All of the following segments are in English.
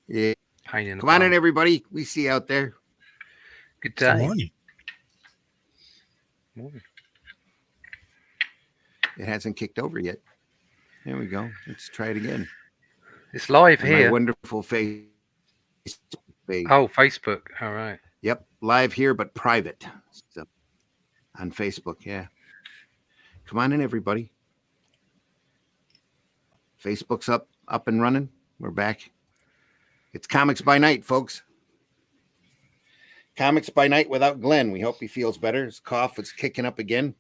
Yeah. Pain in the Come on in, bum. everybody. We see you out there. Good Good day. morning. Morning. It hasn't kicked over yet. There we go. Let's try it again. It's live On my here. wonderful face page. Oh, Facebook. All right. Yep, live here, but private. So, on Facebook, yeah. Come on in, everybody. Facebook's up and running. We're back. It's Comics by Night, folks. Comics by Night without Glenn. We hope he feels better. His cough was kicking up again.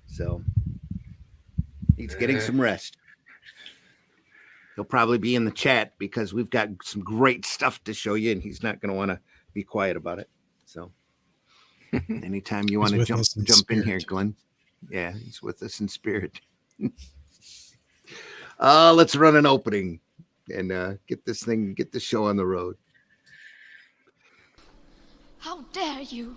So he's getting some rest. He'll probably be in the chat because we've got some great stuff to show you, and he's not going to want to be quiet about it. So anytime you want to jump in here, Glenn. Yeah, he's with us in spirit. Let's run an opening and get this show on the road. How dare you?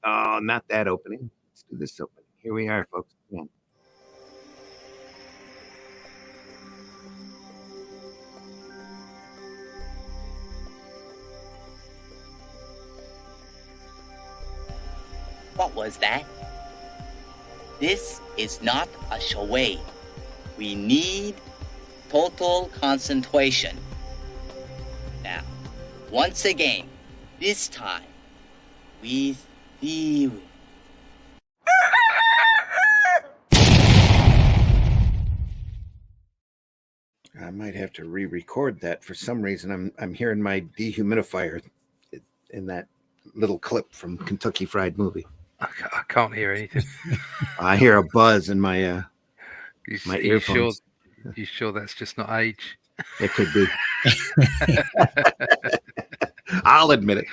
Oh, not that opening. Let's do this opening. Here we are, folks. Come on. What was that? This is not a charade. We need total concentration. Now, once again, this time, with theory. I might have to re-record that. For some reason, I'm hearing my dehumidifier in that little clip from Kentucky Fried Movie. I can't hear anything. I hear a buzz in my my earphones. You sure that's just not age? It could be. I'll admit it.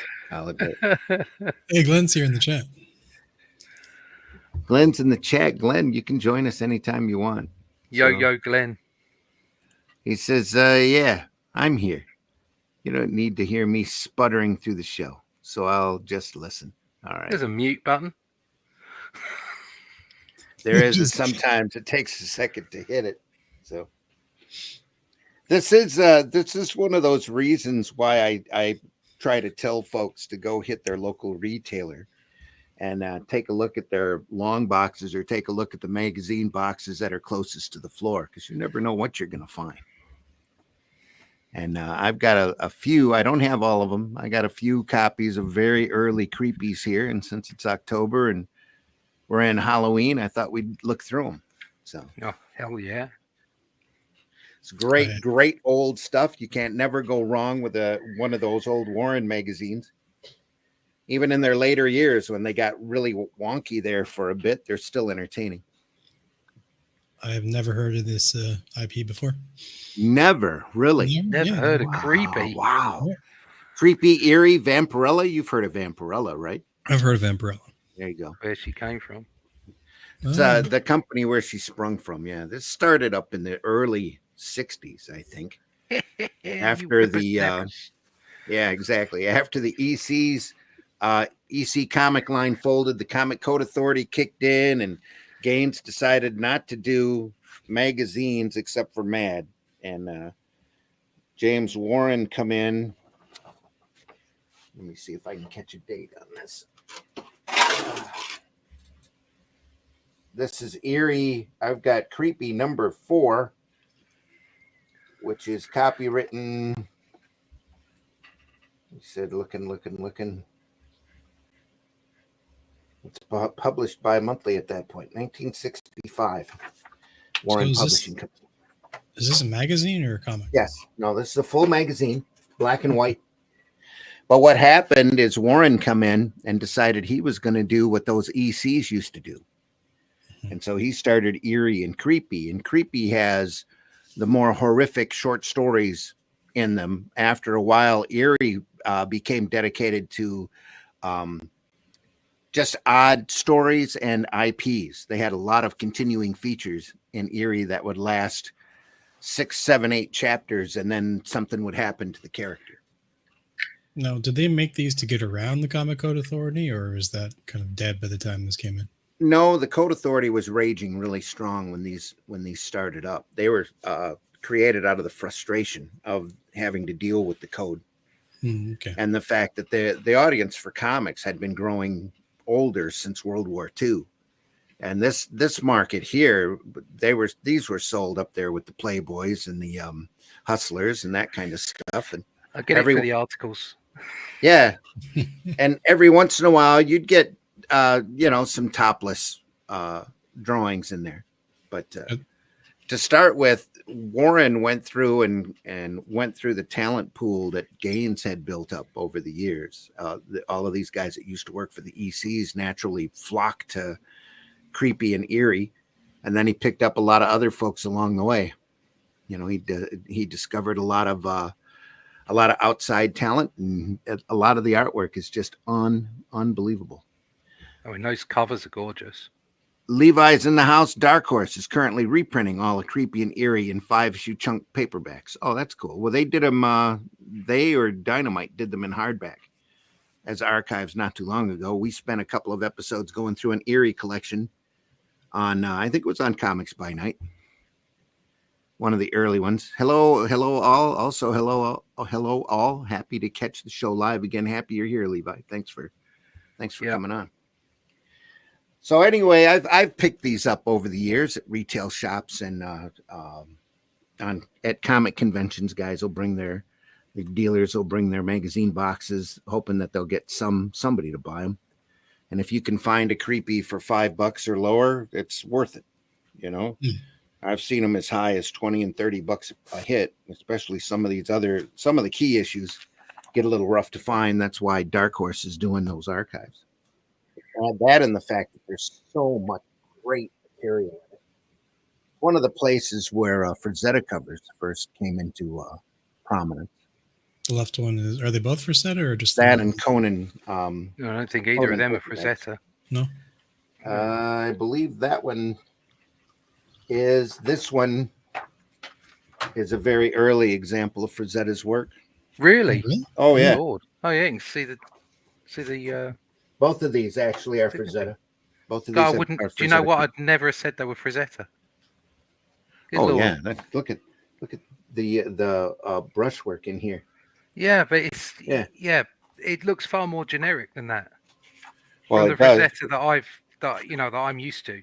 Hey, Glenn's here in the chat. Glenn's in the chat. Glenn, you can join us anytime you want. Yo, Glenn. He says, yeah, I'm here. You don't need to hear me sputtering through the show, so I'll just listen. All right. There's a mute button. There is, and sometimes it takes a second to hit it. So this is one of those reasons why I try to tell folks to go hit their local retailer and take a look at their long boxes or take a look at the magazine boxes that are closest to the floor, because you never know what you're going to find. And I've got a few. I don't have all of them. I got a few copies of very early Creepies here, and since it's October and we're in Halloween, I thought we'd look through them. So, oh, hell yeah. It's great old stuff. You can't never go wrong with one of those old Warren magazines. Even in their later years, when they got really wonky there for a bit, they're still entertaining. I have never heard of this IP before. Never, really? Never heard of Creepy. Wow. Yeah. Creepy, eerie, Vampirella. You've heard of Vampirella, right? I've heard of Vampirella. There you go. Where she came from. It's the company where she sprung from. Yeah, this started up in the early 60s, I think. After the yeah, exactly. After the EC's EC comic line folded, the Comic Code Authority kicked in, and Gaines decided not to do magazines except for Mad. And James Warren come in. Let me see if I can catch a date on this. This is Eerie. I've got Creepy number 4, which is copywritten. He said, looking. It's published bi-monthly at that point, 1965. Warren Publishing Company. Is this a magazine or a comic? Yes. No, this is a full magazine, black and white. But what happened is Warren come in and decided he was going to do what those ECs used to do. And so he started Eerie and Creepy. And Creepy has the more horrific short stories in them. After a while, Eerie became dedicated to just odd stories and IPs. They had a lot of continuing features in Eerie that would last 6, 7, 8 chapters, and then something would happen to the character. Now, did they make these to get around the Comic Code Authority, or is that kind of dead by the time this came in? No, the code authority was raging really strong when these started up. They were created out of the frustration of having to deal with the code Okay. and the fact that the audience for comics had been growing older since World War II. And this market here, these were sold up there with the Playboys and the Hustlers and that kind of stuff. And I get it for the articles. yeah, and every once in a while you'd get some topless drawings in there, but to start with, Warren went through and went through the talent pool that Gaines had built up over the years. All of these guys that used to work for the ECs naturally flocked to Creepy and Eerie, and then he picked up a lot of other folks along the way. He discovered a lot of outside talent, and a lot of the artwork is just unbelievable. Oh, and those covers are gorgeous. Levi's in the house. Dark Horse is currently reprinting all of Creepy and Eerie in 5-issue chunk paperbacks. Oh, that's cool. Well, they did them. They or Dynamite did them in hardback as archives not too long ago. We spent a couple of episodes going through an Eerie collection on, I think it was on Comics by Night, one of the early ones. Hello all. Also, hello all. Happy to catch the show live again. Happy you're here, Levi. Thanks for coming on. So anyway, I've picked these up over the years at retail shops and at comic conventions. Guys will bring the dealers will bring their magazine boxes, hoping that they'll get somebody to buy them. And if you can find a Creepy for $5 or lower, it's worth it. I've seen them as high as $20 and $30 a hit, especially some of the key issues get a little rough to find. That's why Dark Horse is doing those archives. Add that and the fact that there's so much great material in it. One of the places where Frazetta covers first came into prominence. The left one is. Are they both Frazetta or just that and Conan? No, I don't think either of them are Frazetta. No. I believe that one is. This one is a very early example of Frazetta's work. Really? Oh yeah. Lord. Oh yeah. You can see the. Both of these actually are Frazetta. Both of these are Frazetta. Do you know what? I'd never have said they were Frazetta. Good Lord. Yeah. Look at the brushwork in here. Yeah, but it's it looks far more generic than that. Well, from the Frazetta that I'm used to.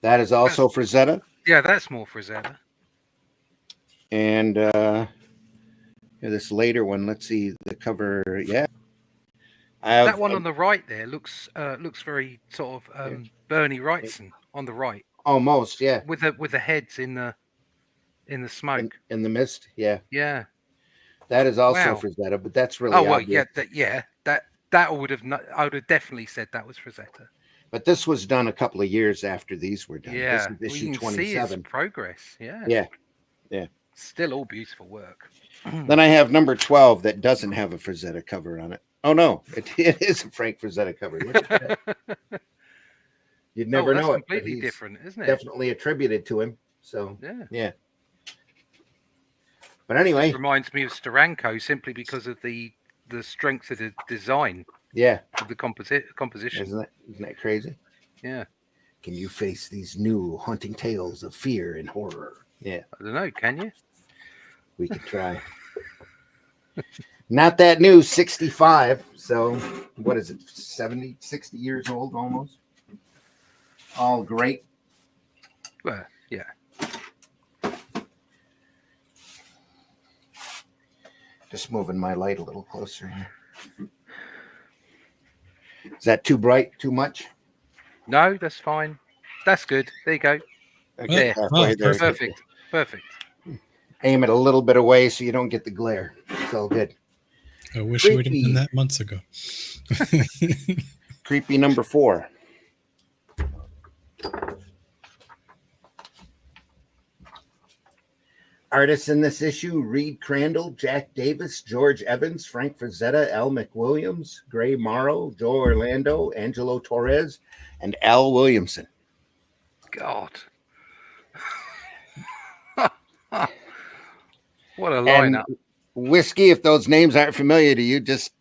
That is also Frazetta. Yeah, that's more Frazetta. And this later one, let's see the cover. Yeah, that one on the right there looks very sort of Bernie Wrightson on the right. Almost, yeah. With the heads in the smoke. In the mist, yeah. Yeah. That is also Frazetta, but that's really obvious. That I would have definitely said that was Frazetta. But this was done a couple of years after these were done. Yeah, this is issue you can 27. see its progress. Yeah. Still all beautiful work. Then I have number 12 that doesn't have a Frazetta cover on it. Oh no, it is a Frank Frazetta cover. Look at that. You'd never know it. Completely different, isn't it? Definitely attributed to him. So yeah. But anyway, it reminds me of Steranko simply because of the strength of the design. Yeah, of the composition. Isn't that crazy? Yeah. Can you face these new haunting tales of fear and horror? Yeah. I don't know. Can you? We could try. Not that new, 65. So what is it? 70, 60 years old almost. All great. Well, yeah. Just moving my light a little closer here. Is that too bright? Too much? No, that's fine. That's good. There you go. Okay. There. Perfect. Aim it a little bit away so you don't get the glare. It's all good. I wish you would have done that months ago. Creepy number 4. Artists in this issue: Reed Crandall, Jack Davis, George Evans, Frank Frazetta, Al McWilliams, Gray Morrow, Joe Orlando, Angelo Torres, and Al Williamson. God. What a lineup. Whiskey, if those names aren't familiar to you, just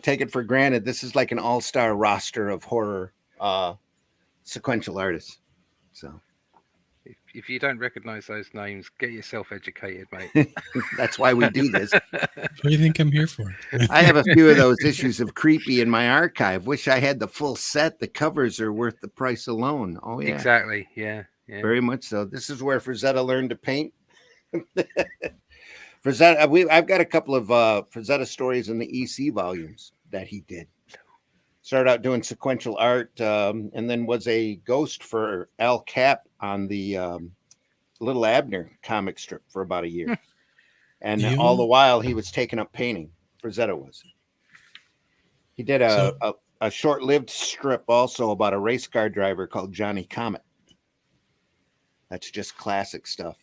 take it for granted. This is like an all-star roster of horror sequential artists. So if you don't recognize those names, get yourself educated, mate. that's why we do this. What do you think I'm here for? I have a few of those issues of Creepy in my archive. Wish I had the full set. The covers are worth the price alone. Oh yeah, Exactly. Yeah. very much so. This is where Frazetta learned to paint. Frazetta, I've got a couple of Frazetta stories in the EC volumes that he did. Started out doing sequential art, and then was a ghost for Al Cap on the Little Abner comic strip for about a year. And all the while he was taking up painting. Frazetta was. He did a short-lived strip also about a race car driver called Johnny Comet. That's just classic stuff.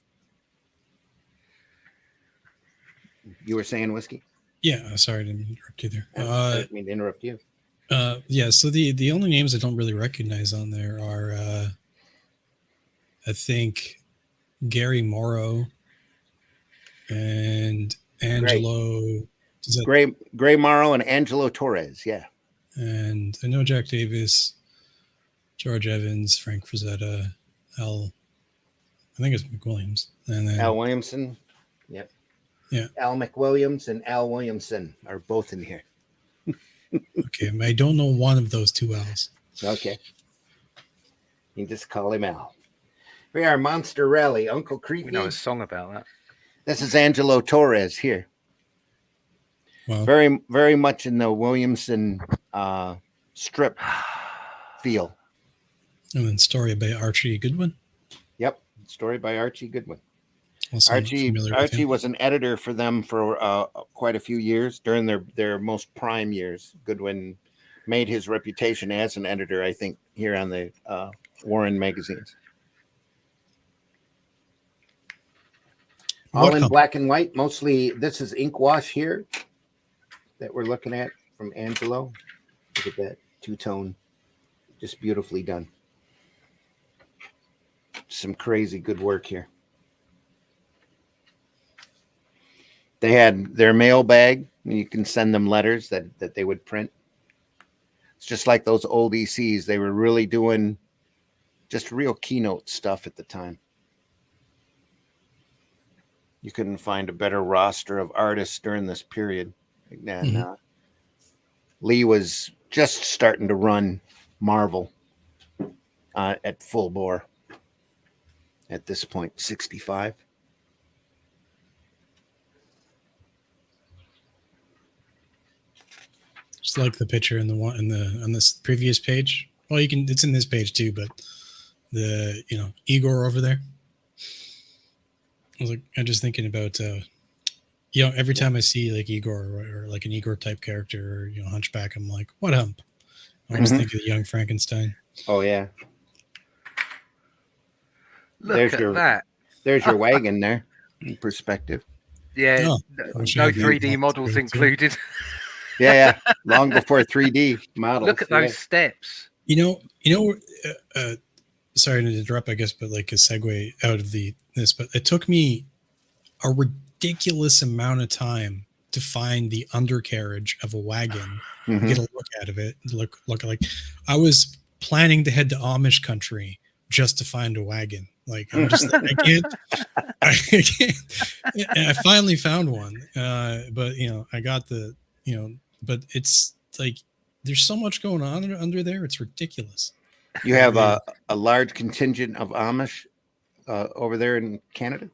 You were saying, Whiskey? Yeah, sorry to interrupt you there. I didn't mean to interrupt you. Yeah, so the only names I don't really recognize on there are, I think, Gary Morrow and Angelo. Gray Morrow and Angelo Torres, yeah. And I know Jack Davis, George Evans, Frank Frazetta, I think it's McWilliams. And then Al Williamson. Yep. Yeah. Al McWilliams and Al Williamson are both in here. Okay, I don't know one of those two L's. Okay. You just call him Al. We are Monster Rally, Uncle Creepy. We know a song about that. This is Angelo Torres here. Well, Very, very much in the Williamson strip feel. And then story by Archie Goodwin. Yep. Story by Archie Goodwin. Also Archie was an editor for them for quite a few years during their most prime years. Goodwin made his reputation as an editor, I think, here on the Warren magazines. All in black and white. Mostly, this is ink wash here that we're looking at from Angelo. Look at that two-tone, just beautifully done. Some crazy good work here. They had their mailbag, and you can send them letters that they would print. It's just like those old ECs. They were really doing just real keynote stuff at the time. You couldn't find a better roster of artists during this period. And Lee was just starting to run Marvel at full bore at this point, 65. Just like the picture in the one on this previous page. Well, it's in this page too, but the Igor over there. I'm just thinking about every time I see like Igor or like an Igor type character or Hunchback, I'm like, what hump? I always think of the Young Frankenstein. Oh yeah. Look at that. There's your wagon there in perspective. Yeah, no 3D models included. Yeah. Long before 3D models. Look at those steps. Sorry to interrupt, I guess, but like a segue out of this, but it took me a ridiculous amount of time to find the undercarriage of a wagon, get a look out of it, look like I was planning to head to Amish country just to find a wagon. Like I'm just like, I can't. And I finally found one, but I got but it's like there's so much going on under there. It's ridiculous. You have a large contingent of Amish over there in Canada?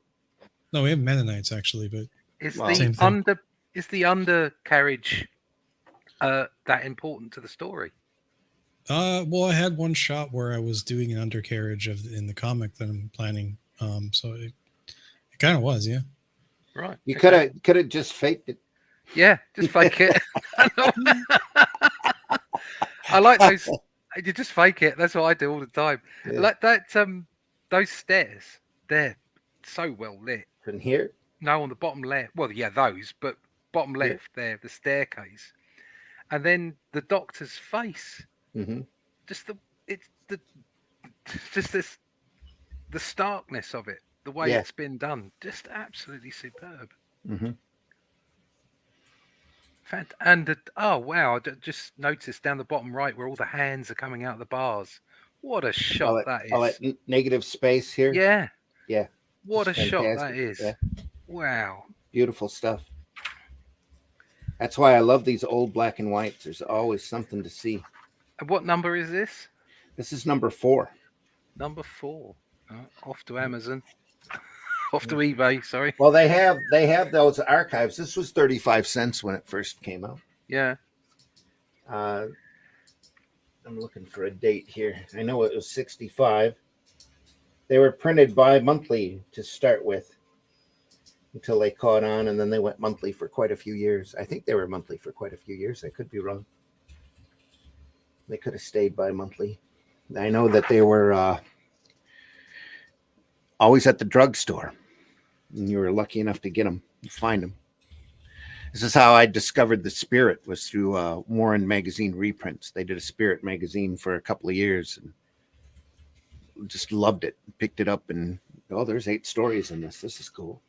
No, we have Mennonites actually, but is the undercarriage that important to the story? Well, I had one shot where I was doing an undercarriage in the comic that I'm planning. So it kind of was, yeah. Right. You could have just faked it. Yeah, just fake it. I like those. You just fake it. That's what I do all the time. Yeah. Like that. Those stairs, they're so well lit. From here? No, on the bottom left. Well, yeah, those, but bottom left there, the staircase, and then the Doctor's face. Mm-hmm. The starkness of it, the way it's been done, just absolutely superb. Mm-hmm. And oh wow! I just noticed down the bottom right where all the hands are coming out of the bars. What a shot that All is! that negative space here. Yeah, Yeah. what a Just shot that fantastic. is! Yeah. Wow. Beautiful stuff. That's why I love these old black and whites. There's always something to see. And what number is this? This is number 4. Number 4. Off to Amazon. Off to eBay. Sorry. Well, they have those archives. This was 35 cents when it first came out. Yeah. I'm looking for a date here. I know it was 65. They were printed bi-monthly to start with until they caught on, and then they went monthly for quite a few years. I think they were monthly for quite a few years. I could be wrong. They could have stayed bi-monthly. I know that they were always at the drugstore, and you were lucky enough to get them, find them. This is how I discovered the Spirit, was through Warren magazine reprints. They did a Spirit magazine for a couple of years, and just loved it. Picked it up, and oh, there's 8 stories in this. This is cool.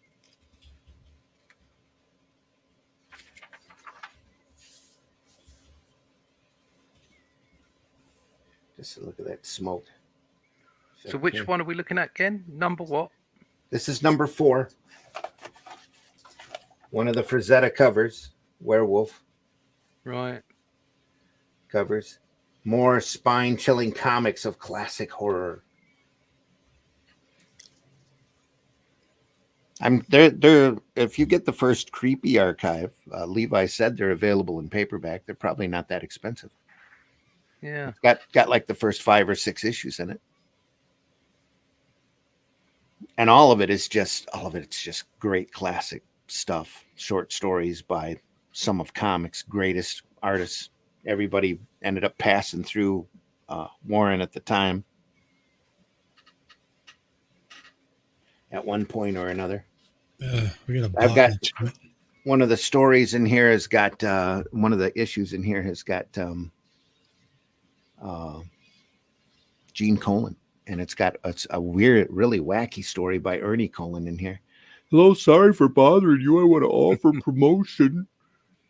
Just look at that smoke. So which one are we looking at again? Number what? This is number 4. One of the Frazetta covers, werewolf Right. covers. More spine-chilling comics of classic horror. They're if you get the first Creepy archive, Levi said they're available in paperback. They're probably not that expensive. Yeah. It's got like the first 5 or 6 issues in it. And all of it's just great classic stuff. Short stories by some of comics' greatest artists. Everybody ended up passing through Warren at the time at one point or another. I've got one of the stories in here has got one of the issues in here has got Gene Colan, and it's a weird, really wacky story by Ernie Colan in here. Hello, sorry for bothering you. I want to offer promotion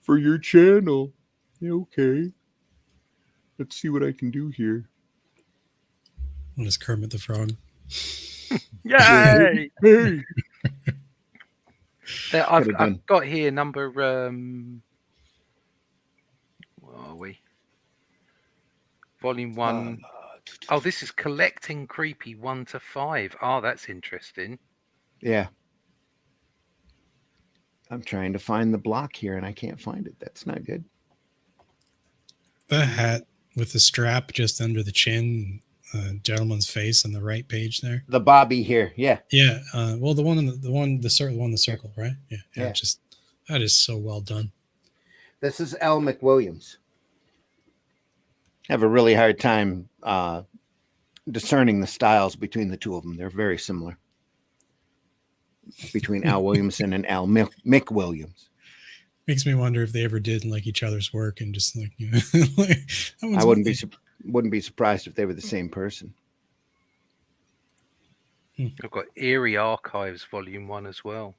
for your channel. Yeah, okay. Let's see what I can do here. What is Kermit the Frog? Yay! Hey. I've got here number where are we? Volume 1. Oh, this is Collecting Creepy 1 to 5. Oh, that's interesting. Yeah. I'm trying to find the block here and I can't find it. That's not good. The hat with the strap just under the chin, gentleman's face on the right page there. The Bobby here, yeah. Yeah. Well, the circle, right? Yeah. Just that is so well done. This is Al McWilliams. I have a really hard time discerning the styles between the two of them. They're very similar. Between Al Williamson and Al Mick Williams. Makes me wonder if they ever did like each other's work and just like, you know, like, I wouldn't be surprised if they were the same person. I've got Eerie Archives Volume 1 as well.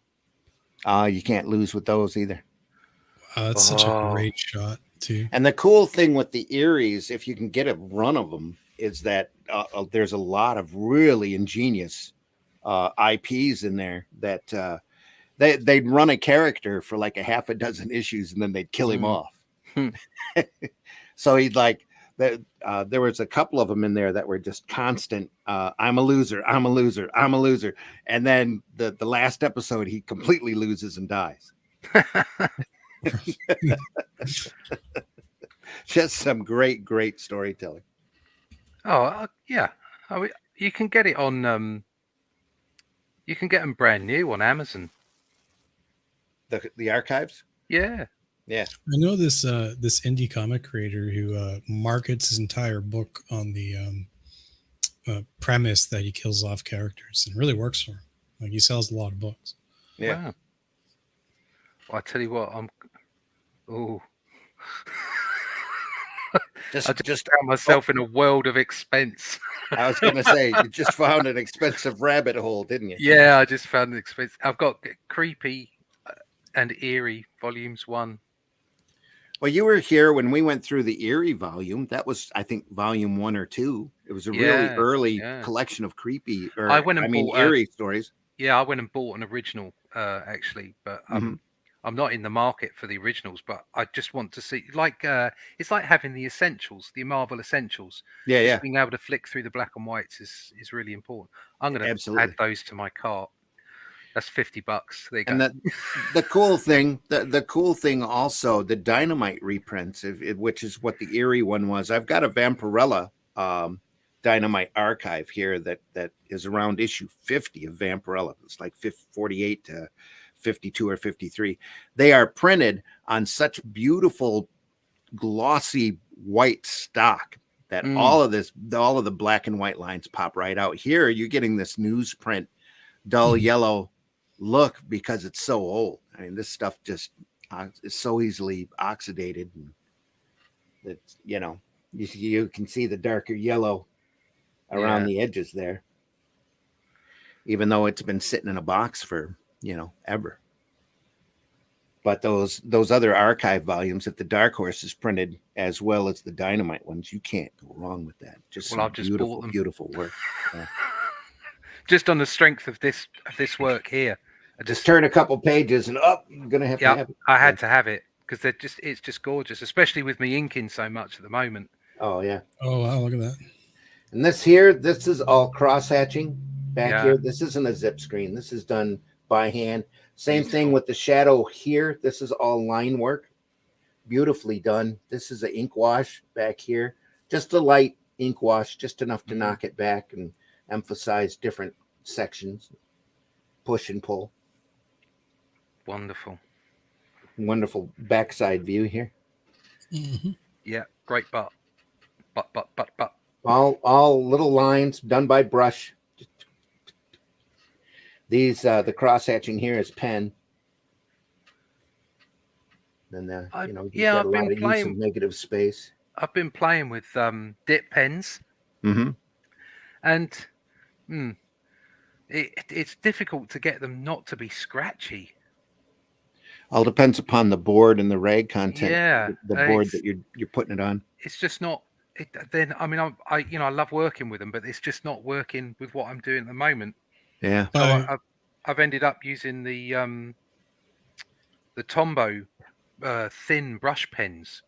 You can't lose with those either. It's such a great shot too. And the cool thing with the Eries, if you can get a run of them, is that there's a lot of really ingenious IPs in there that they'd run a character for like a half a dozen issues and then they'd kill him off. So he'd like there was a couple of them in there that were just constant. I'm a loser. I'm a loser. I'm a loser. And then the last episode, he completely loses and dies. Just some great storytelling. Oh, yeah. You can get it on. You can get them brand new on Amazon. The archives. Yeah. I know this indie comic creator who markets his entire book on the premise that he kills off characters, and it really works for him. Like he sells a lot of books. Yeah. Wow. Well, I tell you what, just found myself in a world of expense. I was going to say, you just found an expensive rabbit hole, didn't you? Yeah, I just found an expense. I've got Creepy and Eerie Volumes 1. Well, you were here when we went through the Erie volume. That was, I think, volume 1 or 2. It was a really Yeah, early yeah. collection of creepy, I went and bought eerie stories. I went and bought an original actually, but Mhm. I'm not in the market for the originals. But I just want to see, it's like having the essentials, the Marvel essentials. Yeah, Just yeah, being able to flick through the black and whites is really important. I'm going to add absolutely. those to my cart. That's $50. There you And go. the cool thing, the cool thing also, the Dynamite reprints, which is what the Erie one was. I've got a Vampirella Dynamite archive here that is around issue 50 of Vampirella. It's like 48 to 52 or 53. They are printed on such beautiful glossy white stock that all of the black and white lines pop right out. Here you're getting this newsprint dull yellow look because it's so old. I mean, this stuff just is so easily oxidated, and it's, you can see the darker yellow around Yeah. the edges there, even though it's been sitting in a box for ever. But those other archive volumes, if the Dark Horse is printed as well as the Dynamite ones, you can't go wrong with that. Just Well, some I've just beautiful, bought them. beautiful work. Yeah. Just on the strength of this work here. I Just turn a couple pages and you're gonna have to have it. I had to have it because it's just gorgeous, especially with me inking so much at the moment. Oh yeah. Oh wow, look at that. And this is all cross hatching back Yeah. here. This isn't a zip screen. This is done by hand. Same thing Beautiful. with the shadow here. This is all line work. Beautifully done. This is an ink wash back here. Just a light ink wash, just enough to knock it back and emphasize different sections. Push and pull. Wonderful. Wonderful backside view here. Mm-hmm. Yeah, great but. All little lines done by brush. These the cross hatching here is pen. Then you've got a lot of use of negative space. I've been playing with dip pens, and it's difficult to get them not to be scratchy. All depends upon the board and the rag content. Yeah, the board that you're putting it on. It's just not. I love working with them, but it's just not working with what I'm doing at the moment. Yeah. So I've ended up using the Tombow thin brush pens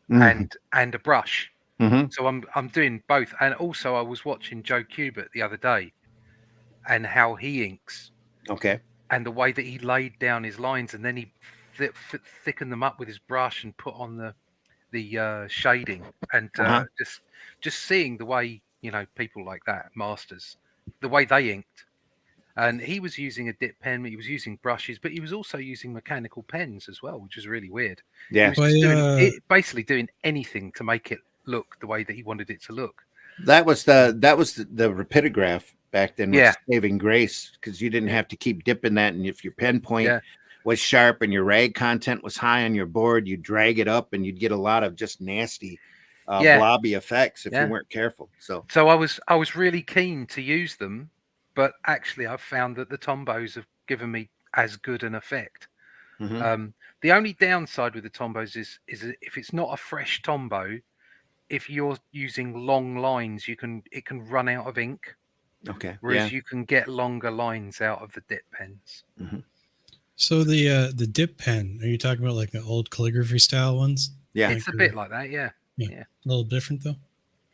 and a brush. So I'm doing both, and also I was watching Joe Kubert the other day, and how he inks. Okay. And the way that he laid down his lines, and then he thickened them up with his brush and put on the shading, and just seeing the way people like that, masters, the way they inked. And he was using a dip pen, he was using brushes, but he was also using mechanical pens as well, which was really weird. Yeah. He was basically doing anything to make it look the way that he wanted it to look. That was the rapidograph back then, was saving grace, because you didn't have to keep dipping that, and if your pen point was sharp and your rag content was high on your board, you'd drag it up and you'd get a lot of just nasty blobby effects if you weren't careful. So I was really keen to use them, but actually I've found that the Tombows have given me as good an effect. The only downside with the Tombows is if it's not a fresh Tombow, if you're using long lines, it can run out of ink. Okay. Whereas you can get longer lines out of the dip pens. So the dip pen, are you talking about like the old calligraphy style ones? Yeah. It's a bit like that, yeah. A little different though.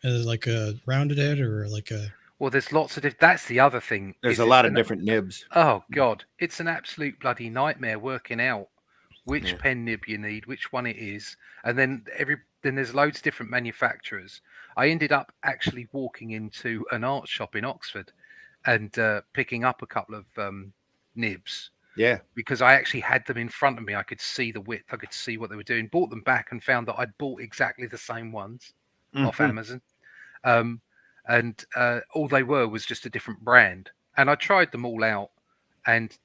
Is it like a rounded head or like a? Well, there's lots of that's the other thing. There's a lot of different nibs. Oh God, it's an absolute bloody nightmare working out which pen nib you need, which one it is, and then there's loads of different manufacturers. I ended up actually walking into an art shop in Oxford and picking up a couple of nibs. Yeah. Because I actually had them in front of me. I could see the width. I could see what they were doing. Bought them back and found that I'd bought exactly the same ones off Amazon. And all they were was just a different brand. And I tried them all out. And,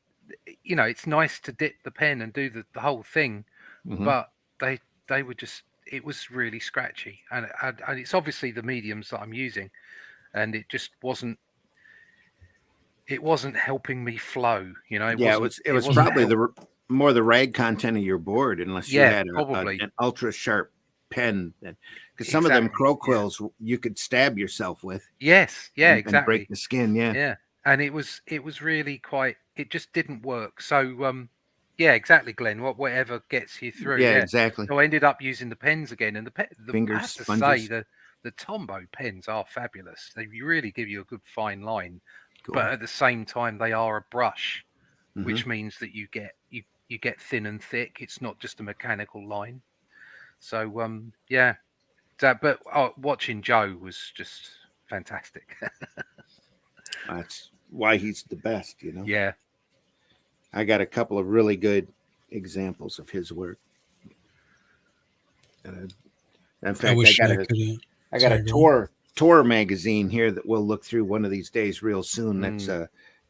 it's nice to dip the pen and do the whole thing. But they were just, it was really scratchy. And it's obviously the mediums that I'm using. And it just wasn't helping me flow. It was probably more the rag content of your board, unless you Yeah, had probably. an ultra sharp pen. Because some of them crow Exactly, yeah. quills you could stab yourself with Yes, yeah, and break exactly. the skin. Yeah. Yeah, and it was really quite. It just didn't work. So yeah, exactly, Glenn. Whatever gets you through. Yeah, Yeah. exactly. So I ended up using the pens again, and I Fingers, have to sponges. say the Tombow pens are fabulous. They really give you a good fine line, Cool. but at the same time they are a brush, Mhm. which means that you get thin and thick. It's not just a mechanical line. So yeah. But watching Joe was just fantastic. That's why he's the best, you know. Yeah. I got a couple of really good examples of his work. In fact, I wish got I a could. I got a Sorry, go on. tour magazine here that we'll look through one of these days real soon. That's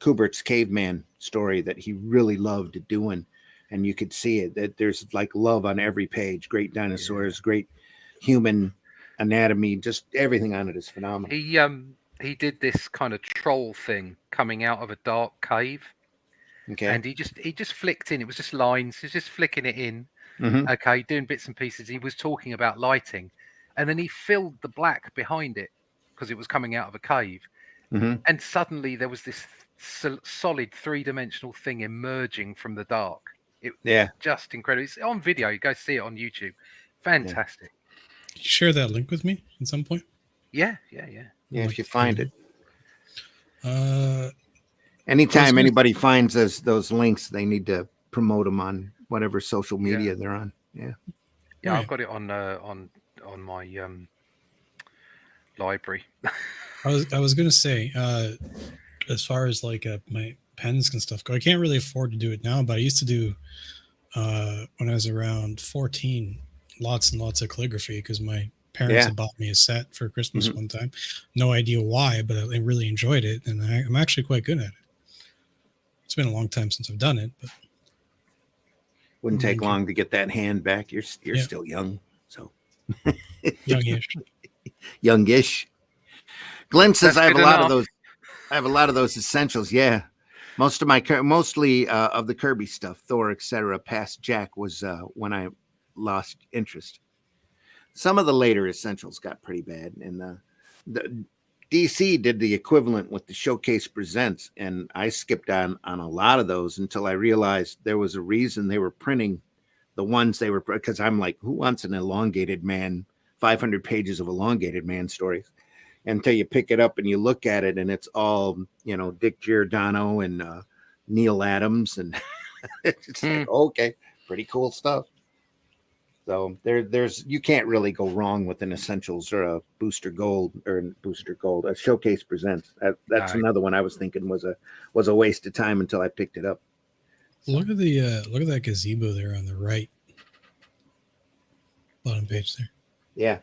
Kubert's caveman story that he really loved doing, and you could see it that there's like love on every page. Great dinosaurs, great human anatomy, just everything on it is phenomenal. He did this kind of troll thing coming out of a dark cave, Okay. and he just flicked in. It was just lines. He's just flicking it in. Mhm. Okay, doing bits and pieces. He was talking about lighting, and then he filled the black behind it because it was coming out of a cave, Mhm. and suddenly there was this solid three-dimensional thing emerging from the dark. It Yeah. just incredible. It's on video. You go see it on YouTube. Fantastic. Could you share that link with me at some point? Yeah. Yeah, Like if you to find see it. I Anytime was anybody finds those links, they need to promote them on whatever social media they're on. Yeah. Yeah, Right. I've got it on my library. I was gonna say, as far as like my pens and stuff go, I can't really afford to do it now, but I used to do when I was around 14, lots and lots of calligraphy because my parents Yeah. had bought me a set for Christmas Mhm. one time. No idea why, but I really enjoyed it, and I'm actually quite good at it. It's been a long time since I've done it, but Wouldn't really take enjoy long to get that hand back. You're Yeah. still young, so youngish. youngish. Glenn says That's I have a good lot of enough. those. I have a lot of those essentials. Yeah, most of my mostly of the Kirby stuff, Thor, etc. Past Jack was when I lost interest. Some of the later essentials got pretty bad, and the DC did the equivalent with the Showcase Presents, and I skipped on a lot of those until I realized there was a reason they were printing the ones they were, because I'm like, who wants an elongated man, 500 pages of elongated man stories? Until you pick it up and you look at it, and it's all, Dick Giordano and Neil Adams, and it's like, okay, pretty cool stuff. So there's you can't really go wrong with an Essentials or a Booster Gold a Showcase Presents. That's No. another one I was thinking was a waste of time until I picked it up. Look at that gazebo there on the right bottom page there. Yeah,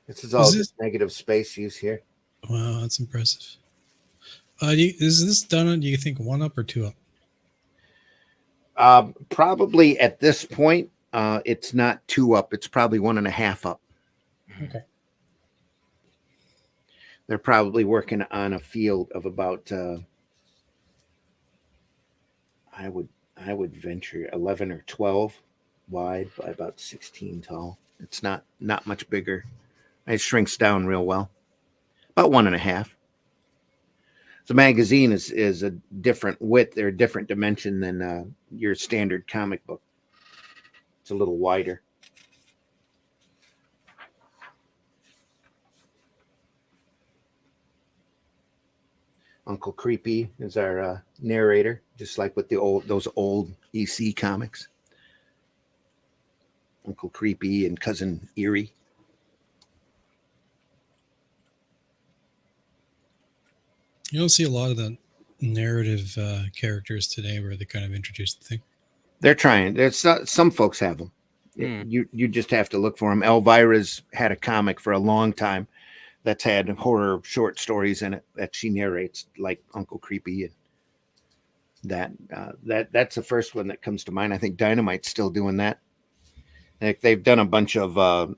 this is all just negative space use here. Wow, that's impressive. Is this done on, do you think, 1 up or 2 up? Probably at this point, it's not 2 up. It's probably 1.5 up. Okay. They're probably working on a field of about I would venture 11 or 12 wide by about 16 tall. It's not much bigger. It shrinks down real well. About 1.5. The magazine is a different width or a different dimension than your standard comic book. It's a little wider. Uncle Creepy is our narrator, just like with those old EC comics. Uncle Creepy and Cousin Eerie. You don't see a lot of the narrative characters today where they kind of introduce the thing. They're trying. There's some folks have them. You just have to look for them. Elvira's had a comic for a long time that's had horror short stories in it that she narrates, like Uncle Creepy, and that's the first one that comes to mind. I think Dynamite's still doing that. Like they've done a bunch of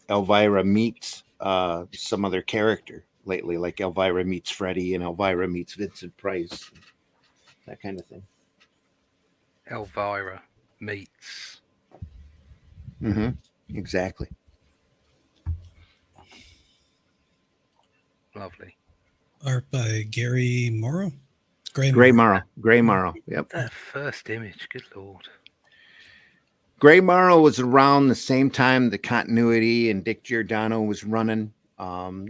Elvira meets some other character lately, like Elvira meets Freddy and Elvira meets Vincent Price, that kind of thing. Elvira. meets. Exactly. Lovely. Art by Gary Morrow. Gray Morrow. Morrow. Yep. That first image, good lord. Gray Morrow was around the same time the continuity and Dick Giordano was running.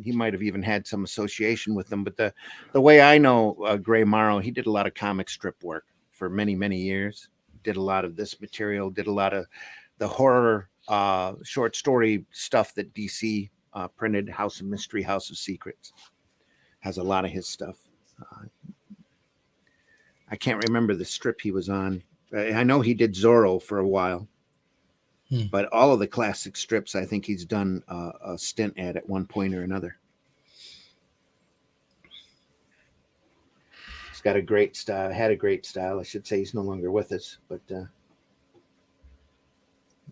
He might have even had some association with them, but the way I know Gray Morrow, he did a lot of comic strip work for many, many years. Did a lot of this material, did a lot of the horror short story stuff that DC printed. House of Mystery, House of Secrets has a lot of his stuff. I can't remember the strip he was on. I know he did Zorro for a while. But all of the classic strips, I think he's done a stint at one point or another. He's got a great style. Had a great style. I should say he's no longer with us, but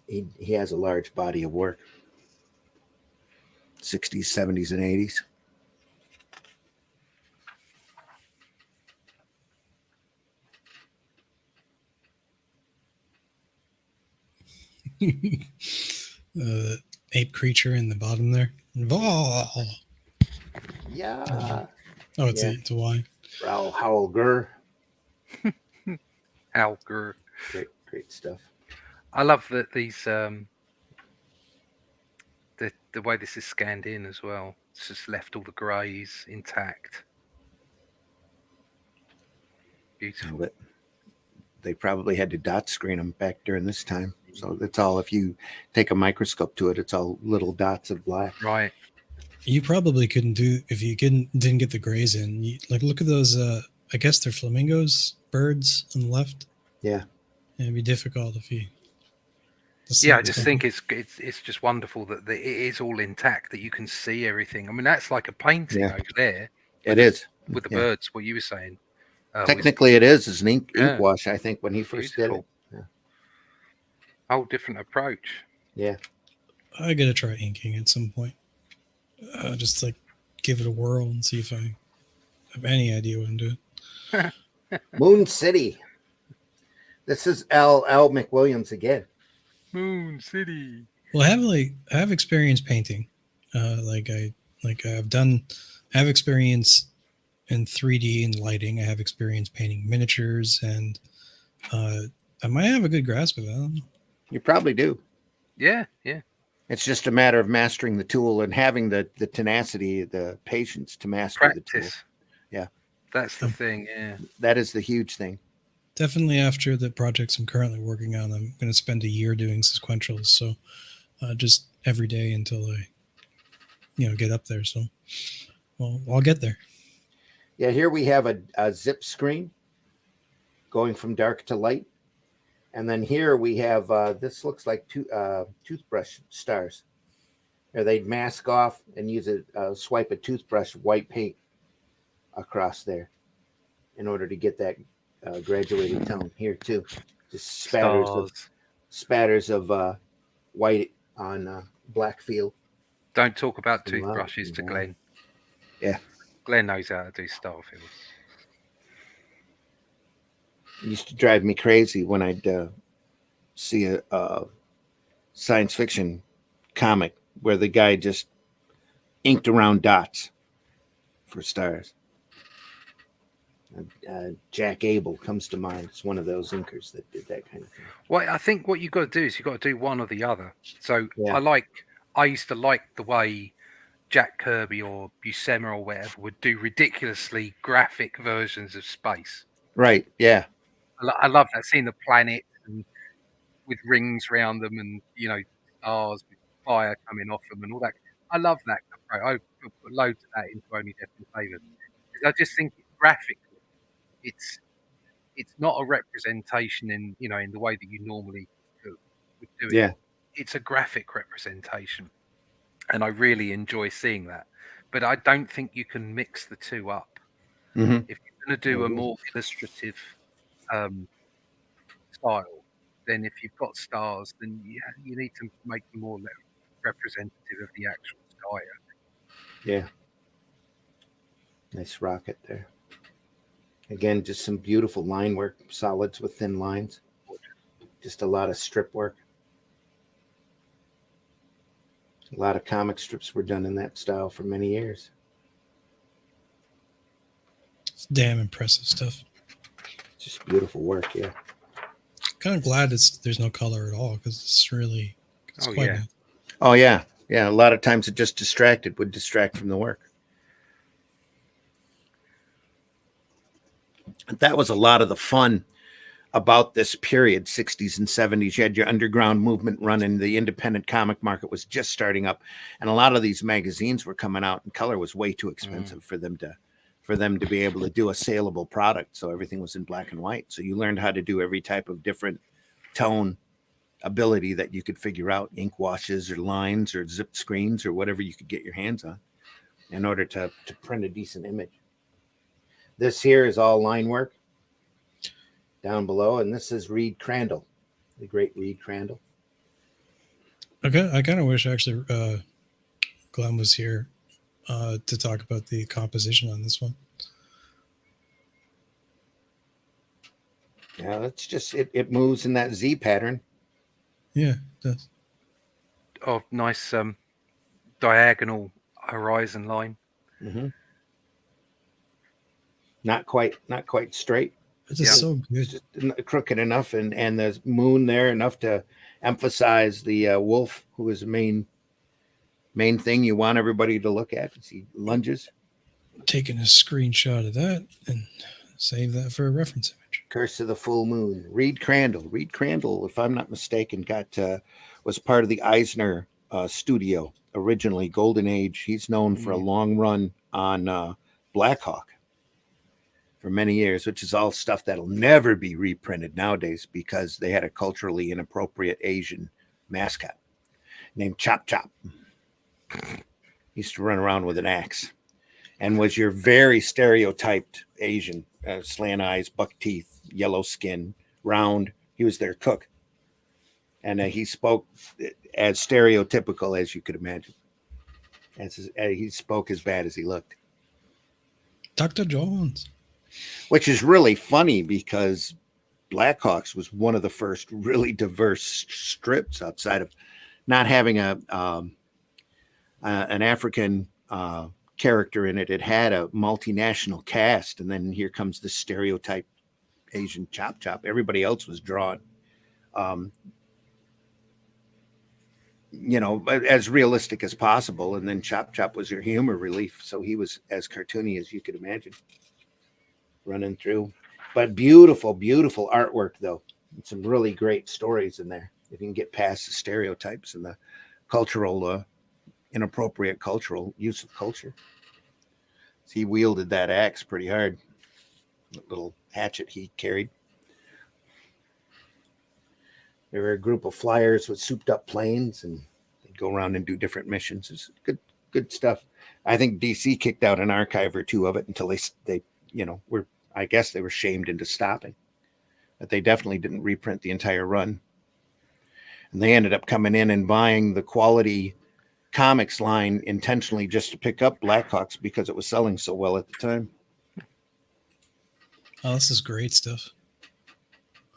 he has a large body of work. 60s, 70s, and 80s. Ape creature in the bottom there. Yeah. Oh, it's a Y. Raoul Howell-Gurr. Alger. Great stuff. I love that these the way this is scanned in as well. It's just left all the greys intact. Beautiful. But they probably had to dot screen them back during this time. So that's all. If you take a microscope to it, it's all little dots of black. Right. You probably couldn't do if you didn't get the grays in. Like look at those. I guess they're flamingos, birds on the left. Yeah. It'd be difficult if you. Yeah, I just think it's just wonderful that it is all intact, that you can see everything. I mean, that's like a painting over there. It is with the birds. What you were saying. Technically, it is an ink wash. I think when he first did it. Yeah. Whole different approach. Yeah. I gotta try inking at some point. Just like give it a whirl and see if I have any idea what I'm doing. Moon City. This is Al McWilliams again. Moon City. Well, I have experience painting. I have experience in 3D and lighting. I have experience painting miniatures, and I might have a good grasp of it. You probably do. Yeah. It's just a matter of mastering the tool and having the tenacity, the patience to master the tool. Yeah. That's the thing, yeah. That is the huge thing. Definitely after the projects I'm currently working on, I'm going to spend a year doing sequentials. So just every day until I, get up there. So, well, I'll get there. Yeah, here we have a zip screen going from dark to light. And then here we have, this looks like toothbrush stars. Or they'd mask off and use swipe a toothbrush white paint across there in order to get that graduated tone. Here too, just spatters of white on black field. Don't talk about toothbrushes to Glenn. Yeah. Glenn knows how to do star fields. It used to drive me crazy when I'd see a science fiction comic where the guy just inked around dots for stars. Jack Abel comes to mind. It's one of those inkers that did that kind of thing. Well, I think what you've got to do is you've got to do one or the other. So yeah. I used to like the way Jack Kirby or Buscema or whatever would do ridiculously graphic versions of space. Right, yeah. I love that, seeing the planet and with rings around them and, stars with fire coming off them and all that. I love that. I put loads of that into Only Death in Favour. I just think graphically, it's not a representation in the way that you normally would do it. Yeah. It's a graphic representation. And I really enjoy seeing that. But I don't think you can mix the two up. Mm-hmm. If you're going to do a more illustrative style, then if you've got stars, then you need to make them more representative of the actual sky. Yeah. Nice rocket there. Again, just some beautiful line work, solids with thin lines. Just a lot of strip work. A lot of comic strips were done in that style for many years. It's damn impressive stuff. Just beautiful work, yeah. Kind of glad there's no color at all because it's Oh, quite yeah. nice. Oh yeah, yeah. A lot of times it just would distract from the work. That was a lot of the fun about this period, 60s and 70s. You had your underground movement running. The independent comic market was just starting up, and a lot of these magazines were coming out, and color was way too expensive for them to be able to do a saleable product. So everything was in black and white. So you learned how to do every type of different tone ability that you could figure out, ink washes or lines or zip screens or whatever you could get your hands on in order to print a decent image. This here is all line work down below, and this is Reed Crandall, the great Reed Crandall. Okay, I kind of wish actually Glenn was here to talk about the composition on this one. Yeah, that's just it moves in that Z pattern. Yeah, it does. Oh, nice diagonal horizon line. Mm-hmm. Not quite straight. It's just so It's good. just crooked enough, and the moon there enough to emphasize the wolf, who is the main thing you want everybody to look at as he lunges. Taking a screenshot of that and save that for a reference image. Curse of the Full Moon. Reed Crandall. Reed Crandall, if I'm not mistaken, was part of the Eisner studio originally, Golden Age. He's known for a long run on Black Hawk for many years, which is all stuff that'll never be reprinted nowadays because they had a culturally inappropriate Asian mascot named Chop Chop. He used to run around with an axe and was your very stereotyped Asian, slant eyes, buck teeth, yellow skin, round. He was their cook. And he spoke as stereotypical as you could imagine. He spoke as bad as he looked. Dr. Jones. Which is really funny because Blackhawks was one of the first really diverse strips outside of not having an African character in it. It had a multinational cast, and then here comes the stereotype Asian Chop Chop. Everybody else was drawn, as realistic as possible, and then Chop Chop was your humor relief, so he was as cartoony as you could imagine running through. But beautiful artwork, though. And some really great stories in there if you can get past the stereotypes and the cultural inappropriate cultural use of culture. So he wielded that axe pretty hard, that little hatchet he carried. There were a group of flyers with souped up planes, and they'd go around and do different missions. It's good stuff. I think DC kicked out an archive or two of it until they were, I guess they were shamed into stopping. But they definitely didn't reprint the entire run. And they ended up coming in and buying the quality comics line intentionally just to pick up Blackhawks because it was selling so well at the time. Oh, this is great stuff.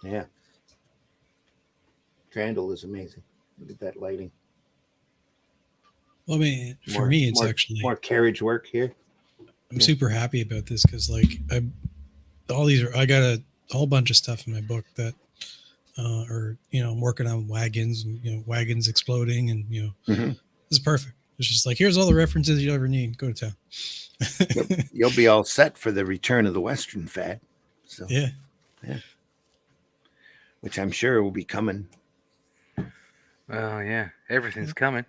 Yeah. Crandall is amazing. Look at that lighting. Well, I mean, for me, it's actually more carriage work here. I'm super happy about this because, like, I got a whole bunch of stuff in my book that I'm working on wagons and wagons exploding, and this is perfect. It's just like, here's all the references you ever need. Go to town. You'll be all set for the return of the Western fad. So yeah. Which I'm sure will be coming. Oh yeah, everything's coming.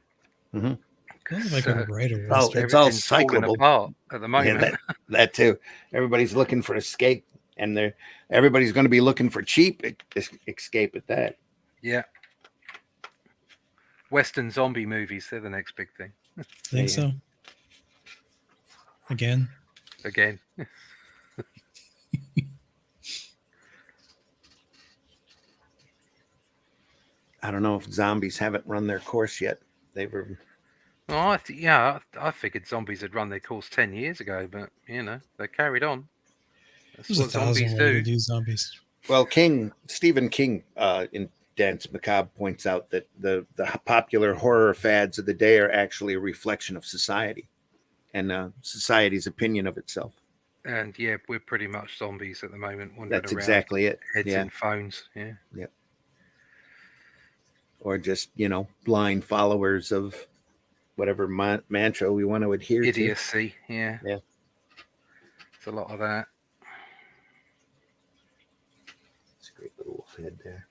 Mm-hmm. Like a writer. It's all cyclable apart at the moment. Yeah, that too. Everybody's looking for escape, and everybody's going to be looking for cheap escape at that. Yeah. Western zombie movies, they're the next big thing. Think so. Again. I don't know if zombies haven't run their course yet. They were. Oh, I figured zombies had run their course 10 years ago, but they carried on. That's There's what zombies do. Do zombies. Well, Stephen King Dance Macabre points out that the popular horror fads of the day are actually a reflection of society and society's opinion of itself. And yeah, we're pretty much zombies at the moment, wandering That's around, exactly it. heads Yeah. in phones. Yeah. Yep. Or just, blind followers of whatever mantra we want to adhere to. Idiocy. Yeah. Yeah. It's a lot of that. It's a great little wolf head there.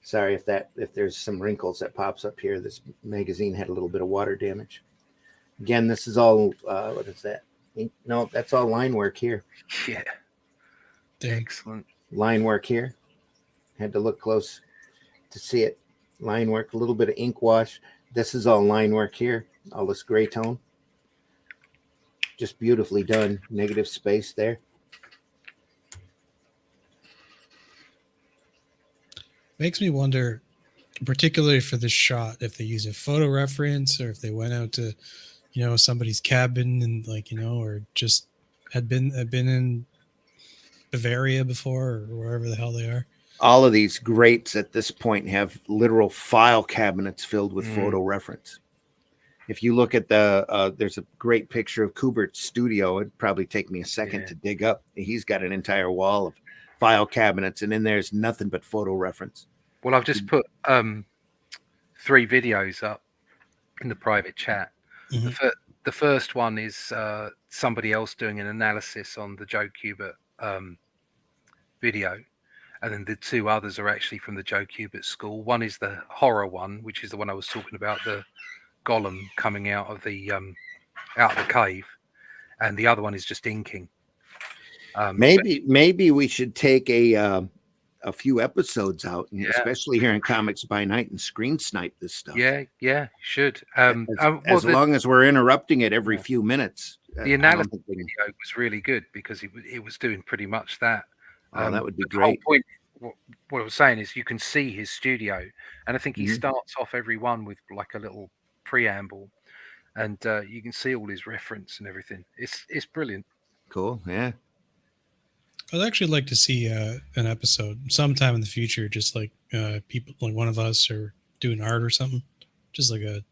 Sorry if there's some wrinkles that pops up here. This magazine had a little bit of water damage. Again, this is all, what is that? No, that's all line work here. Yeah. Damn. Excellent. Line work here. Had to look close to see it. Line work, a little bit of ink wash. This is all line work here. All this gray tone. Just beautifully done. Negative space there. Makes me wonder, particularly for this shot, if they use a photo reference or if they went out to, somebody's cabin and or just had been in Bavaria before or wherever the hell they are. All of these greats at this point have literal file cabinets filled with photo reference. If you look at there's a great picture of Kubert's studio. It'd probably take me a second to dig up. He's got an entire wall of file cabinets, and in there's nothing but photo reference. Well, I've just put 3 videos up in the private chat. Mm-hmm. The first one is somebody else doing an analysis on the Joe Kubert video. And then the 2 others are actually from the Joe Kubert school. One is the horror one, which is the one I was talking about, the golem coming out of the cave. And the other one is just inking. Maybe we should take a few episodes out, especially here in Comics by Night, and screen snipe this stuff. Yeah, you should. As long as we're interrupting it every few minutes. The analysis video was really good because it was doing pretty much that. That would be the great. Whole point, what I was saying is you can see his studio, and I think he starts off every one with like a little preamble, and you can see all his reference and everything. It's brilliant. Cool. Yeah. I'd actually like to see an episode sometime in the future, just like people like one of us or doing art or something, just like a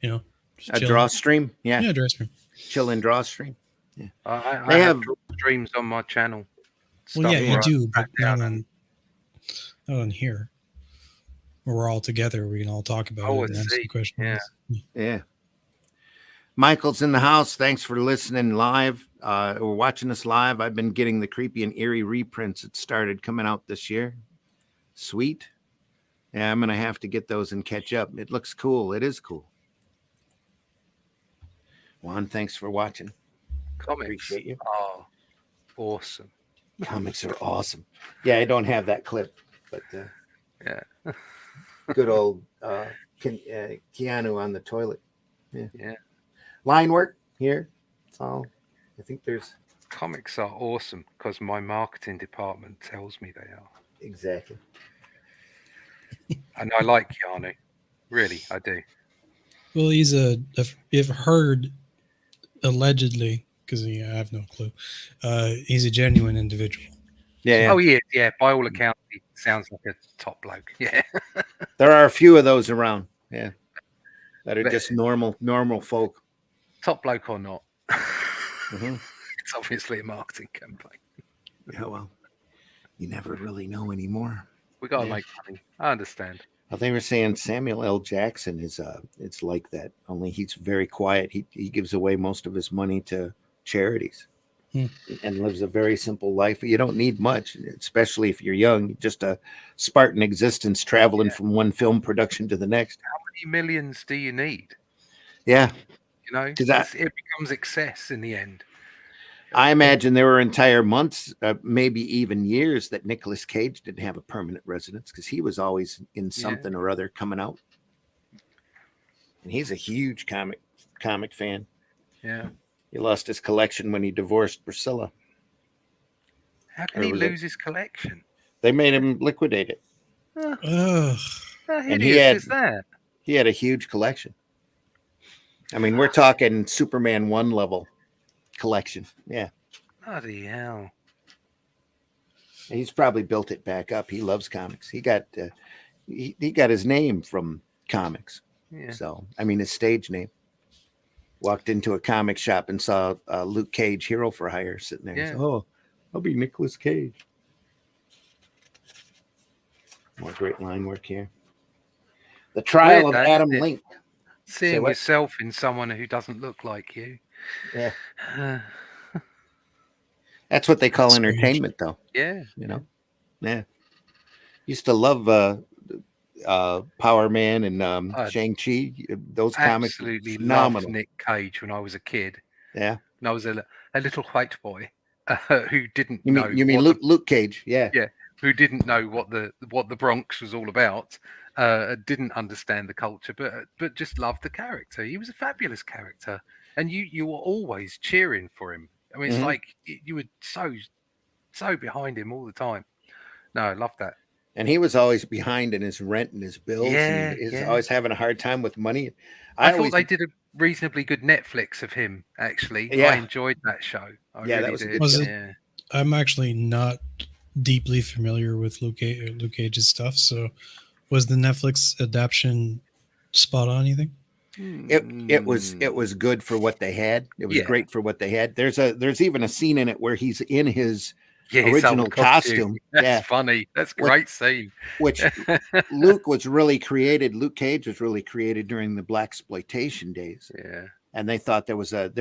just a chilling. draw stream. Yeah, draw stream. Chill and draw stream. Yeah. I have streams on my channel. Well, yeah, you do, but not on here. Where we're all together, we can all talk about it and answer questions. Yeah. Michael's in the house. Thanks for listening live. Or watching us live. I've been getting the creepy and eerie reprints that started coming out this year. Sweet. Yeah, I'm going to have to get those and catch up. It looks cool. It is cool. Juan, thanks for watching. Comics. Appreciate you. Oh, awesome. Comics are awesome. Yeah, I don't have that clip, but yeah. Good old Keanu on the toilet. Yeah. Line work here. It's all. I think there's. Comics are awesome because my marketing department tells me they are. Exactly. And I like Keanu. Really, I do. Well, he's if heard allegedly, because I have no clue, he's a genuine individual. Yeah. Oh, yeah. Yeah. By all accounts, he sounds like a top bloke. Yeah. There are a few of those around. Yeah. That are just normal folk. Top bloke or not. Mm-hmm. It's obviously a marketing campaign. Yeah, well, you never really know anymore. We got to make money. I understand. Well, they were saying Samuel L. Jackson is it's like that. Only he's very quiet. He gives away most of his money to charities and lives a very simple life. You don't need much, especially if you're young. Just a Spartan existence, traveling from one film production to the next. How many millions do you need? Yeah. It becomes excess in the end. I imagine there were entire months, maybe even years, that Nicolas Cage didn't have a permanent residence because he was always in something or other coming out. And he's a huge comic fan. Yeah. He lost his collection when he divorced Priscilla. How can he lose his collection? They made him liquidate it. How hideous is that? He had a huge collection. I mean, we're talking Superman 1 level collection. Yeah. Bloody hell. He's probably built it back up. He loves comics. He got he got his name from comics. Yeah. So I mean his stage name. Walked into a comic shop and saw Luke Cage, Hero for Hire, sitting there. Yeah. Said, "Oh, I'll be Nicolas Cage." More great line work here. The trial Weird, of that, Adam isn't it? Link. Seeing what? yourself in someone who doesn't look like you. Yeah, Uh, that's what they call Strange. entertainment, though. yeah. You know, yeah. Used to love Power Man and I'd Shang-Chi. Those comics, were absolutely loved phenomenal. Nick Cage when I was a kid. Yeah, And I was a little white boy who didn't you know mean what Luke Cage? Yeah, who didn't know what the Bronx was all about, didn't understand the culture, but just loved the character. He was a fabulous character, and you were always cheering for him. I mean, it's Mhm. like you were so behind him all the time. No, I love that. and he was always behind in his rent and his bills, and Yeah, he's yeah. always having a hard time with money. I I thought always, they did a reasonably good Netflix of him. Actually, I yeah, enjoyed that show. I Yeah, that really was a did. good Was show. it? Yeah. I'm actually not deeply familiar with Luke Cage's stuff. So, was the Netflix adaptation spot on? You think? It was good for what they had. It was Yeah. great for what they had. There's even a scene in it where he's in his Yeah, his original old costume. costume. That's Yeah, funny. That's a What- great scene. which Luke Cage was really created during the black exploitation days, Yeah. and they thought there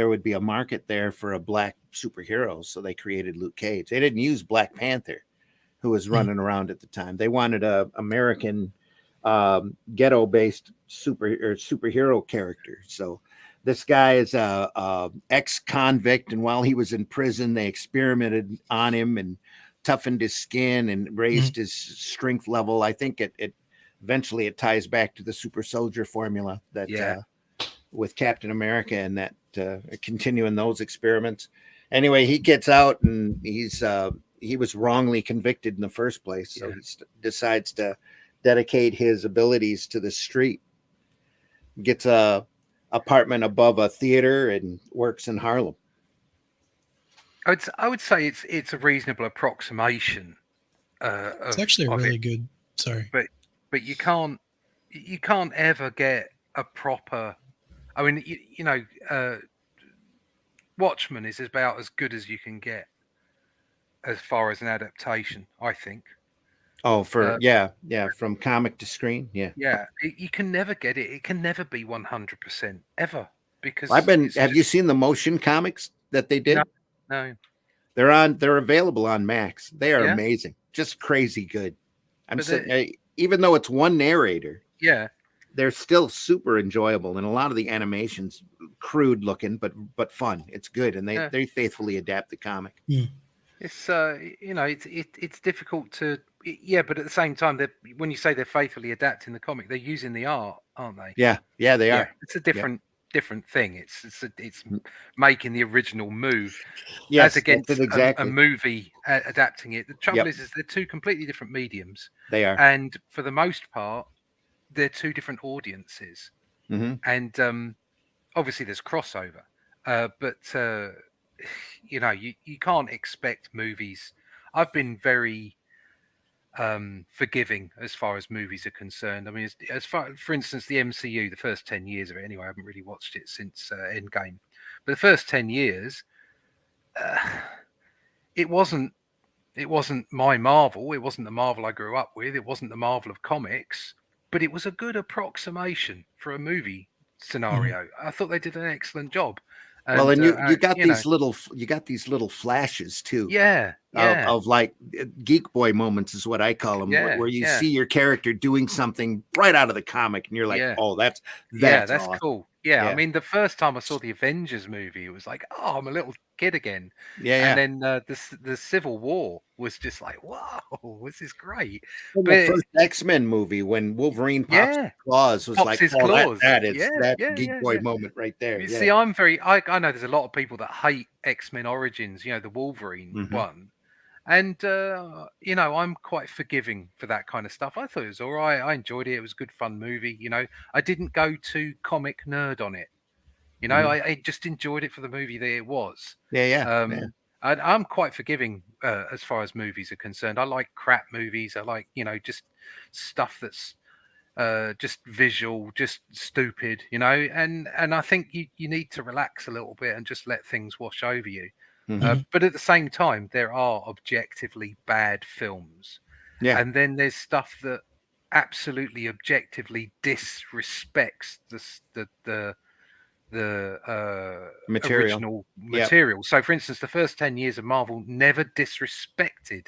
would be a market there for a black superhero, so they created Luke Cage. They didn't use Black Panther, who was running around at the time. They wanted a American ghetto-based superhero character. So this guy is a ex-convict, and while he was in prison, they experimented on him and toughened his skin and raised his strength level. I think it eventually it ties back to the super soldier formula that Yeah. with Captain America and that continuing those experiments. Anyway, he gets out and he was wrongly convicted in the first place, so Yeah. he decides to dedicate his abilities to the street. Gets a apartment above a theater and works in Harlem. I would say it's a reasonable approximation It's actually a of really it, good. Sorry. but you can't ever get a proper. I mean, Watchmen is about as good as you can get as far as an adaptation, I think. Oh, Uh, from comic to screen, yeah. Yeah, you can never get it. It can never be 100% ever because it's Have you just seen the motion comics that they did? no. They're available on Max. They are Yeah, amazing, just crazy good. I'm but sitting, even though it's one narrator, yeah, they're still super enjoyable, and a lot of the animations crude looking, but fun. It's good, and Yeah. they faithfully adapt the comic. it's it's difficult to but at the same time, when you say they're faithfully adapting the comic, they're using the art, aren't they? Yeah, they are. It's a different thing. It's making the original move Yes, as against that's it exactly. a movie adapting it. The trouble Yep. is they're two completely different mediums, They are. and for the most part, they're two different audiences. Mm-hmm. And obviously there's crossover, but you can't expect movies. I've been very forgiving as far as movies are concerned. I mean, as far, for instance, the MCU, the first 10 years of it anyway, I haven't really watched it since Endgame, but the first 10 years, it wasn't my Marvel. It wasn't the Marvel I grew up with. It wasn't the Marvel of comics, but it was a good approximation for a movie scenario. I thought they did an excellent job. Well, and you got you know, these little flashes too. yeah, Of like geek boy moments is what I call them, where you see your character doing something right out of the comic, and you're like, oh, that's awesome. cool. Yeah, Yeah. I mean, the first time I saw the Avengers movie, it was like, oh, I'm a little kid again. Yeah, And then the Civil War was just like, whoa, this is great. The But first X-Men movie when Wolverine pops his claws was pops like, his oh, claws. that's geek boy yeah. moment right there. You Yeah. see, I know there's a lot of people that hate X-Men Origins, the Wolverine one. And, I'm quite forgiving for that kind of stuff. I thought it was all right. I enjoyed it. It was a good, fun movie. I didn't go too comic nerd on it. I just enjoyed it for the movie that it was. Yeah. I'm quite forgiving as far as movies are concerned. I like crap movies. I like, just stuff that's just visual, just stupid, and I think you need to relax a little bit and just let things wash over you. Mhm. But at the same time, there are objectively bad films, Yeah. and then there's stuff that absolutely objectively disrespects the Material. original Yep. material. So, for instance, the first 10 years of Marvel never disrespected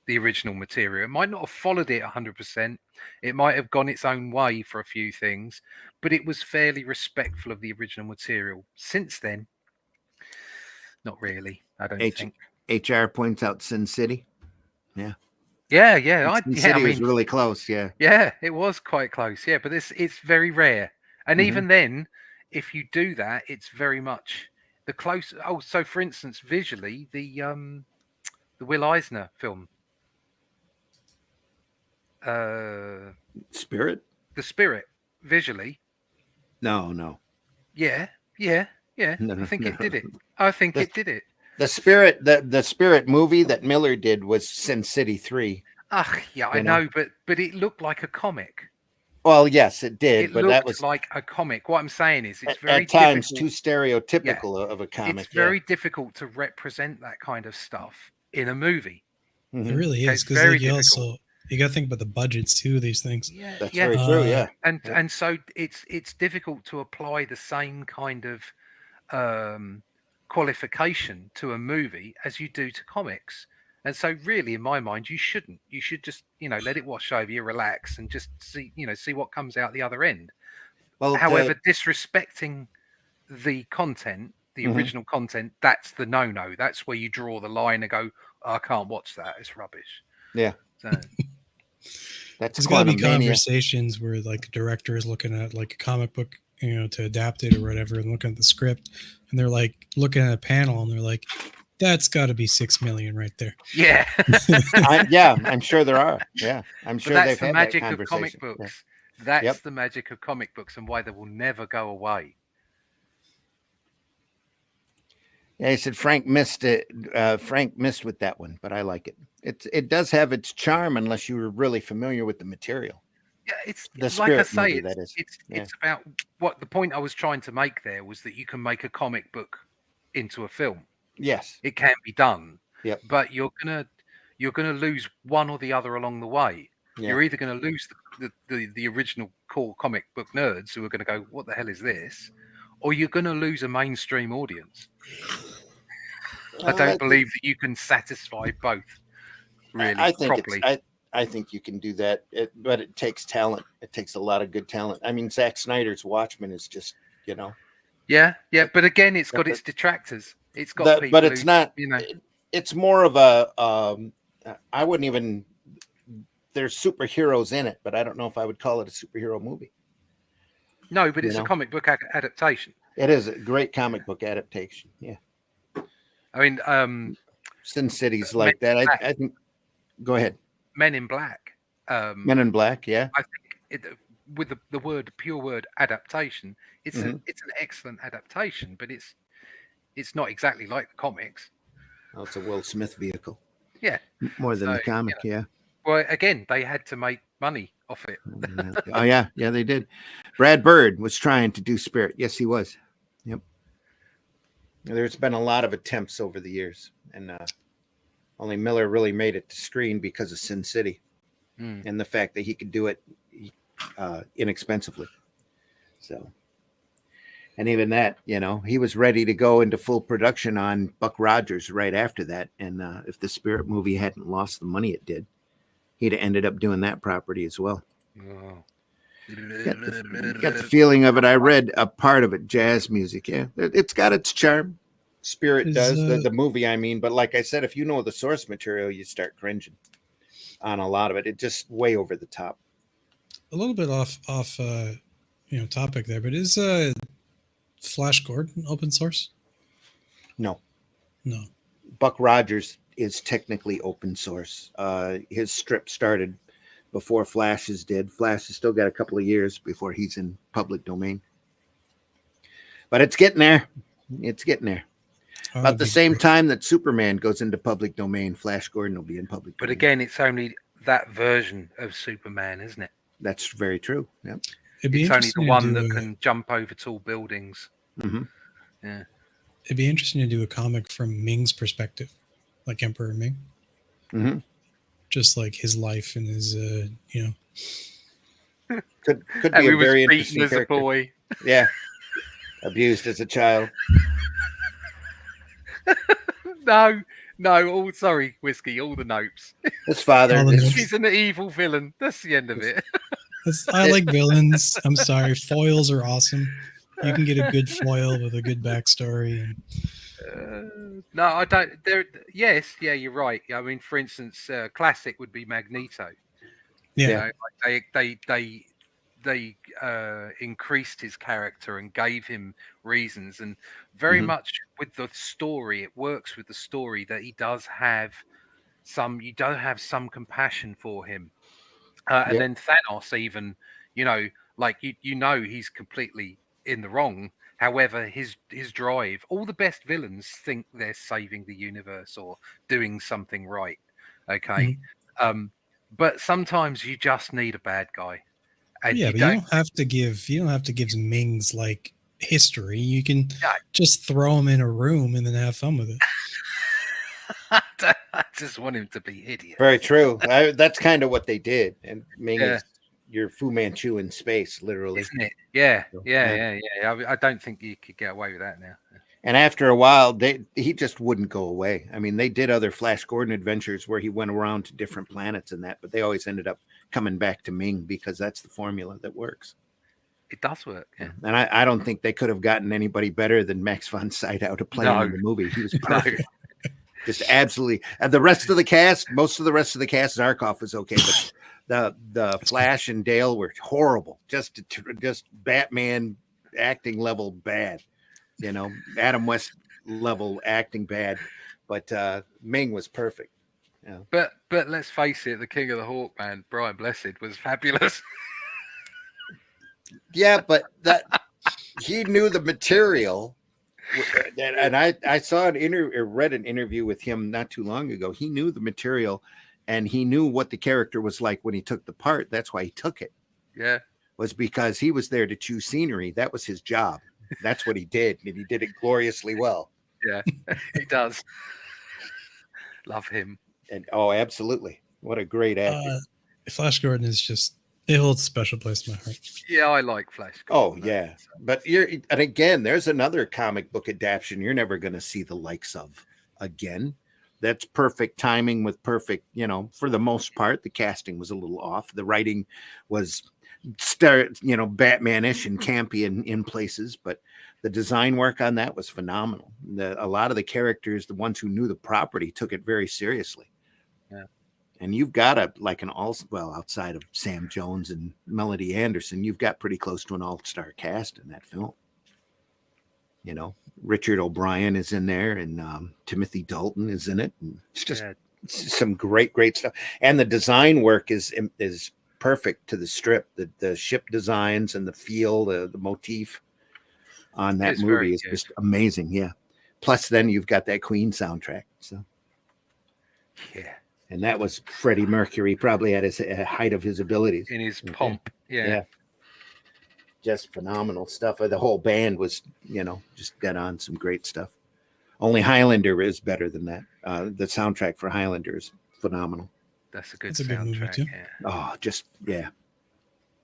the original material. It might not have followed it 100%. It might have gone its own way for a few things, but it was fairly respectful of the original material. Since then, not really, I don't think. HR points out Sin City. Yeah. Yeah, Sin I City was mean, really close. Yeah. yeah, it was quite close. Yeah, but it's very rare. And Mhm. even then, if you do that, it's very much the close. Oh, so for instance, visually, the Will Eisner film, Spirit? The Spirit, visually, No. yeah, No, I think no, it did it. no. I think The- it did it. The Spirit movie that Miller did was Sin City 3. Ugh, yeah, I You know? know, but it looked like a comic. Well, yes, it did, It but that looked was like a comic. What I'm saying is, it's very at times difficult. too stereotypical of a It's comic. very difficult to represent that kind of stuff in a movie. Yeah. It Mhm. really is It's because very like you difficult. got to think about the budgets too. These things. Yeah, That's yeah. very true. Yeah. And Yep. and so it's difficult to apply the same kind of um, qualification to a movie as you do to comics. And so, really, in my mind, you shouldn't. You should just, let it wash over you, relax, and just see what comes out the other end. Well, However, disrespecting the content, the Mhm. original content, that's the no-no. That's where you draw the line and go, I can't watch that. It's rubbish. Yeah. So, that's There's got to be Quantum Mania. conversations where like a director is looking at like a comic book, to adapt it or whatever, and looking at the script, and they're like looking at a panel, and they're like, "That's got to be 6 million right there." yeah. I'm sure there are. Yeah, I'm But sure that's they've the had magic that of comic conversation. Yeah. books. That's Yep. the magic of comic books and why they will never go away. Yeah, he said Frank missed it. Frank missed with that one, but I like it. It does have its charm unless you were really familiar with the material. Yeah, it's The like I Spirit say, movie, that is. it's Yeah. it's about what the point I was trying to make there was that you can make a comic book into a film. Yes. It can be done. Yep. But you're gonna lose one or the other along the way. Yeah. You're either gonna lose the original core comic book nerds who are gonna go, what the hell is this? Or you're gonna lose a mainstream audience. I don't believe that you can satisfy both really I think properly. I think you can do that, but it takes talent. It takes a lot of good talent. I mean, Zack Snyder's Watchmen is just, Yeah, but again, it's got its detractors. It's got people, but it's not. It's more of a. I wouldn't even. There's superheroes in it, but I don't know if I would call it a superhero movie. No, but it's a comic book adaptation. It is a great comic book adaptation. Yeah. I mean, Sin City's like that. I think. Go ahead. Men in Black. Men in Black. Yeah. I think with the pure word adaptation, it's Mhm. it's an excellent adaptation, but it's not exactly like the comics. Oh, it's a Will Smith vehicle. Yeah. More than So, the comic. Yeah. Well, again, they had to make money off it. Oh yeah, they did. Brad Bird was trying to do Spirit. Yes, he was. Yep. There's been a lot of attempts over the years, and only Miller really made it to screen because of Sin City and the fact that he could do it inexpensively. So, and even that, he was ready to go into full production on Buck Rogers right after that. And if the Spirit movie hadn't lost the money it did, he'd have ended up doing that property as well. Oh. Got the feeling of it. I read a part of it, jazz music. Yeah, it's got its charm. Spirit does, the movie, I mean. But like I said, if you know the source material, you start cringing on a lot of it. It's just way over the top. A little bit off topic there, but is Flash Gordon open source? No. Buck Rogers is technically open source. His strip started before Flash's did. Flash has still got a couple of years before he's in public domain. But it's getting there. About the same time that Superman goes into public domain, Flash Gordon will be in public But domain. again, it's only that version of Superman, isn't it? That's very true. Yeah. It's only the one that can jump over tall buildings. Mm-hmm. Yeah. It'd be interesting to do a comic from Ming's perspective, like Emperor Ming. Mm-hmm. Just like his life and his, Could be a very interesting as character. a boy. Yeah. Abused as a child. No, sorry, Whiskey, all the nopes. His father. All the nopes. He's an evil villain. That's the end of it. I like villains. I'm sorry. Foils are awesome. You can get a good foil with a good backstory. No, I don't. Yes, you're right. I mean, for instance, classic would be Magneto. Yeah. You know, like they increased his character and gave him reasons, and very much with the story, it works with the story that he does have some. You don't have some compassion for him, and then Thanos, even like he's completely in the wrong. However, his drive, all the best villains think they're saving the universe or doing something right. Okay. But sometimes you just need a bad guy. And but you don't have to give Ming's like history. You can just throw him in a room and then have fun with it. I just want him to be idiot. Very true. That's kind of what they did. And Ming is your Fu Manchu in space, literally. Isn't it? Yeah. I don't think you could get away with that now. And after a while, he just wouldn't go away. I mean, they did other Flash Gordon adventures where he went around to different planets and that, but they always ended up coming back to Ming because that's the formula that works. It does work. Yeah. And I don't think they could have gotten anybody better than Max von Sydow to play him in the movie. He was perfect. Just absolutely. And the rest of the cast, most of the rest of the cast, Zarkov was okay, but the Flash and Dale were horrible. Just Batman acting level bad. Adam West level acting bad, but Ming was perfect. Yeah. But let's face it, the King of the Hawk man, Brian Blessed, was fabulous. Yeah, but that he knew the material, and I saw read an interview with him not too long ago. He knew the material, and he knew what the character was like when he took the part. That's why he took it. Yeah, was because he was there to choose scenery. That was his job. That's what he did, and he did it gloriously well. Yeah, he does. Love him. And absolutely, what a great actor. Flash Gordon is just, it holds a special place in my heart. Yeah, I like Flash Gordon. Oh yeah, but and again, there's another comic book adaptation you're never going to see the likes of again. That's perfect timing with perfect, for the most part, the casting was a little off. The writing was Batman-ish and campy in places, but the design work on that was phenomenal. A lot of the characters, the ones who knew the property, took it very seriously. Yeah. And you've got outside of Sam Jones and Melody Anderson, you've got pretty close to an all-star cast in that film. Richard O'Brien is in there, and Timothy Dalton is in it. And it's just some great stuff. And the design work is perfect to the strip. The ship designs and the feel, the motif on that movie is just amazing. Yeah. Plus, then you've got that Queen soundtrack. So, yeah. And that was Freddie Mercury, probably at his height of his abilities. In his pomp. Yeah. Just phenomenal stuff. The whole band was, just dead on, some great stuff. Only Highlander is better than that. The soundtrack for Highlander is phenomenal. That's a good soundtrack. Good movie too. Yeah.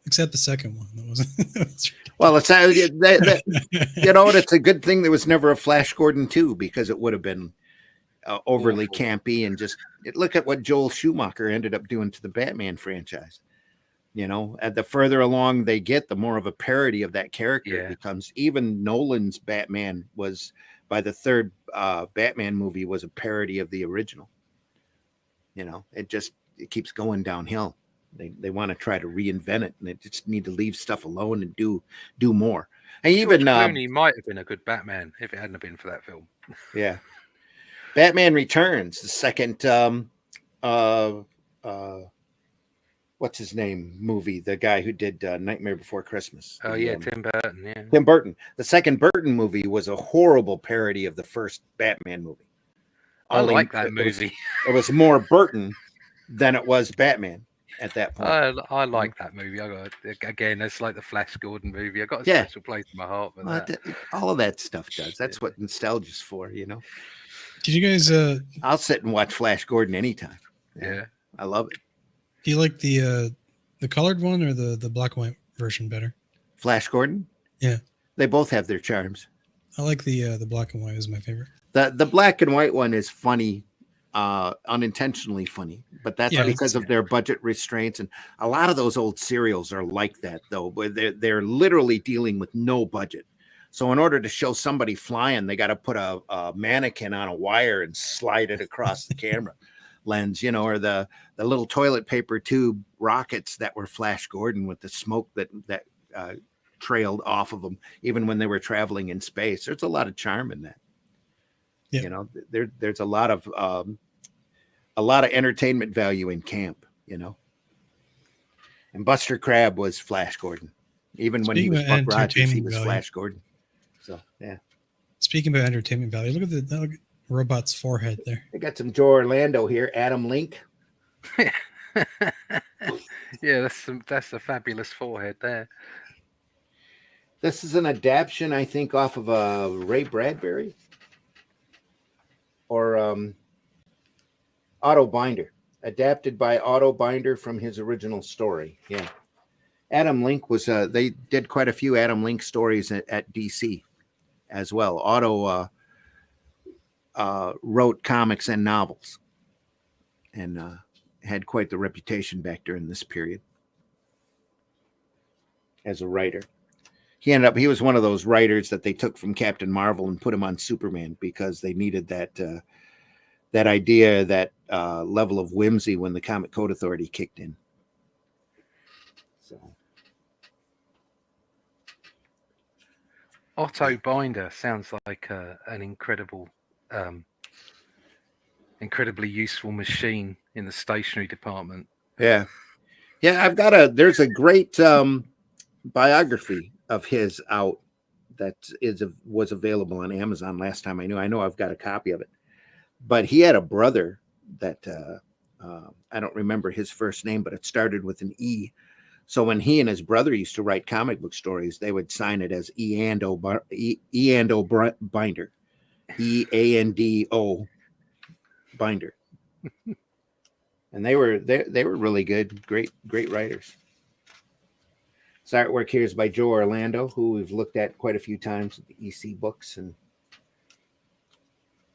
Except the second one. That wasn't. Well, it's it's a good thing there was never a Flash Gordon 2, because it would have been overly campy and just look at what Joel Schumacher ended up doing to the Batman franchise. At the further along they get, the more of a parody of that character it becomes. Even Nolan's Batman was, by the third Batman movie, was a parody of the original. It keeps going downhill. They want to try to reinvent it, and they just need to leave stuff alone and do more. And even Clooney might have been a good Batman if it hadn't been for that film. Yeah. Batman Returns, the second what's his name movie? The guy who did Nightmare Before Christmas. Oh yeah, Tim Burton. Yeah. Tim Burton. The second Burton movie was a horrible parody of the first Batman movie. I Only like that movie. It was more Burton than it was Batman at that point. I like that movie. I got again. It's like the Flash Gordon movie. I got a Yeah. special place in my heart for Well, that. all of that stuff does. That's what nostalgia's for, you know. Did you guys I'll sit and watch Flash Gordon anytime. Yeah. I love it. do you like the colored one or the black and white version better? Flash Gordon? Yeah. They both have their charms. I like the black and white is my favorite. The black and white one is funny, unintentionally funny, but that's because of their budget restraints. And a lot of those old serials are like that, though, where they're literally dealing with no budget. So in order to show somebody flying, they got to put a mannequin on a wire and slide it across the camera lens, you know, or the little toilet paper tube rockets that were Flash Gordon with the smoke that trailed off of them, even when they were traveling in space. There's a lot of charm in that. Yeah. You know, there's a lot of entertainment value in camp, you know. And Buster Crabbe was Flash Gordon. Even when he was Buck Rogers, he was Flash Gordon. So, yeah. Speaking about entertainment value, look at the robot's forehead there. They got some Joe Orlando here. Adam Link. Yeah, that's a fabulous forehead there. This is an adaptation, I think, off of Ray Bradbury or Otto Binder. Adapted by Otto Binder from his original story. Yeah. Adam Link was, they did quite a few Adam Link stories at DC as well. Otto wrote comics and novels and had quite the reputation back during this period as a writer. He was one of those writers that they took from Captain Marvel and put him on Superman because they needed that idea, that level of whimsy when the Comic Code Authority kicked in. So, Otto Binder sounds like an incredibly useful machine in the stationery department. Yeah. There's a great biography of his out that was available on Amazon last time I knew. I know I've got a copy of it. But he had a brother that I don't remember his first name, but it started with an E. So when he and his brother used to write comic book stories, they would sign it as Eando Binder, EANDO Binder, and they were really good, great writers. This artwork here is by Joe Orlando, who we've looked at quite a few times at the EC books, and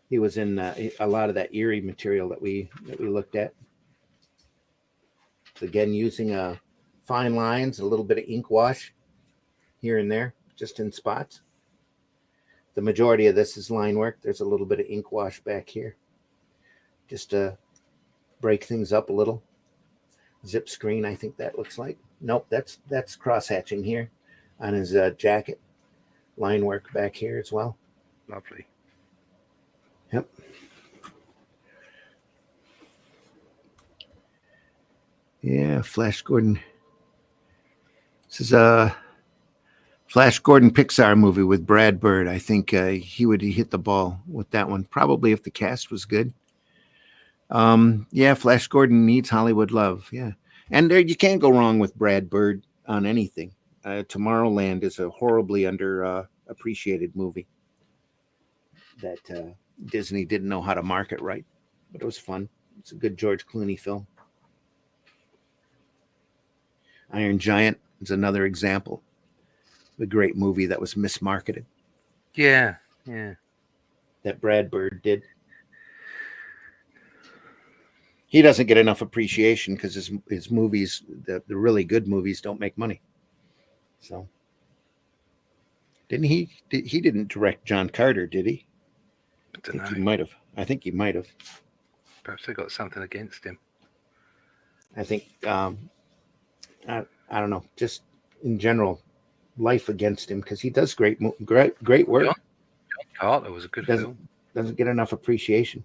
he was in a lot of that eerie material that we looked at. So again, using fine lines, a little bit of ink wash here and there, just in spots. The majority of this is line work. There's a little bit of ink wash back here, just to break things up a little. Zip screen, I think that looks like. Nope, that's cross hatching here on his jacket. Line work back here as well. Lovely. Yep. Yeah, Flash Gordon. This is a Flash Gordon Pixar movie with Brad Bird. I think he would hit the ball with that one. Probably if the cast was good. Yeah, Flash Gordon needs Hollywood love. Yeah. And you can't go wrong with Brad Bird on anything. Tomorrowland is a horribly appreciated movie that Disney didn't know how to market right, but it was fun. It's a good George Clooney film. Iron Giant is another example of a great movie that was mismarketed. Yeah. That Brad Bird did. He doesn't get enough appreciation because his movies, the really good movies, don't make money. So, didn't he? He didn't direct John Carter, did he? I don't know. He might have. I think he might have. Perhaps they got something against him. I think. I don't know. Just in general, life against him because he does great work. John Carter was a good film. Doesn't get enough appreciation.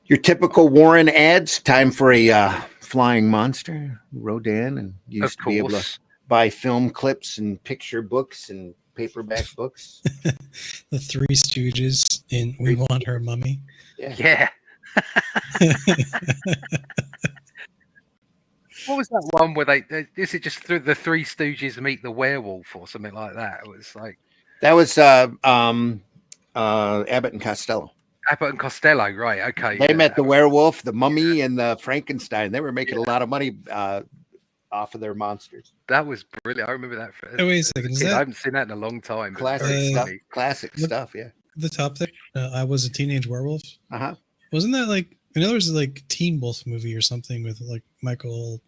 Your typical Warren ads. Time for a Flying Monster, Rodin, and you used Of to be able to course. buy film clips and picture books and paperback books. The Three Stooges in We Want Her Mummy. Yeah. Yeah. What was that one where is it just through the Three Stooges meet the werewolf or something like that? It was like That was Abbott and Costello. Abbott and Costello, right? Okay. They yeah. met the werewolf, the mummy, and the Frankenstein. They were making a lot of money off of their monsters. That was brilliant. I remember that. Oh, wait a as second, kid. is that- I haven't seen that in a long time. But Classic very stuff. funny. Classic What- stuff. Yeah. The top there, I Was a Teenage Werewolf. Uh-huh. Wasn't that like, I know there was like Teen Wolf movie or something with like Michael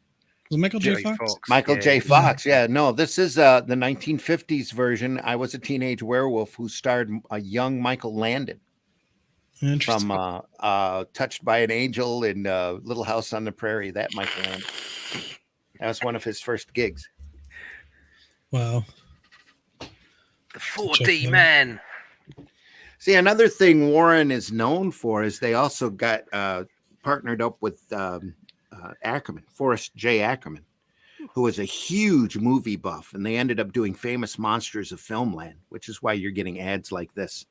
J. Fox? Michael yeah. J. Fox. Yeah. No, this is the 1950s version. I Was a Teenage Werewolf, who starred a young Michael Landon Interesting. from Touched by an Angel and Little House on the Prairie. That Michael Landon. That was one of his first gigs. Wow. The Check 4D that. man. See, another thing Warren is known for is they also got partnered up with Ackerman, Forrest J. Ackerman, who was a huge movie buff, and they ended up doing Famous Monsters of Filmland, which is why you're getting ads like this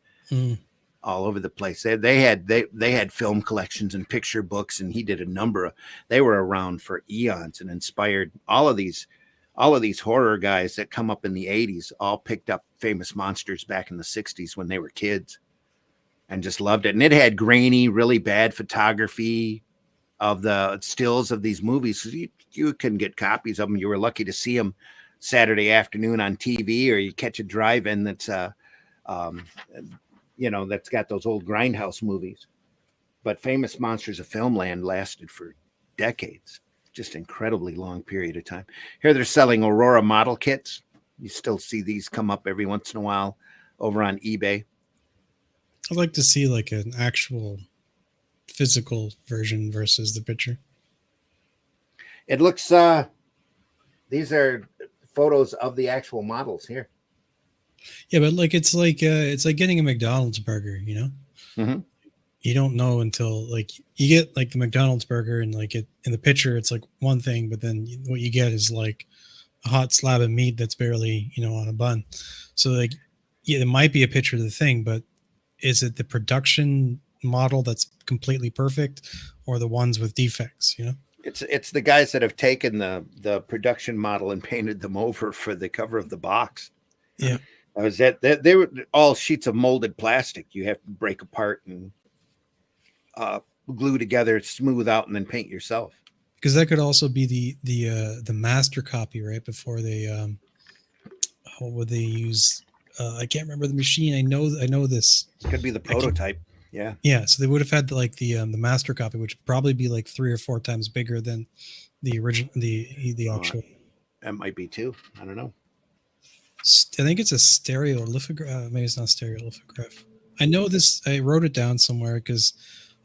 all over the place. They had film collections and picture books, and he did a number of. They were around for eons and inspired all of these horror guys that come up in the 80s. All picked up Famous Monsters back in the 60s when they were kids, and just loved it. And it had grainy, really bad photography of the stills of these movies. You couldn't get copies of them. You were lucky to see them Saturday afternoon on TV, or you catch a drive-in that's that's got those old grindhouse movies. But Famous Monsters of Filmland lasted for decades, just incredibly long period of time. Here they're selling Aurora model kits. You still see these come up every once in a while over on eBay. I'd like to see like an actual physical version versus the picture. It looks these are photos of the actual models here. Yeah, but like it's like getting a McDonald's burger, you know? Mhm. You don't know until like you get like the McDonald's burger, and like it in the picture it's like one thing, but then what you get is like a hot slab of meat that's barely, on a bun. So like, yeah, it might be a picture of the thing, but is it the production model that's completely perfect, or the ones with defects? It's the guys that have taken the production model and painted them over for the cover of the box. Yeah. That was it. They were all sheets of molded plastic. You have to break apart and glue together, smooth out, and then paint yourself. Because that could also be the master copy, right? Before they what would they use? I can't remember the machine. I know this. It could be the prototype. Yeah. Yeah. So they would have had like the master copy, which would probably be like 3 or 4 times bigger than the original, the actual. That might be too. I don't know. I think it's a stereolithograph. Maybe it's not stereolithograph. I know this. I wrote it down somewhere because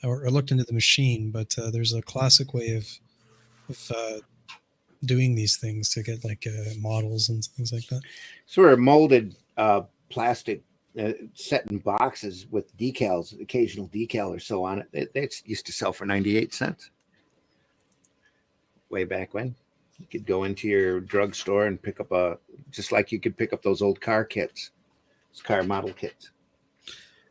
I looked into the machine, but there's a classic way of doing these things to get like models and things like that. Sort of molded plastic set in boxes with decals, occasional decal or so on it. They used to sell for 98 cents. Way back when. You could go into your drugstore and pick up just like you could pick up those old car kits, those car model kits.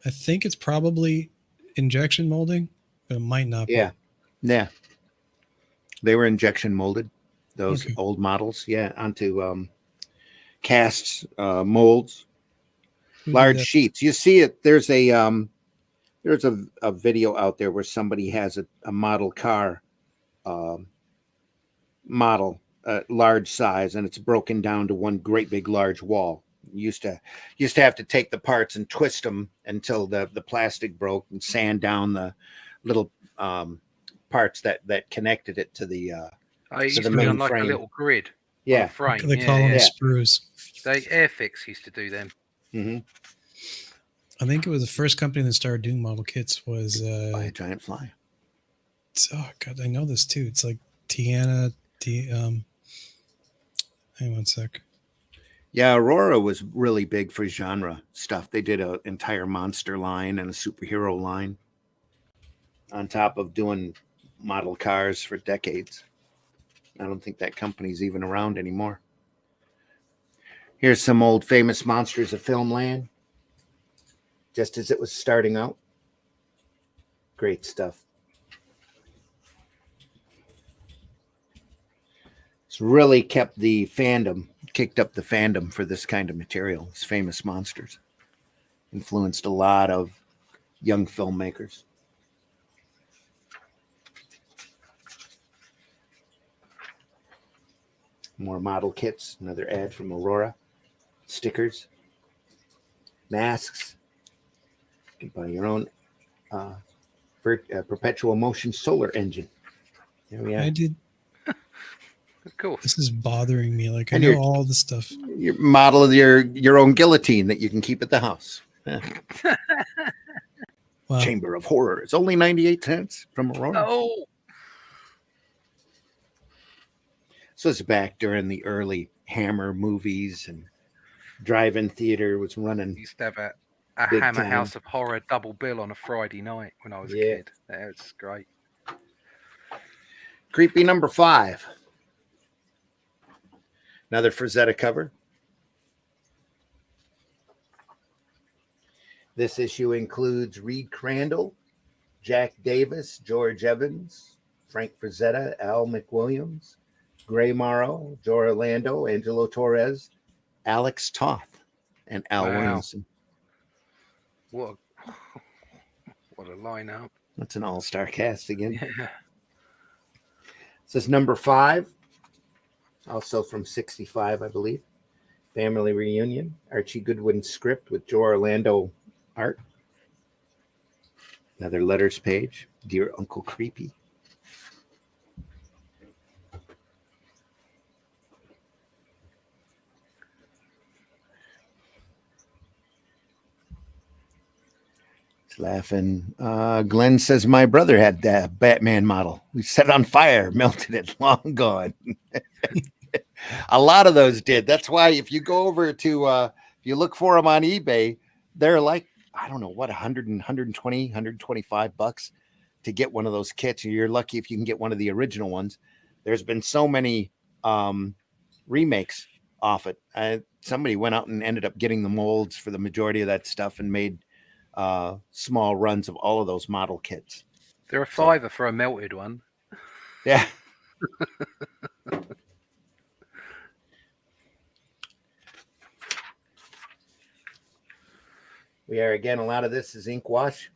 I think it's probably injection molding, but it might not be. Yeah. They were injection molded, those Okay. old models, onto casts, molds, large sheets. You see it. There's a video out there where somebody has a model car model, large size, and it's broken down to one great big large wall. You used to have to take the parts and twist them until the plastic broke, and sand down the little parts that connected it to the I used the to be main on like frame. a little grid. Yeah. Frame. They call them sprues. They Airfix used to do them. Mm-hmm. I think it was the first company that started doing model kits was By a giant fly. oh god, I know this too. It's like Tiana. Hang on one sec. Yeah, Aurora was really big for genre stuff. They did an entire monster line and a superhero line on top of doing model cars for decades. I don't think that company's even around anymore. Here's some old famous monsters of filmland, just as it was starting out. Great stuff. It's really kicked up the fandom for this kind of material. These famous monsters influenced a lot of young filmmakers. More model kits, another ad from Aurora. Stickers, masks. You can buy your own perpetual motion solar engine. There we are. I did. Of course. This is bothering me. Like, I And know your- all the stuff. Your model of your own guillotine that you can keep at the house. Wow. Chamber of Horror. It's only 98 cents from Aurora. Oh, So it's back during the early Hammer movies, and drive-in theater was running. used to have a Big Hammer time. House of Horror double bill on a Friday night when I was a Yeah. kid. Yeah, it's great. Creepy number 5. Another Frazetta cover. This issue includes Reed Crandall, Jack Davis, George Evans, Frank Frazetta, Al McWilliams, Gray Morrow, Joe Orlando, Angelo Torres, Alex Toth, and Al Wow. Williamson. What a lineup. That's an all-star cast again. Yeah. This is number 5, also from 65, I believe. Family Reunion, Archie Goodwin script with Joe Orlando art. Another letters page, Dear Uncle Creepy. He's laughing. Glenn says, my brother had that Batman model. We set it on fire, melted it, long gone. A lot of those did. That's why if you go over to, if you look for them on eBay, they're like, I don't know what, 100 and 120, 125 bucks to get one of those kits. You're lucky if you can get one of the original ones. There's been so many remakes off it. Somebody went out and ended up getting the molds for the majority of that stuff and made small runs of all of those model kits. They're a $5 for a melted one. Yeah. We are, again, a lot of this is ink wash,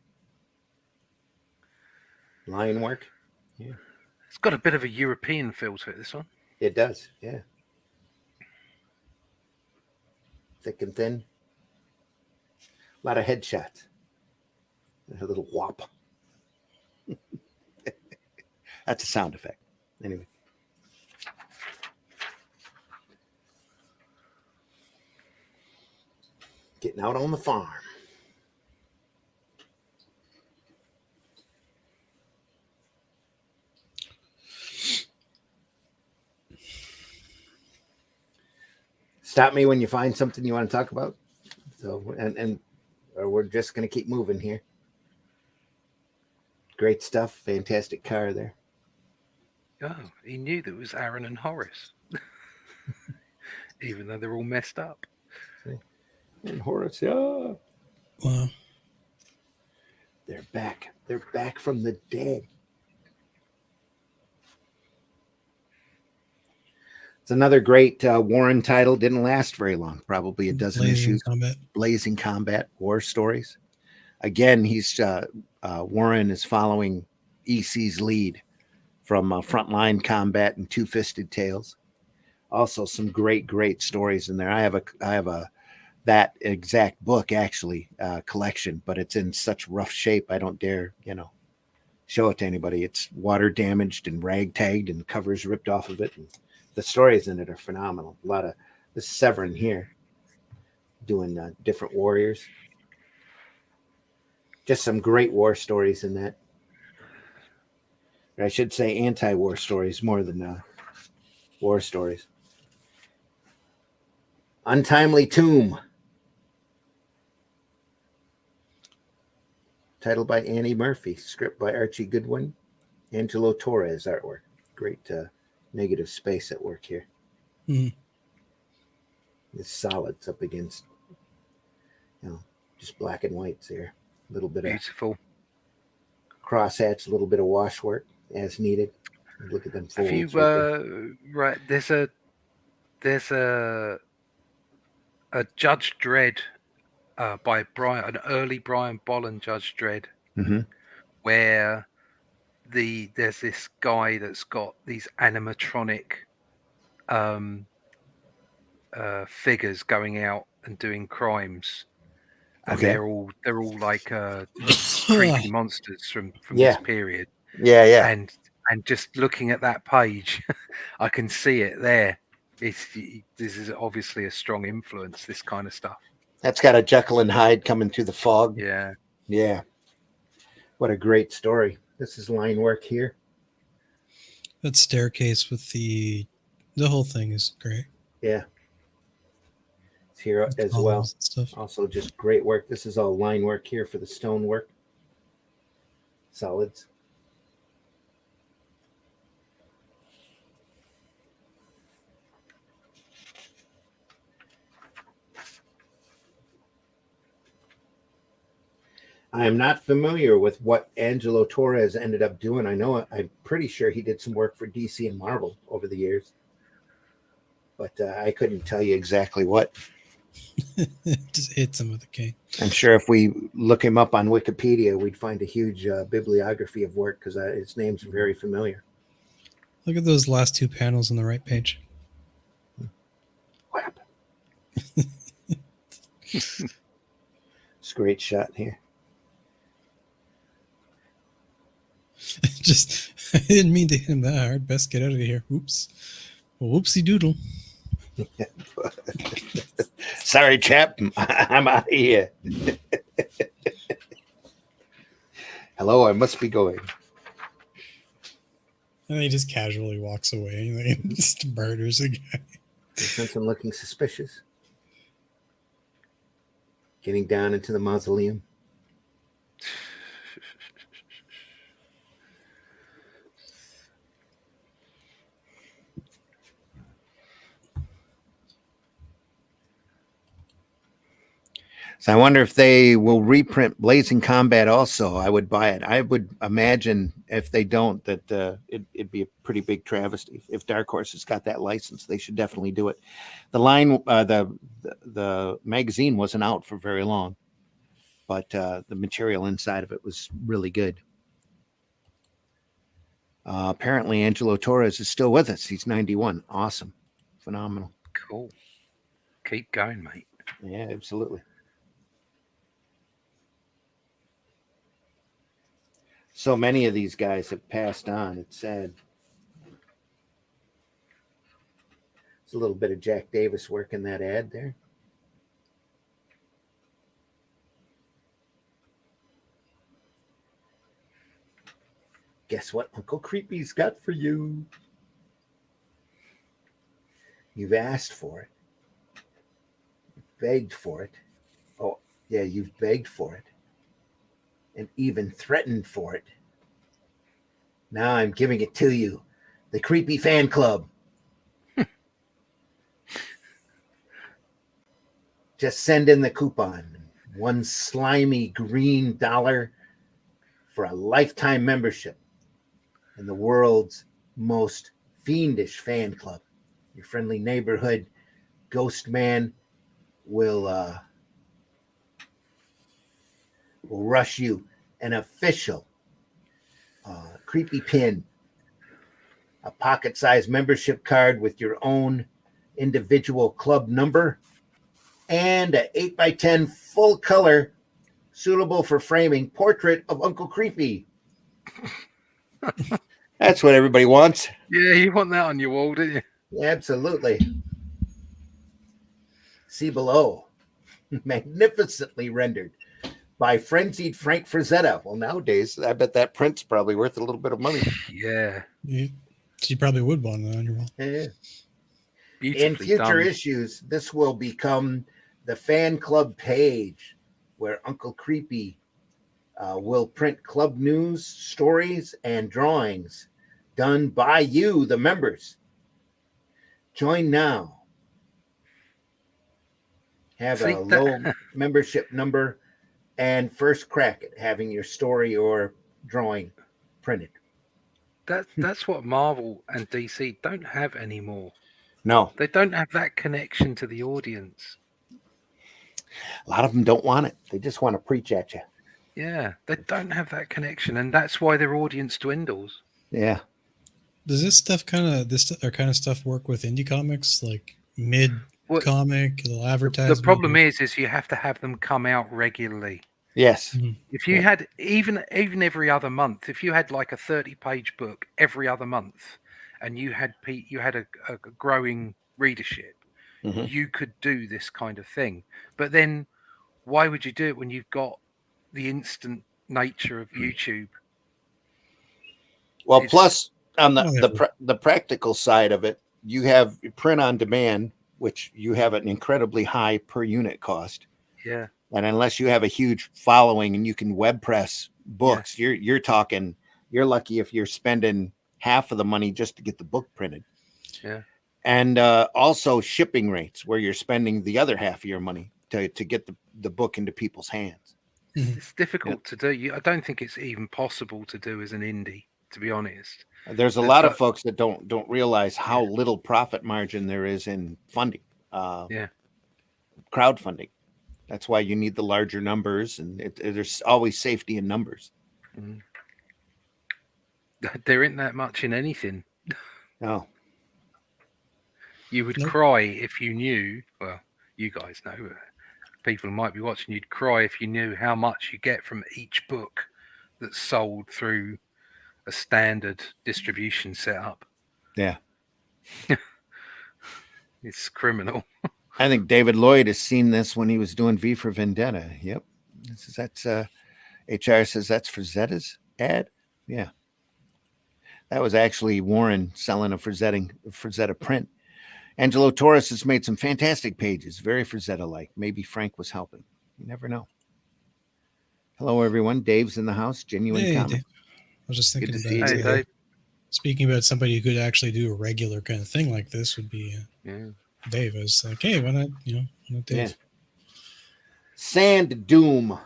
line work. Yeah, It's got a bit of a European feel to it, this one. it does. Yeah. Thick and thin. A lot of headshots. A little whop. That's a sound effect. Anyway. Getting out on the farm. Stop me when you find something you want to talk about. So, or we're just going to keep moving here. Great stuff. Fantastic car there. Oh, he knew that it was Aaron and Horace. Even though they're all messed up. And Horace, yeah. Wow. They're back. They're back from the dead. It's another great Warren title. Didn't last very long. Probably a dozen Blazing issues. Combat. Blazing Combat War Stories. Again, he's Warren is following EC's lead from Frontline Combat and Two Fisted Tales. Also, some great stories in there. I have a that exact book actually collection, but it's in such rough shape I don't dare show it to anybody. It's water damaged and ragtagged and covers ripped off of it. And the stories in it are phenomenal. A lot of this Severin here doing different warriors. Just some great war stories in that. Or I should say anti-war stories more than war stories. Untimely Tomb. Titled by Annie Murphy. Script by Archie Goodwin. Angelo Torres artwork. Great negative space at work here. Mhm. It's solids up against, just black and whites there. A little bit of Beautiful. crosshatch, a little bit of wash work as needed. Look at them folds. Have you right there. right? There's a Judge Dredd by an early Brian Bolland Judge Dredd, where there's this guy that's got these animatronic figures going out and doing crimes, and Okay. they're all like creepy monsters from Yeah. this period. Yeah. And just looking at that page, I can see it there. This is obviously a strong influence, this kind of stuff. That's got a Jekyll and Hyde coming through the fog. Yeah. Yeah. What a great story. This is line work here. That staircase with the whole thing is great. Yeah. It's here as well. Stuff. Also just great work. This is all line work here for the stone work. Solids. I am not familiar with what Angelo Torres ended up doing. I'm pretty sure he did some work for DC and Marvel over the years, but I couldn't tell you exactly what. Just hit some of the K. I'm sure if we look him up on Wikipedia, we'd find a huge bibliography of work because his name's very familiar. Look at those last two panels on the right page. What happened? It's a great shot here. Just, I didn't mean to hit him that hard. Best get out of here. Oops. Well, whoopsie doodle. Sorry, chap. I'm out of here. Hello, I must be going. And he just casually walks away and just murders a guy. Something looking suspicious. Getting down into the mausoleum. So I wonder if they will reprint Blazing Combat also. I would buy it. I would imagine if they don't, that it'd be a pretty big travesty. If Dark Horse has got that license, they should definitely do it. The line, the magazine wasn't out for very long, but the material inside of it was really good. Apparently, Angelo Torres is still with us. He's 91. Awesome. Phenomenal. Cool. Keep going, mate. Yeah, absolutely. So many of these guys have passed on. It's sad. It's a little bit of Jack Davis work in that ad there. Guess what Uncle Creepy's got for you? You've asked for it. You've begged for it. Oh, yeah, you've begged for it. And even threatened for it. Now I'm giving it to you. The Creepy Fan Club. Just send in the coupon. One slimy green dollar for a lifetime membership in the world's most fiendish fan club. Your friendly neighborhood ghost man will rush you an official creepy pin, a pocket-sized membership card with your own individual club number, and an 8x10 full-color, suitable for framing portrait of Uncle Creepy. That's what everybody wants. Yeah, you want that on your wall, don't you? Yeah, absolutely. See below. Magnificently rendered by frenzied Frank Frazetta. Well, nowadays, I bet that print's probably worth a little bit of money. Yeah. You probably would want that on your wall. Yeah. Beautifully In future done. issues, this will become the fan club page where Uncle Creepy will print club news, stories, and drawings done by you, the members. Join now. Have See, a low membership number and first crack at having your story or drawing printed. that's what Marvel and DC don't have anymore. No, They don't have that connection to the audience. a lot of them don't want it. They just want to preach at you. Yeah, they don't have that connection, and that's why their audience dwindles. Yeah. Does this stuff kind of stuff work with indie comics, like mid comic? They'll advertise. The problem is you have to have them come out regularly. Yes. Mhm. If you had even every other month, if you had like a 30-page book every other month, and you had a growing readership, Mhm. you could do this kind of thing. But then, why would you do it when you've got the instant nature of YouTube? Well, It's- plus on Whatever. the practical side of it, you have print on demand, which you have an incredibly high per unit cost. Yeah, And unless you have a huge following and you can web press books, you're talking, you're lucky if you're spending half of the money just to get the book printed. Yeah. And also shipping rates, where you're spending the other half of your money to get the book into people's hands. it's difficult to do. I don't think it's even possible to do as an indie, to be honest. There's a lot of folks that don't realize how little profit margin there is in funding. Crowdfunding. That's why you need the larger numbers, and there's always safety in numbers. Mm. There isn't that much in anything. No. You would Nope. cry if you knew. Well, you guys know. People who might be watching, you'd cry if you knew how much you get from each book that's sold through a standard distribution setup. Yeah. It's criminal. I think David Lloyd has seen this when he was doing V for Vendetta. Yep. That's HR says that's for Zeta's ad. Yeah. That was actually Warren selling a Frazetta print. Angelo Torres has made some fantastic pages, very Frazetta-like. Maybe Frank was helping. You never know. Hello, everyone. Dave's in the house. Genuine Hey, Comics. Dave. I was just Good thinking to see you, about Hey, Dave. Dave. speaking about somebody who could actually do a regular kind of thing like this would be Yeah. Dave. I was like, hey, why not? Why not Dave? Yeah. Sand Doom.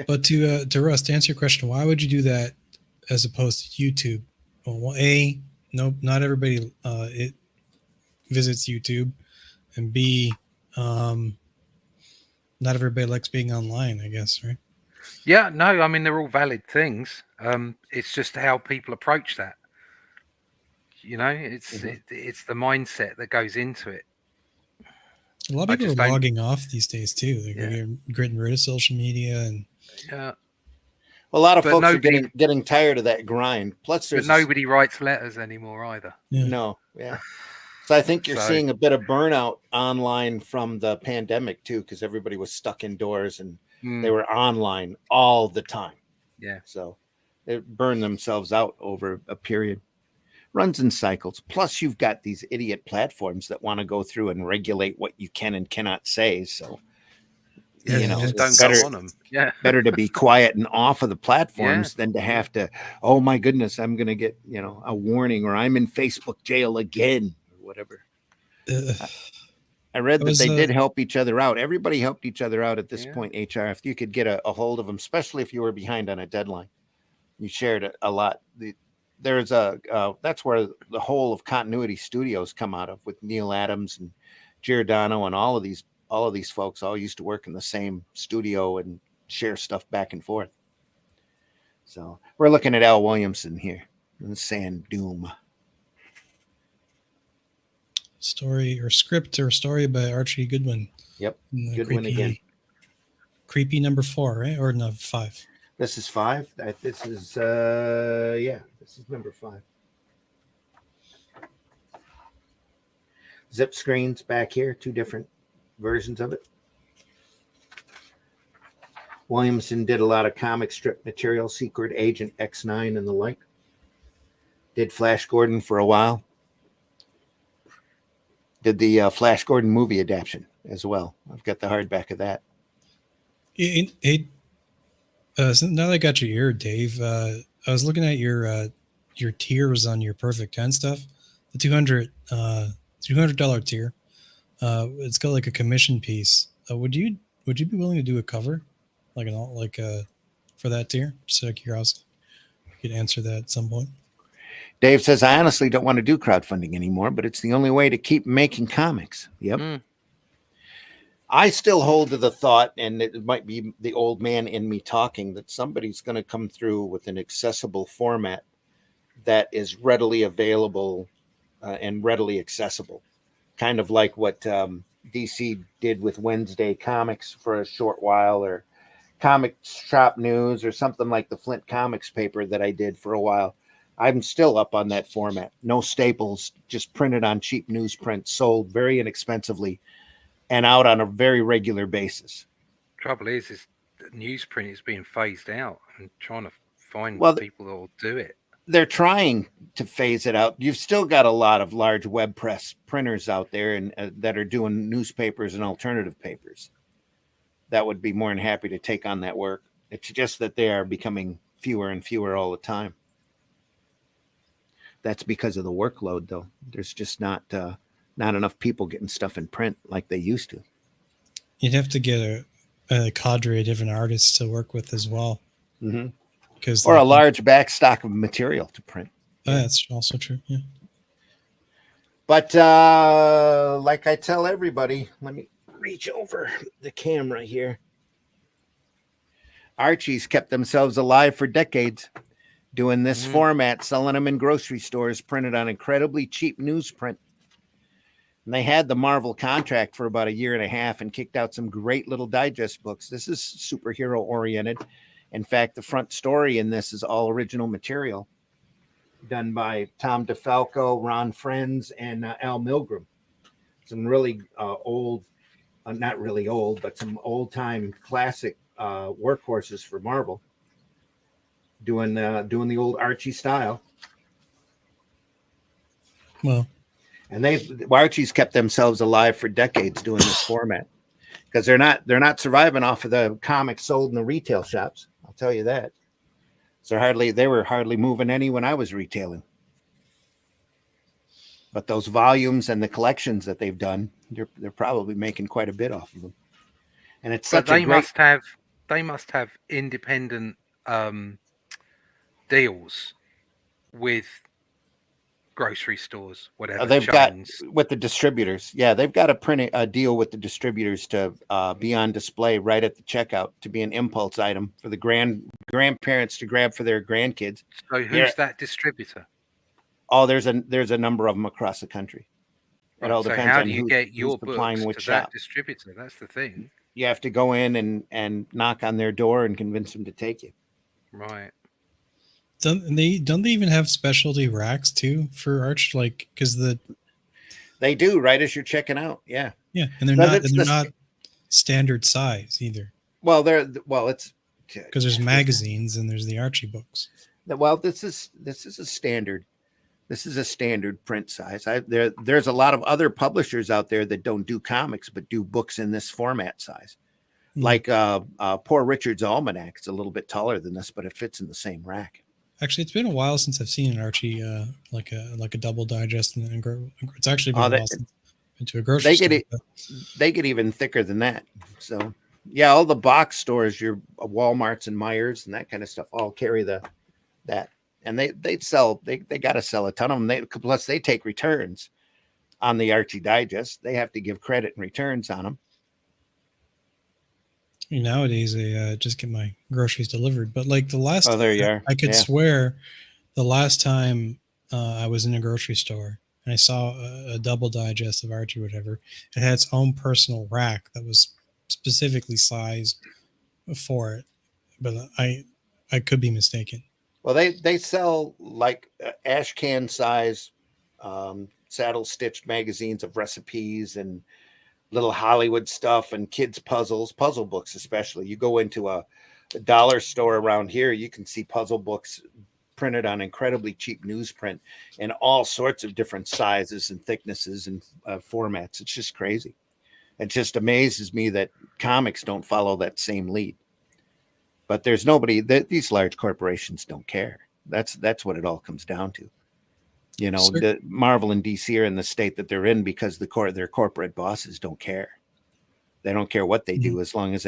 But to Russ, to answer your question, why would you do that as opposed to YouTube? Well, A, no, not everybody it visits YouTube, and B, not everybody likes being online, I guess, right? Yeah, no, I mean, they're all valid things. It's just how people approach that. It's the mindset that goes into it. A lot of people are logging off these days too. They're getting rid of social media, and yeah. A lot of folks are getting tired of that grind. Plus, but nobody writes letters anymore either. Yeah. No, yeah. So I think you're seeing a bit of burnout online from the pandemic too, because everybody was stuck indoors and they were online all the time. Yeah. So they burned themselves out over a period. Runs in cycles. Plus, you've got these idiot platforms that want to go through and regulate what you can and cannot say. So, just don't go on them. Yeah. Better to be quiet and off of the platforms than to have to, oh my goodness, I'm going to get, a warning, or I'm in Facebook jail again, or whatever. I read that they did help each other out. Everybody helped each other out at this point, HR. If you could get a hold of them, especially if you were behind on a deadline, you shared a lot. There's that's where the whole of Continuity Studios come out of, with Neil Adams and Giordano, and all of these folks all used to work in the same studio and share stuff back and forth. So we're looking at Al Williamson here, Sand Doom. Story by Archie Goodwin. Yep, Goodwin again. Creepy number 4, right? Or no, 5. This is 5. This is this is number 5. Zip screens back here, 2 different versions of it. Williamson did a lot of comic strip material, Secret Agent X9 and the like. Did Flash Gordon for a while. Did the Flash Gordon movie adaptation as well. I've got the hardback of that. So now that I got your ear, Dave, I was looking at your tiers on your Perfect 10 stuff. the $200 tier. It's got like a commission piece. Would you be willing to do a cover, like for that tier? Just out of curiosity, you could answer that at some point. Dave says, I honestly don't want to do crowdfunding anymore, but it's the only way to keep making comics. Yep. I still hold to the thought, and it might be the old man in me talking, that somebody's going to come through with an accessible format that is readily available and readily accessible. Kind of like what DC did with Wednesday Comics for a short while, or Comic Shop News, or something like the Flint Comics paper that I did for a while. I'm still up on that format. No staples, just printed on cheap newsprint, sold very inexpensively and out on a very regular basis. Trouble is newsprint is being phased out, and trying to find people that will do it. They're trying to phase it out. You've still got a lot of large web press printers out there and that are doing newspapers and alternative papers that would be more than happy to take on that work. It's just that they are becoming fewer and fewer all the time. That's because of the workload, though. There's just not enough people getting stuff in print like they used to. You'd have to get a cadre of different artists to work with as well. Mm-hmm. Or a large backstock of material to print. That's also true, yeah. But like I tell everybody, let me reach over the camera here. Archie's kept themselves alive for decades, doing this format, selling them in grocery stores, printed on incredibly cheap newsprint. And they had the Marvel contract for about a year and a half and kicked out some great little digest books. This is superhero oriented. In fact, the front story in this is all original material done by Tom DeFalco, Ron Frenz, and Al Milgrom. Some really old, not really old, but some old time classic workhorses for Marvel. Doing the old Archie style. Well, and Archie's kept themselves alive for decades doing this format, because they're not surviving off of the comics sold in the retail shops. I'll tell you that. So they were hardly moving any when I was retailing. But those volumes and the collections that they've done, they're probably making quite a bit off of them. And it's such they must have independent deals with grocery stores, whatever. They've chains. Got with the distributors. Yeah, they've got a deal with the distributors to be on display right at the checkout, to be an impulse item for the grandparents to grab for their grandkids. So who's that distributor? Oh, there's a number of them across the country. It all depends how on do you get your books to shop. That distributor? That's the thing. You have to go in and knock on their door and convince them to take you. Right. Don't they even have specialty racks too for Arch? Like, because they do right as you're checking out. Yeah. Yeah, and they're not standard size either. Well, it's because there's magazines and there's the Archie books. Well, this is a standard. This is a standard print size. There's a lot of other publishers out there that don't do comics but do books in this format size. Like Poor Richard's Almanac. It's a little bit taller than this, but it fits in the same rack. Actually, it's been a while since I've seen an Archie like a double digest, and it's actually been a while since I've been to a grocery store. They get even thicker than that. So yeah, all the box stores, your Walmarts and Myers and that kind of stuff, all carry that, and they got to sell a ton of them. Plus they take returns on the Archie digest. They have to give credit and returns on them. Nowadays, I just get my groceries delivered. But like the last, there you are. I could swear the last time I was in a grocery store and I saw a double digest of Archie, whatever, it had its own personal rack that was specifically sized for it. But I could be mistaken. Well, they sell like ash can size saddle stitched magazines of recipes and little Hollywood stuff and kids puzzle books. Especially you go into a dollar store around here, you can see puzzle books printed on incredibly cheap newsprint in all sorts of different sizes and thicknesses and formats. It's just crazy. It just amazes me that comics don't follow that same lead. But there's nobody that these large corporations don't care. That's what it all comes down to. You know, Sure. the Marvel and DC are in the state that they're in because their corporate bosses don't care. They don't care what they do as long as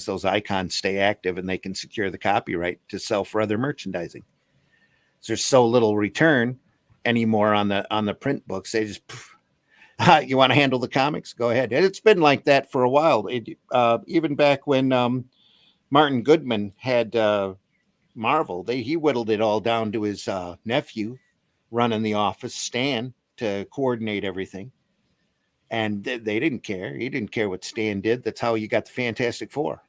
those icons stay active and they can secure the copyright to sell for other merchandising. There's so little return anymore on the print books. They just you want to handle the comics? Go ahead. And it's been like that for a while. Even back when Martin Goodman had Marvel, he whittled it all down to his nephew running the office, Stan, to coordinate everything. And they didn't care. He didn't care what Stan did. That's how you got the Fantastic Four.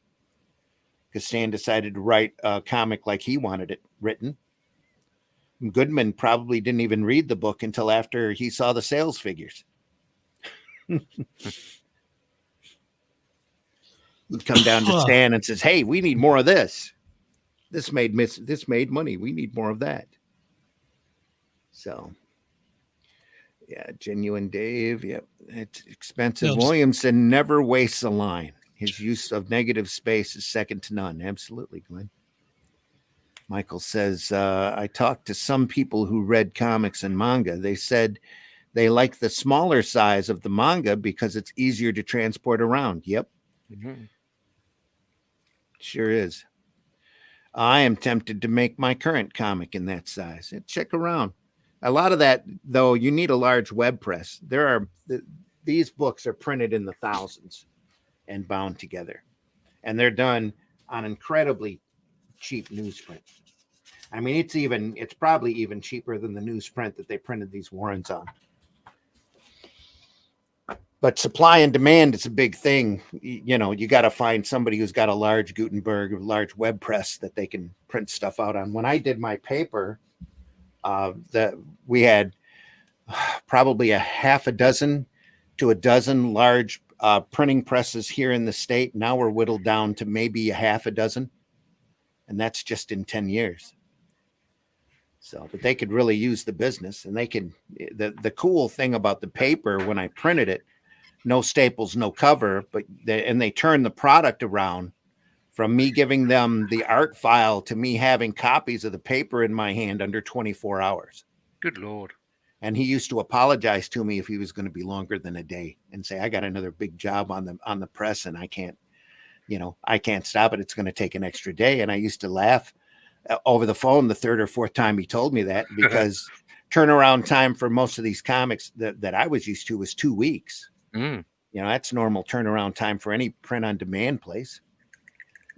Because Stan decided to write a comic like he wanted it written. Goodman probably didn't even read the book until after he saw the sales figures. He'd come down to Stan and says, "Hey, we need more of this. This made money. We need more of that." So, yeah, Genuine Dave. Yep, it's expensive. Williamson never wastes a line. His use of negative space is second to none. Absolutely, Glenn. Michael says, I talked to some people who read comics and manga. They said they like the smaller size of the manga because it's easier to transport around. Yep. Mm-hmm. Sure is. I am tempted to make my current comic in that size. Check around. A lot of that, though, you need a large web press. These books are printed in the thousands and bound together. And they're done on incredibly cheap newsprint. I mean, it's probably even cheaper than the newsprint that they printed these Warrens on. But supply and demand is a big thing. You know, you got to find somebody who's got a large Gutenberg, a large web press that they can print stuff out on. When I did my paper, that we had probably a half a dozen to a dozen large printing presses here in the state. Now we're whittled down to maybe a half a dozen. And that's just in 10 years. So, but they could really use the business, and the cool thing about the paper when I printed it, no staples, no cover, but they turned the product around from me giving them the art file to me having copies of the paper in my hand under 24 hours. Good Lord. And he used to apologize to me if he was going to be longer than a day and say, I got another big job on the press and I can't stop it. It's going to take an extra day. And I used to laugh over the phone the third or fourth time he told me that, because turnaround time for most of these comics that I was used to was 2 weeks. You know, that's normal turnaround time for any print on demand place.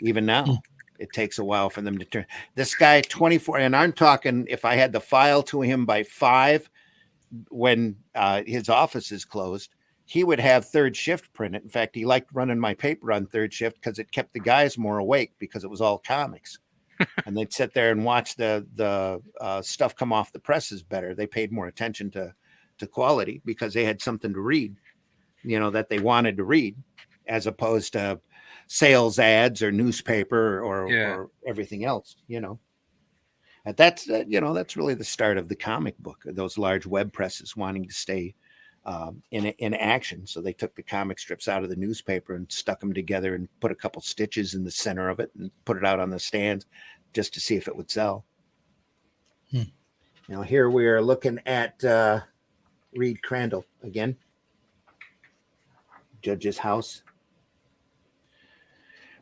Even now, it takes a while for them to turn. This guy, 24, and I'm talking, if I had the file to him by 5 when his office is closed, he would have third shift printed. In fact, he liked running my paper on third shift because it kept the guys more awake because it was all comics. And they'd sit there and watch the stuff come off the presses better. They paid more attention to quality because they had something to read, you know, that they wanted to read, as opposed to sales ads or newspaper or everything else, you know. And that's really the start of the comic book, those large web presses wanting to stay in action. So they took the comic strips out of the newspaper and stuck them together and put a couple stitches in the center of it and put it out on the stands just to see if it would sell. Now here we are looking at Reed Crandall again. Judge's house.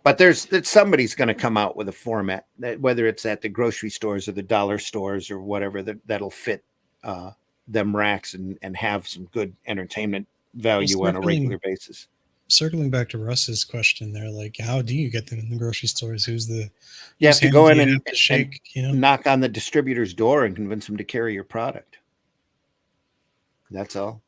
But there's somebody's going to come out with a format that, whether it's at the grocery stores or the dollar stores or whatever, that'll fit them racks and have some good entertainment value on a regular basis. Circling back to Russ's question there, like, how do you get them in the grocery stores? You have to go in and shake, knock on the distributor's door and convince them to carry your product. That's all.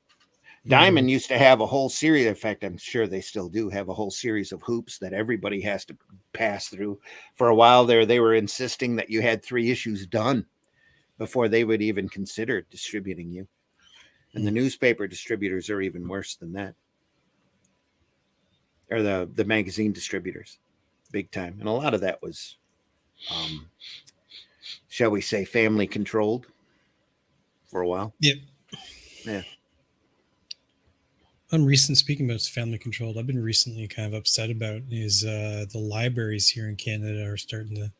Diamond used to have a whole series. In fact, I'm sure they still do have a whole series of hoops that everybody has to pass through. For a while there, they were insisting that you had 3 issues done before they would even consider distributing you. And the newspaper distributors are even worse than that. Or the magazine distributors, big time. And a lot of that was, shall we say, family controlled for a while. Yep. Yeah. Speaking about family controlled, I've been recently kind of upset about is the libraries here in Canada are starting to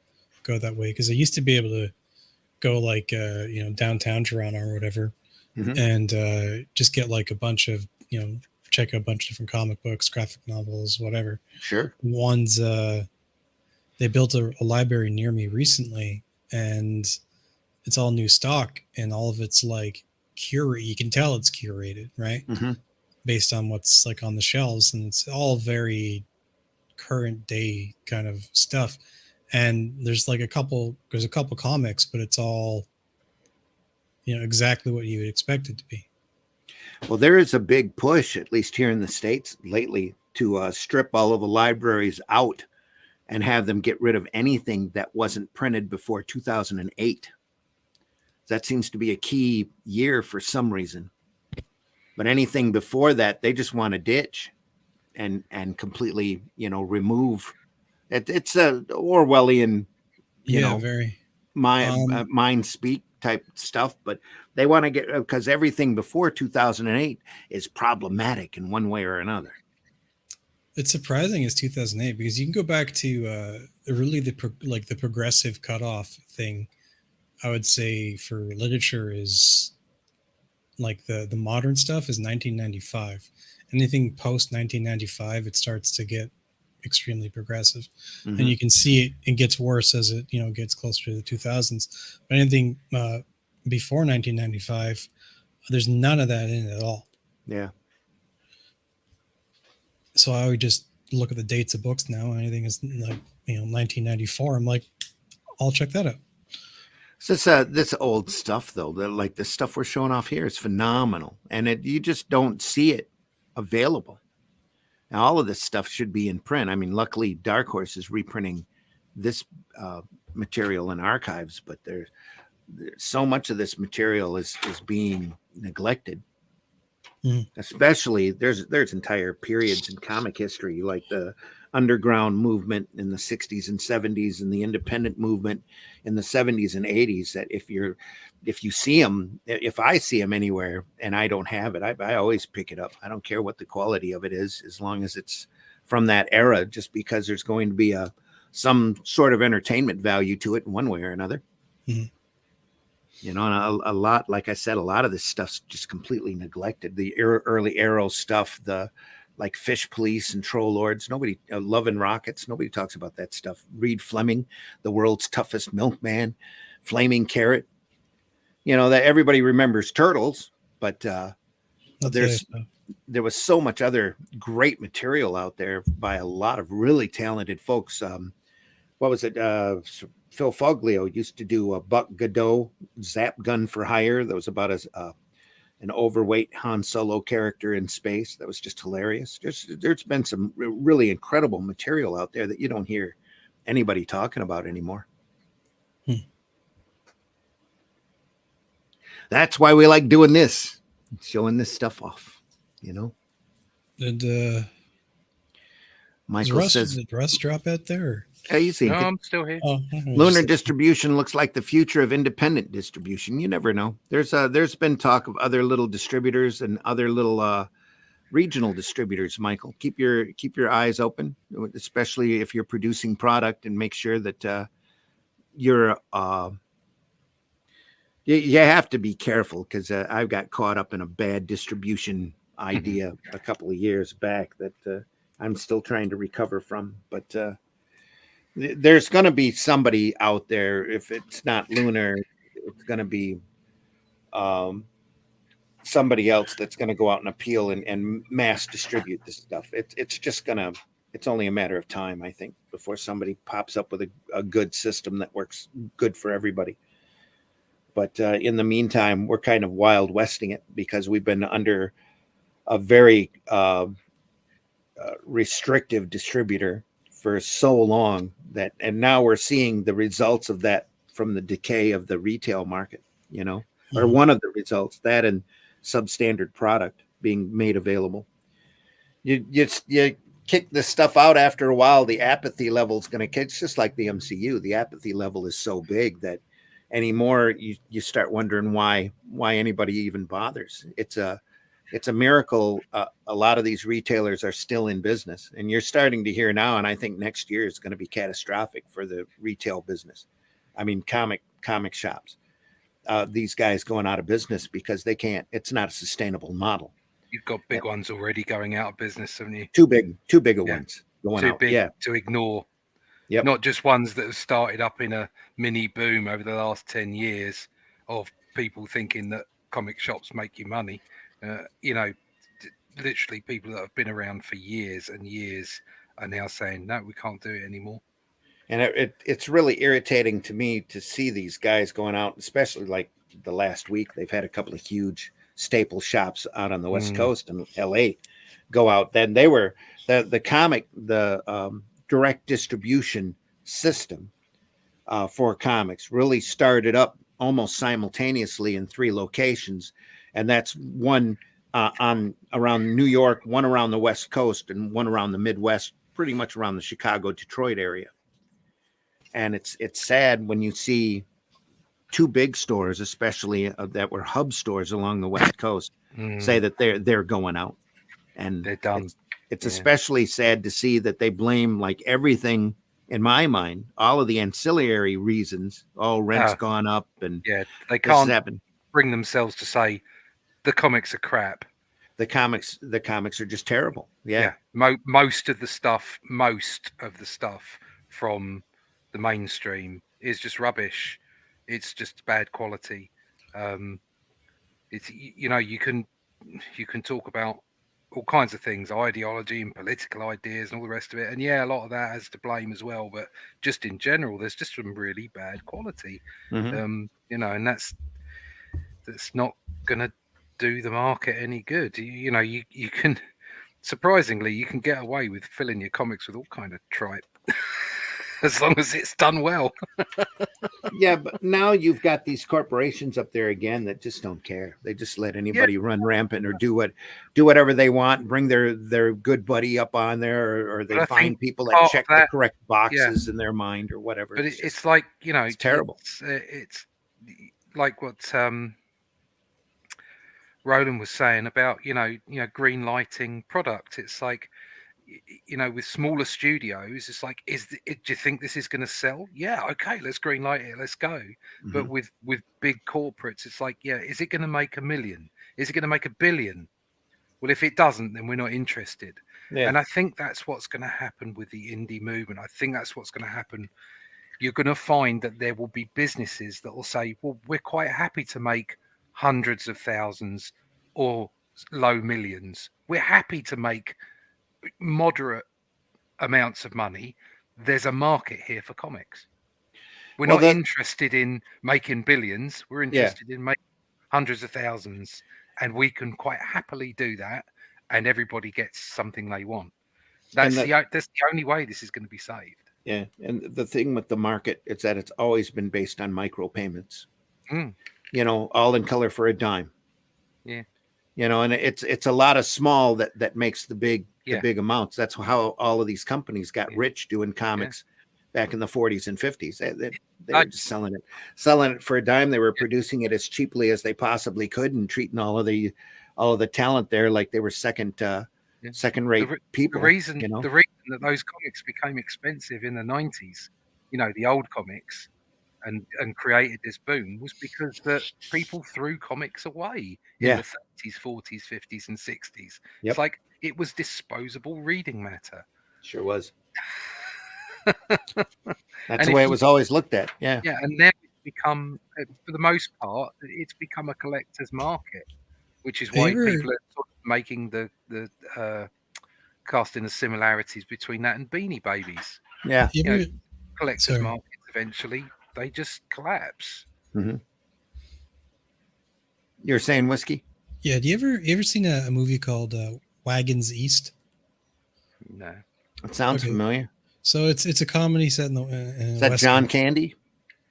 go that way, because I used to be able to go like downtown Toronto or whatever, Mhm. and just get like a bunch of check out a bunch of different comic books, graphic novels, whatever. Sure. One's they built a library near me recently, and it's all new stock, and all of it's like curate. You can tell it's curated, right, Hmm. based on what's like on the shelves, and it's all very current day kind of stuff. And there's a couple comics, but it's all exactly what you would expect it to be. Well, there is a big push, at least here in the States lately, to strip all of the libraries out and have them get rid of anything that wasn't printed before 2008. That seems to be a key year for some reason. But anything before that, they just want to ditch and completely, remove. It's a Orwellian, Yeah, very. mind speak type stuff, but they want to get, because everything before 2008 is problematic in one way or another. It's surprising it's 2008 because you can go back to really the progressive cutoff thing. I would say for literature is like the modern stuff is 1995. Anything post 1995, it starts to get extremely progressive, and you can see it gets worse as it gets closer to the 2000s. But anything before 1995, there's none of that in it at all. Yeah. So I would just look at the dates of books now. Anything is like 1994. I'm like, I'll check that out. So this old stuff though, like the stuff we're showing off here is phenomenal, and you just don't see it available. Now, all of this stuff should be in print. I mean, luckily, Dark Horse is reprinting this material in archives, but there's so much of this material is being neglected. Especially there's entire periods in comic history, like the underground movement in the 60s and 70s and the independent movement in the 70s and 80s, that if you see them, if I see them anywhere and I don't have it, I always pick it up. I don't care what the quality of it is, as long as it's from that era, just because there's going to be some sort of entertainment value to it in one way or another. And a lot, like I said, a lot of this stuff's just completely neglected. The early Arrow stuff, the like Fish Police and Troll Lords, nobody, Love and Rockets, nobody talks about that stuff. Reed Fleming, the world's toughest milkman, Flaming Carrot. That everybody remembers Turtles, but there was so much other great material out there by a lot of really talented folks. What was it? Phil Foglio used to do a Buck Godot Zap Gun for Hire. That was about an overweight Han Solo character in space. That was just hilarious. There's been some really incredible material out there that you don't hear anybody talking about anymore. That's why we like doing this, showing this stuff off, And Michael says, did Russ drop out there? Easy. No, I'm still here. Lunar distribution looks like the future of independent distribution. You never know. There's been talk of other little distributors and other little regional distributors. Michael, keep your eyes open, especially if you're producing product, and make sure that you're you have to be careful, because I've got caught up in a bad distribution idea a couple of years back that I'm still trying to recover from, but. There's going to be somebody out there. If it's not Lunar, it's going to be somebody else that's going to go out and appeal and mass distribute this stuff. It's only a matter of time, I think, before somebody pops up with a good system that works good for everybody. But in the meantime, we're kind of wild westing it, because we've been under a very restrictive distributor for so long, and now we're seeing the results of that from the decay of the retail market, or one of the results, that and substandard product being made available. You kick this stuff out after a while, the apathy level is going to catch, just like the MCU. The apathy level is so big that anymore you start wondering why anybody even bothers. It's a miracle. A lot of these retailers are still in business, and you're starting to hear now, and I think next year is going to be catastrophic for the retail business. I mean, comic shops. these guys going out of business because they can't. It's not a sustainable model. You've got big ones already going out of business, haven't you? Too big Yeah. ones going Too out. big Yeah. to ignore. Yep. Not just ones that have started up in a mini boom over the last 10 years of people thinking that comic shops make you money. You know, literally people that have been around for years and years are now saying, no, we can't do it anymore. And it's really irritating to me to see these guys going out, especially like the last week. They've had a couple of huge staple shops out on the West Coast and LA go out. Then they were the direct distribution system for comics really started up almost simultaneously in 3 locations, and that's one on around New York, one around the West Coast, and one around the Midwest, pretty much around the Chicago, Detroit area. And it's sad when you see 2 big stores, especially that were hub stores along the West Coast, say that they're going out, and they're done. It's especially sad to see that they blame like everything. In my mind, all of the ancillary reasons, rent's gone up, and they can't bring themselves to say the comics are crap. The comics are just terrible. Yeah. Most of the stuff from the mainstream is just rubbish. It's just bad quality. It's you can talk about all kinds of things, ideology and political ideas and all the rest of it, and a lot of that has to blame as well. But just in general, there's just some really bad quality, and that's not going to do the market any good. You can surprisingly you can get away with filling your comics with all kind of tripe. As long as it's done well. Yeah, but now you've got these corporations up there again that just don't care. They just let anybody run rampant or do whatever they want, bring their good buddy up on there, or they find people that check the correct boxes in their mind or whatever. But it's like, it's terrible. It's like what Roland was saying about, green lighting product. It's like, with smaller studios, it's like, do you think this is going to sell? Yeah, okay, let's green light it, let's go. But with big corporates, it's like, is it going to make $1 million? Is it going to make $1 billion? Well, if it doesn't, then we're not interested. And I think that's what's going to happen with the indie movement. I think that's what's going to happen. You're going to find that there will be businesses that will say, well, we're quite happy to make hundreds of thousands or low millions. We're happy to make moderate amounts of money. There's a market here for comics. We're not interested in making billions. We're interested in making hundreds of thousands, and we can quite happily do that, and everybody gets something they want. That's the only way this is going to be saved. Yeah, and the thing with the market is that it's always been based on micropayments. All in color for a dime. Yeah. And it's a lot of small that makes the big amounts. That's how all of these companies got rich doing comics back in the 40s and 50s. They were just selling it for a dime. They were producing it as cheaply as they possibly could and treating all of the talent there like they were second rate people. The reason that those comics became expensive in the 90s, the old comics, and created this boom was because that people threw comics away in the 30s, 40s, 50s, and 60s. It's like it was disposable reading matter. Sure was. That's the way it was always looked at. Yeah. Yeah, and now it's become, for the most part, it's become a collector's market, which is why people are sort of making the casting the similarities between that and Beanie Babies. Yeah. Collector's markets eventually they just collapse. You're saying Whiskey? Yeah. Do you ever seen a movie called Wagons East? No. It sounds familiar. So it's a comedy set in the. Is that West John Coast. Candy?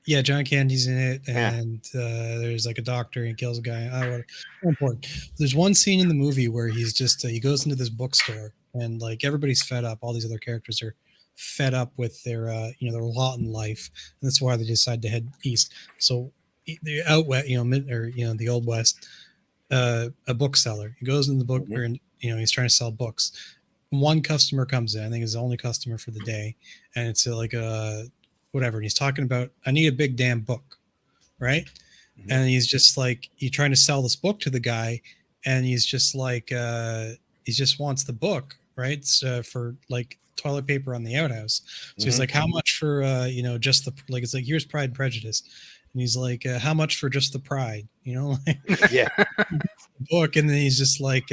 Yeah, John Candy's in it, and there's like a doctor and kills a guy. Important. There's one scene in the movie where he's just he goes into this bookstore and like everybody's fed up. All these other characters are fed up with their their lot in life, and that's why they decide to head east. So the out west, the old west, a bookseller. He goes in the book, or he's trying to sell books. One customer comes in. I think it's the only customer for the day, and it's like a whatever. And he's talking about, I need a big damn book, right? and he's just like, you're trying to sell this book to the guy, and he's just like, he just wants the book, right? So for like toilet paper on the outhouse. So he's like, how much for just the, like, it's like, here's Pride and Prejudice, and he's like, how much for just the Pride, like Yeah. book. And then he's just like,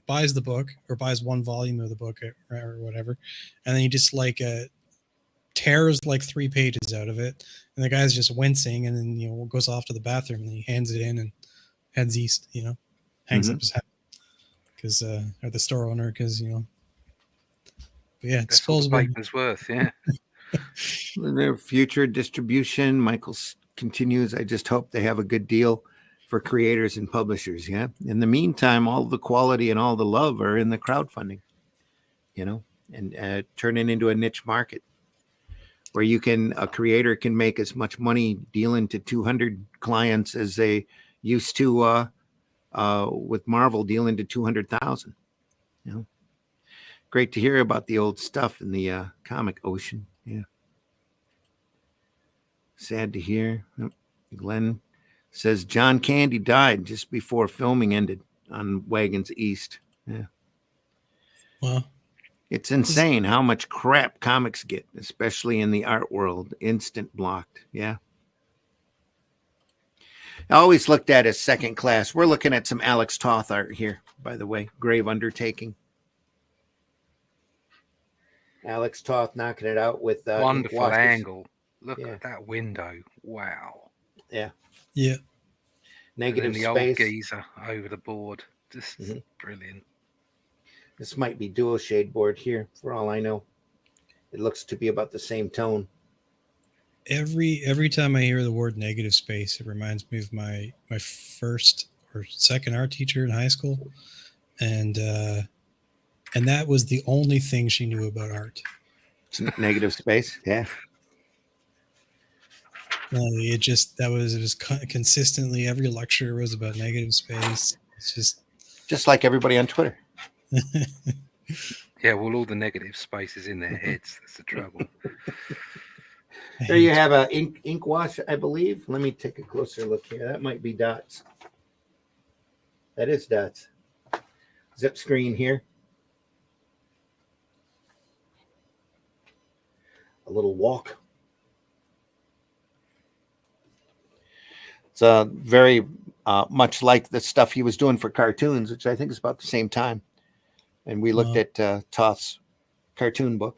buys the book, or buys one volume of the book, or whatever, and then he just like tears like 3 pages out of it, and the guy's just wincing, and then goes off to the bathroom, and he hands it in and heads east, hangs up his hat, because or the store owner, because but yeah, That's all the disposable. paper's worth. Yeah. Their future distribution, Michael continues. I just hope they have a good deal for creators and publishers. Yeah. In the meantime, all the quality and all the love are in the crowdfunding, and turn it into a niche market where a creator can make as much money dealing to 200 clients as they used to with Marvel dealing to 200,000. Great to hear about the old stuff in the comic ocean. Yeah. Sad to hear. Glenn says John Candy died just before filming ended on Wagons East. Yeah. Well, it's insane how much crap comics get, especially in the art world. Instant blocked. Yeah. I always looked at as second class. We're looking at some Alex Toth art here, by the way. Grave Undertaking. Alex Toth knocking it out with wonderful angle. Look at that window. Wow. Yeah. Yeah. Negative the space. Old geezer over the board. Just brilliant. This might be dual shade board here, for all I know. It looks to be about the same tone. Every time I hear the word negative space, it reminds me of my first or second art teacher in high school, and that was the only thing she knew about art. Negative space, yeah. It was consistently, every lecture was about negative space. It's just like everybody on Twitter. Yeah, well, all the negative spaces in their heads. That's the trouble. There you have a ink wash, I believe. Let me take a closer look here. That might be dots. That is dots. Zip screen here. A little walk. It's very much like the stuff he was doing for cartoons, which I think is about the same time. And we looked at Toth's cartoon book.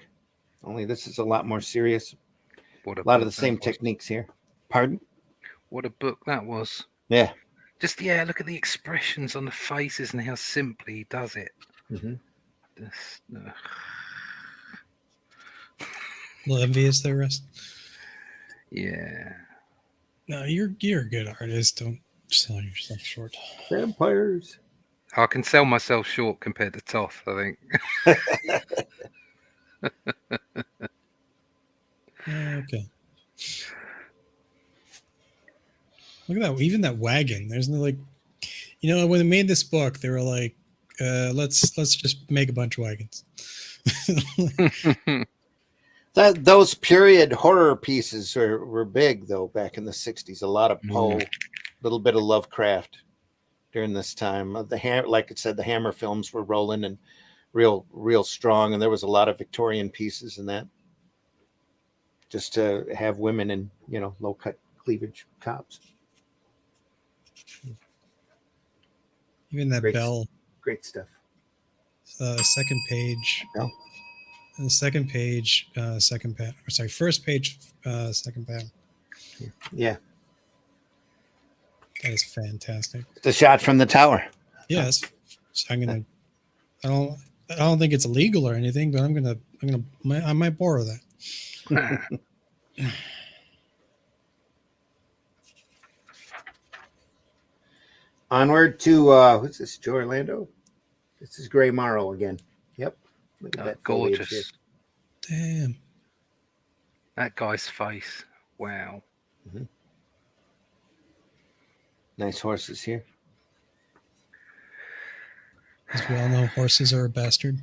Only this is a lot more serious. A lot of the same techniques here. Pardon? What a book that was. Yeah. Just, look at the expressions on the faces and how simply he does it. A little envious there, Russ. Yeah. No, you're a good artist. Don't sell yourself short. Vampires. I can sell myself short compared to Toth, I think. Okay. Look at that. Even that wagon. There's no when they made this book, they were like, let's just make a bunch of wagons. Those period horror pieces were big though back in the 60s. A lot of Poe, a little bit of Lovecraft during this time. Like I said, the Hammer films were rolling and real strong, and there was a lot of Victorian pieces in that. Just to have women in, low cut cleavage tops. Even that bell. Great stuff. Second page. No. The second page, second panel. Sorry, first page, second panel. Yeah. That is fantastic. The shot from the tower. Yes. So I don't think it's illegal or anything, but I might borrow that. Onward to what's this? Joe Orlando. This is Gray Morrow again. Yep. Look at that. Gorgeous. Damn. That guy's face. Wow. Mm-hmm. Nice horses here. As we all know, horses are a bastard.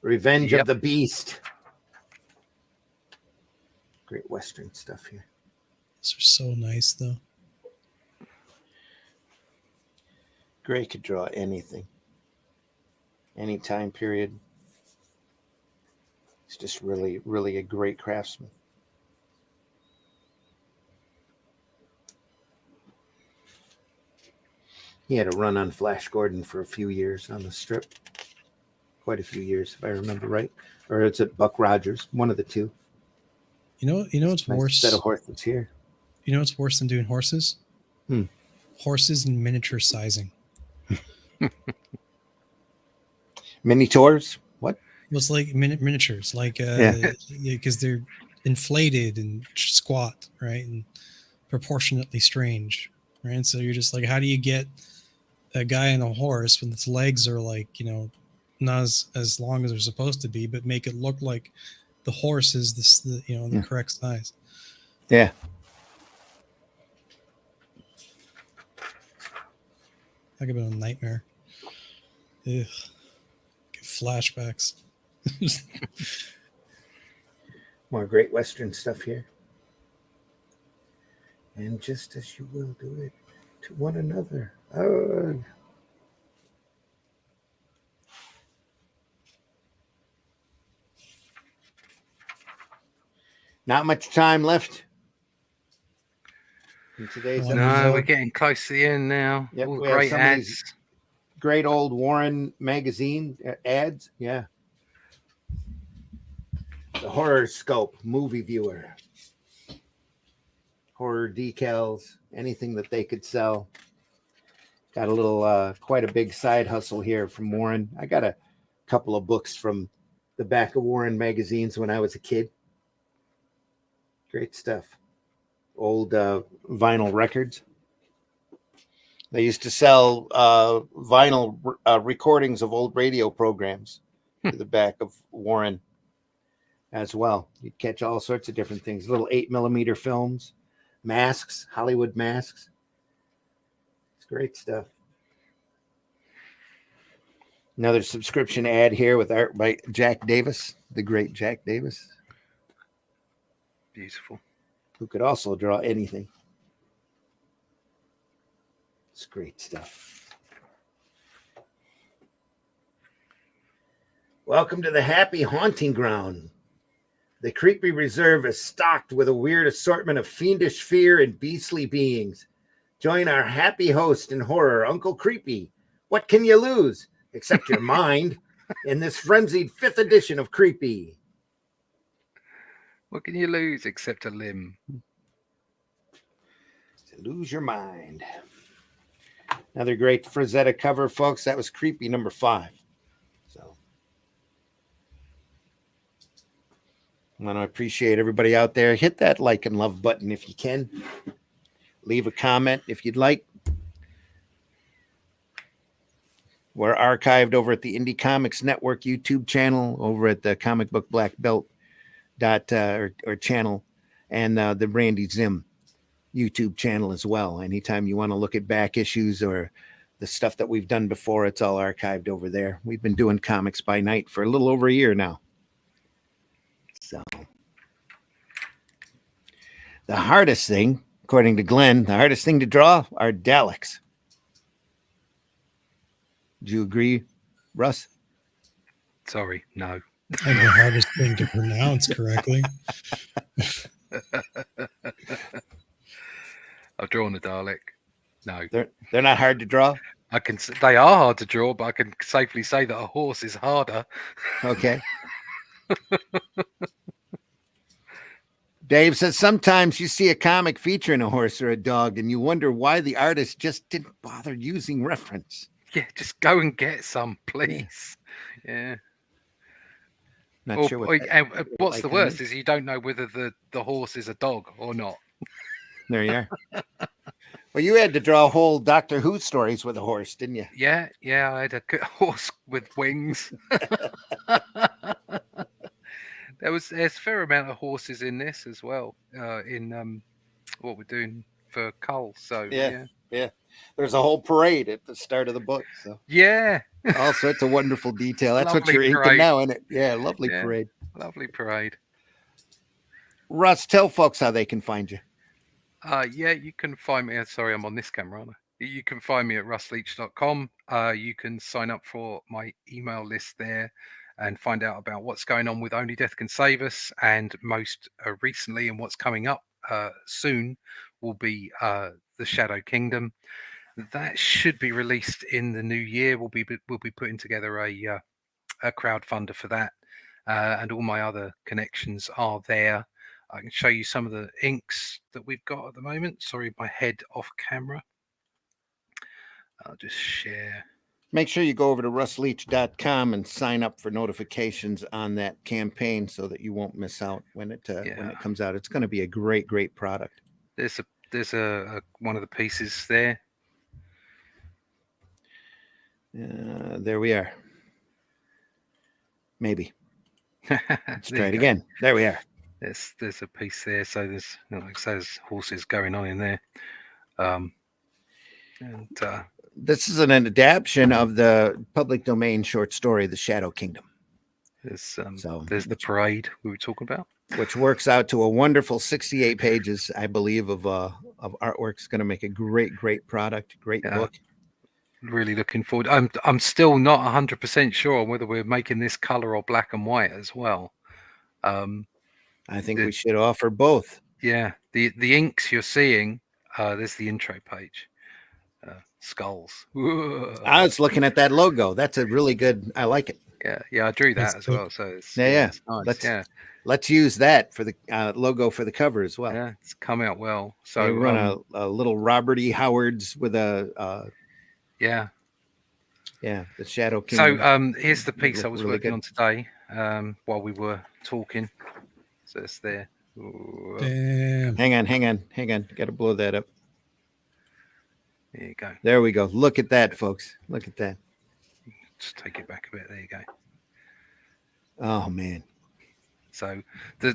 Revenge of the Beast. Great Western stuff here. These are so nice, though. Gray could draw anything, any time period. He's just really, really a great craftsman. He had a run on Flash Gordon for a few years on the strip. Quite a few years, if I remember right. Or it's at Buck Rogers, one of the two. You know what's Nice worse? set of horses here. You know what's worse than doing horses? Horses in miniature sizing. Mini tours? What? Well, it's like miniatures, like because they're inflated and squat, right, and proportionately strange, right? So you're just like, how do you get a guy on a horse when its legs are like, not as long as they're supposed to be, but make it look like the horse is the correct size? Yeah. Talk about a nightmare. Ugh. Get flashbacks. More great Western stuff here. And just as you will do it to one another. Oh. Not much time left in today's episode. No, we're getting close to the end now. Yep, All we have great some of these ads. great old Warren magazine ads. Yeah. The Horror Scope movie viewer. Horror decals, anything that they could sell. Got a little, quite a big side hustle here from Warren. I got a couple of books from the back of Warren magazines when I was a kid. Great stuff. Old vinyl records. They used to sell vinyl recordings of old radio programs to the back of Warren as well. You'd catch all sorts of different things. Little 8mm films, masks, Hollywood masks. It's great stuff. Another subscription ad here with art by Jack Davis, the great Jack Davis, Beautiful. who could also draw anything. It's great stuff. Welcome to the Happy Haunting Ground. The Creepy Reserve is stocked with a weird assortment of fiendish fear and beastly beings. Join our happy host in horror, Uncle Creepy. What can you lose, except your mind, in this frenzied 5th edition of Creepy? What can you lose except a limb? To lose your mind. Another great Frazetta cover, folks. That was Creepy number 5. So I want to appreciate everybody out there. Hit that like and love button if you can. Leave a comment if you'd like. We're archived over at the Indie Comics Network YouTube channel, over at the Comic Book Black Belt or channel, and the Randy Zim YouTube channel as well. Anytime you want to look at back issues or the stuff that we've done before, it's all archived over there. We've been doing comics by night for a little over a year now. So the hardest thing, according to Glenn, the hardest thing to draw are Daleks. Do you agree, Russ? Sorry, no. And the hardest thing to pronounce correctly. I've drawn a Dalek. No, They're not hard to draw. They are hard to draw, but I can safely say that a horse is harder. Okay. Dave says sometimes you see a comic featuring a horse or a dog and you wonder why the artist just didn't bother using reference. Yeah, just go and get some, please. Yeah. Not sure what what's like the worst is you don't know whether the horse is a dog or not. There you are. Well, you had to draw whole Doctor Who stories with a horse, didn't you? Yeah, I had a horse with wings. There's a fair amount of horses in this as well. In what we're doing for Cull. So yeah. There's a whole parade at the start of the book. So yeah, all sorts of wonderful detail. That's what Lovely you're inking parade. now, isn't it? Yeah, lovely parade. Lovely parade. Russ, tell folks how they can find you. Yeah, you can find me. Sorry, I'm on this camera, aren't You can find me at russleach.com. You can sign up for my email list there and find out about what's going on with Only Death Can Save Us. And most recently, and what's coming up soon, will be the Shadow Kingdom. That should be released in the new year. We'll be putting together a crowdfunder for that, and all my other connections are there. I can show you some of the inks that we've got at the moment. Sorry, my head off camera. I'll just share. Make sure you go over to russleach.com and sign up for notifications on that campaign so that you won't miss out when it comes out. It's going to be a great product. There's a one of the pieces there. There we are. Maybe. Let's try it again. There we are. There's a piece there. So there's, like I say, there's horses going on in there. This is an adaptation of the public domain short story, The Shadow Kingdom. There's the parade we were talking about, which works out to a wonderful 68 pages, I believe, of artwork. It's going to make a great product, great book. Really looking forward. I'm still not 100% sure on whether we're making this color or black and white as well. I think we should offer both. Yeah, the inks you're seeing. There's the intro page. Skulls. I was looking at that logo. That's a really good. I like it. Yeah, I drew that as well. So it's, it's nice. Let's use that for the logo for the cover as well. Yeah, it's come out well. So they run a little Robert E. Howard's with a the Shadow Kingdom. So here's the piece I was working on today while we were talking. So it's there. Damn. Hang on. Got to blow that up. There you go. There we go. Look at that, folks. Look at that. Just take it back a bit. There you go. Oh man. So the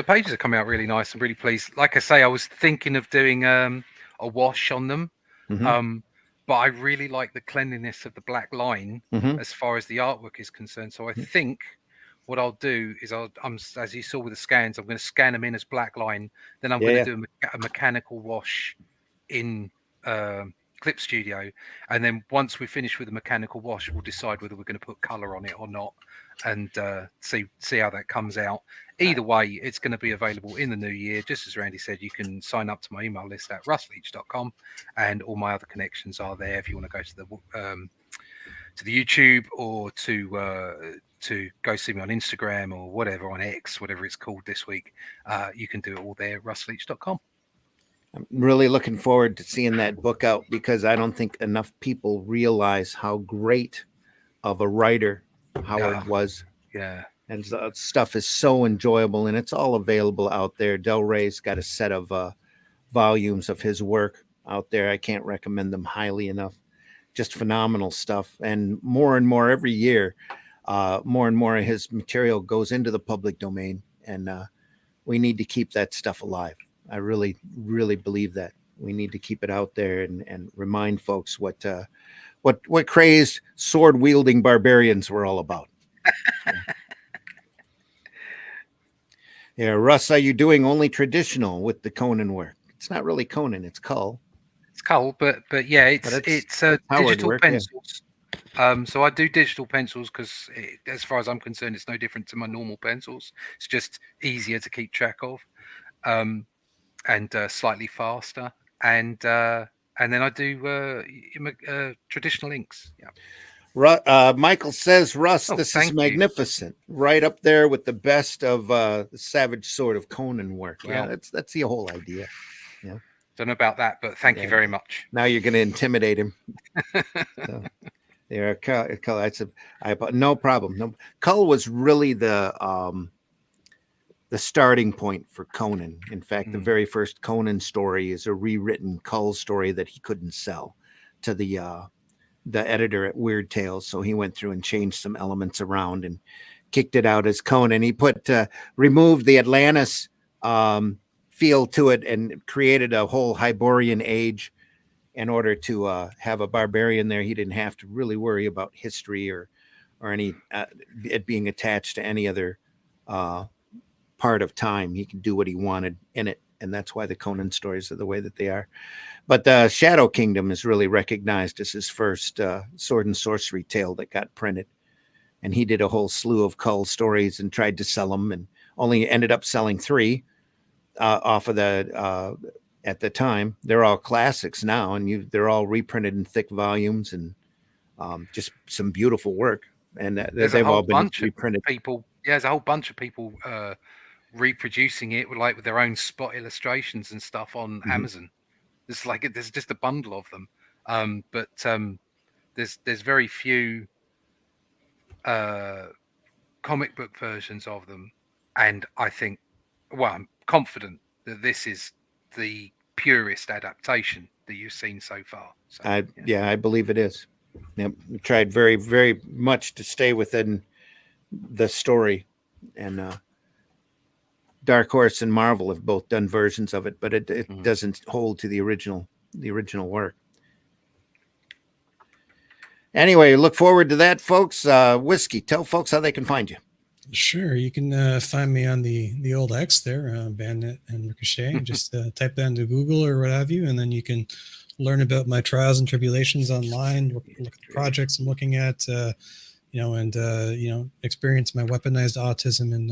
pages are coming out really nice. I'm really pleased. Like I say, I was thinking of doing a wash on them. Mm-hmm. But I really like the cleanliness of the black line as far as the artwork is concerned. So I think what I'll do is I'm as you saw with the scans, I'm going to scan them in as black line. Then I'm going to do a mechanical wash in Clip Studio, and then once we finish with the mechanical wash, we'll decide whether we're going to put color on it or not, and see how that comes out. Either way, it's going to be available in the new year. Just as Randy said, you can sign up to my email list at russleach.com, and all my other connections are there. If you want to go to the YouTube, or to go see me on Instagram or whatever, on X, whatever it's called this week, you can do it all there at russleach.com. I'm really looking forward to seeing that book out, because I don't think enough people realize how great of a writer Howard was. Yeah. And stuff is so enjoyable, and it's all available out there. Del Rey's got a set of volumes of his work out there. I can't recommend them highly enough. Just phenomenal stuff. And more every year, more and more of his material goes into the public domain, and we need to keep that stuff alive. I really believe that we need to keep it out there and remind folks what crazed sword wielding barbarians were all about. Yeah, Russ, are you doing only traditional with the Conan work? It's not really Conan, it's Cull. It's Cull, but yeah, it's digital work, pencils. Yeah. So I do digital pencils because, as far as I'm concerned, it's no different to my normal pencils. It's just easier to keep track of. And slightly faster, and then I do traditional inks. Yeah. Michael says, Russ, this is magnificent. Right up there with the best of the Savage Sword of Conan work. Well, yeah, that's the whole idea. Yeah. Don't know about that, but thank you very much. Now you're going to intimidate him. So, there, no problem. No, Cull was really the starting point for Conan. In fact, the very first Conan story is a rewritten Cull story that he couldn't sell to the editor at Weird Tales. So he went through and changed some elements around and kicked it out as Conan. He removed the Atlantis feel to it and created a whole Hyborian age in order to have a barbarian there. He didn't have to really worry about history or any it being attached to any other part of time. He could do what he wanted in it and that's why the Conan stories are the way that they are. But the Shadow Kingdom is really recognized as his first sword and sorcery tale that got printed. And he did a whole slew of cull stories and tried to sell them, and only ended up selling 3 off of the at the time. They're all classics now, and they're all reprinted in thick volumes, and just some beautiful work. And they've all been reprinted. There's a whole bunch of people reproducing it with their own spot illustrations and stuff on Amazon. There's just a bundle of them, but there's very few comic book versions of them, and I think, well, I'm confident that this is the purest adaptation that you've seen so far. So, I believe it is. Yep. We tried very, very much to stay within the story, and Dark Horse and Marvel have both done versions of it, but it doesn't hold to the original work. Anyway, look forward to that, folks. Whiskey, tell folks how they can find you. Sure, you can find me on the old X there, Bandit and Ricochet. Just type that into Google or what have you, and then you can learn about my trials and tribulations online. Look at the projects I'm looking at, and experience my weaponized autism and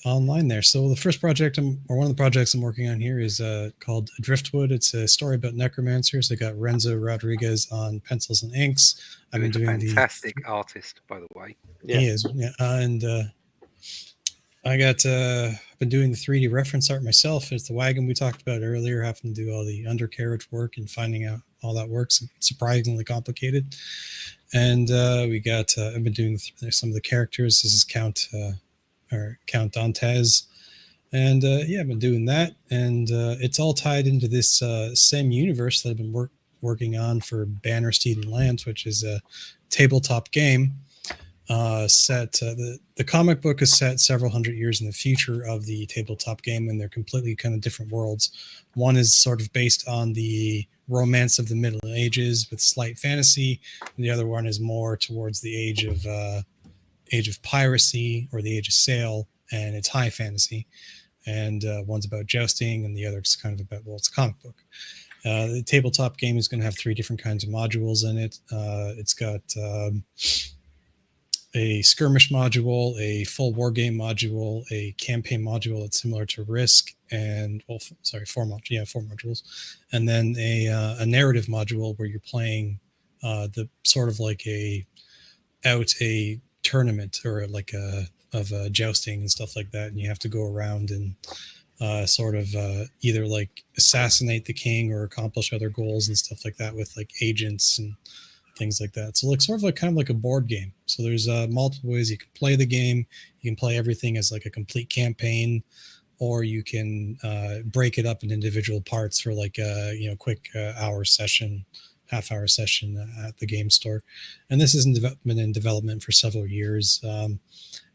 online there. So the first project one of the projects I'm working on here is called Driftwood. It's a story about necromancers. I got Renzo Rodriguez on pencils and inks. I've been doing fantastic artist, by the way. Yeah. He is, yeah. And I got I've been doing the 3D reference art myself. It's the wagon we talked about earlier, having to do all the undercarriage work and finding out all that works. It's surprisingly complicated. And we got I've been doing some of the characters. This is Count Dantes, and I've been doing that, and it's all tied into this same universe that I've been working on for Banner Steed and Lance, which is a tabletop game set. The comic book is set several hundred years in the future of the tabletop game, and they're completely kind of different worlds. One is sort of based on the romance of the Middle Ages with slight fantasy, and the other one is more towards the age of piracy or the age of sail, and it's high fantasy. And one's about jousting, and the other's kind of about, it's a comic book. The tabletop game is going to have 3 different kinds of modules in it. It's got a skirmish module, a full war game module, a campaign module that's similar to Risk, and 4 modules, and then a narrative module where you're playing the sort of like a tournament or like of jousting and stuff like that, and you have to go around and either like assassinate the king or accomplish other goals and stuff like that with like agents and things like that. So like sort of like kind of like a board game. So there's multiple ways you can play the game. You can play everything as like a complete campaign, or you can break it up in individual parts for like a quick half-hour session at the game store. And this has been in development for several years.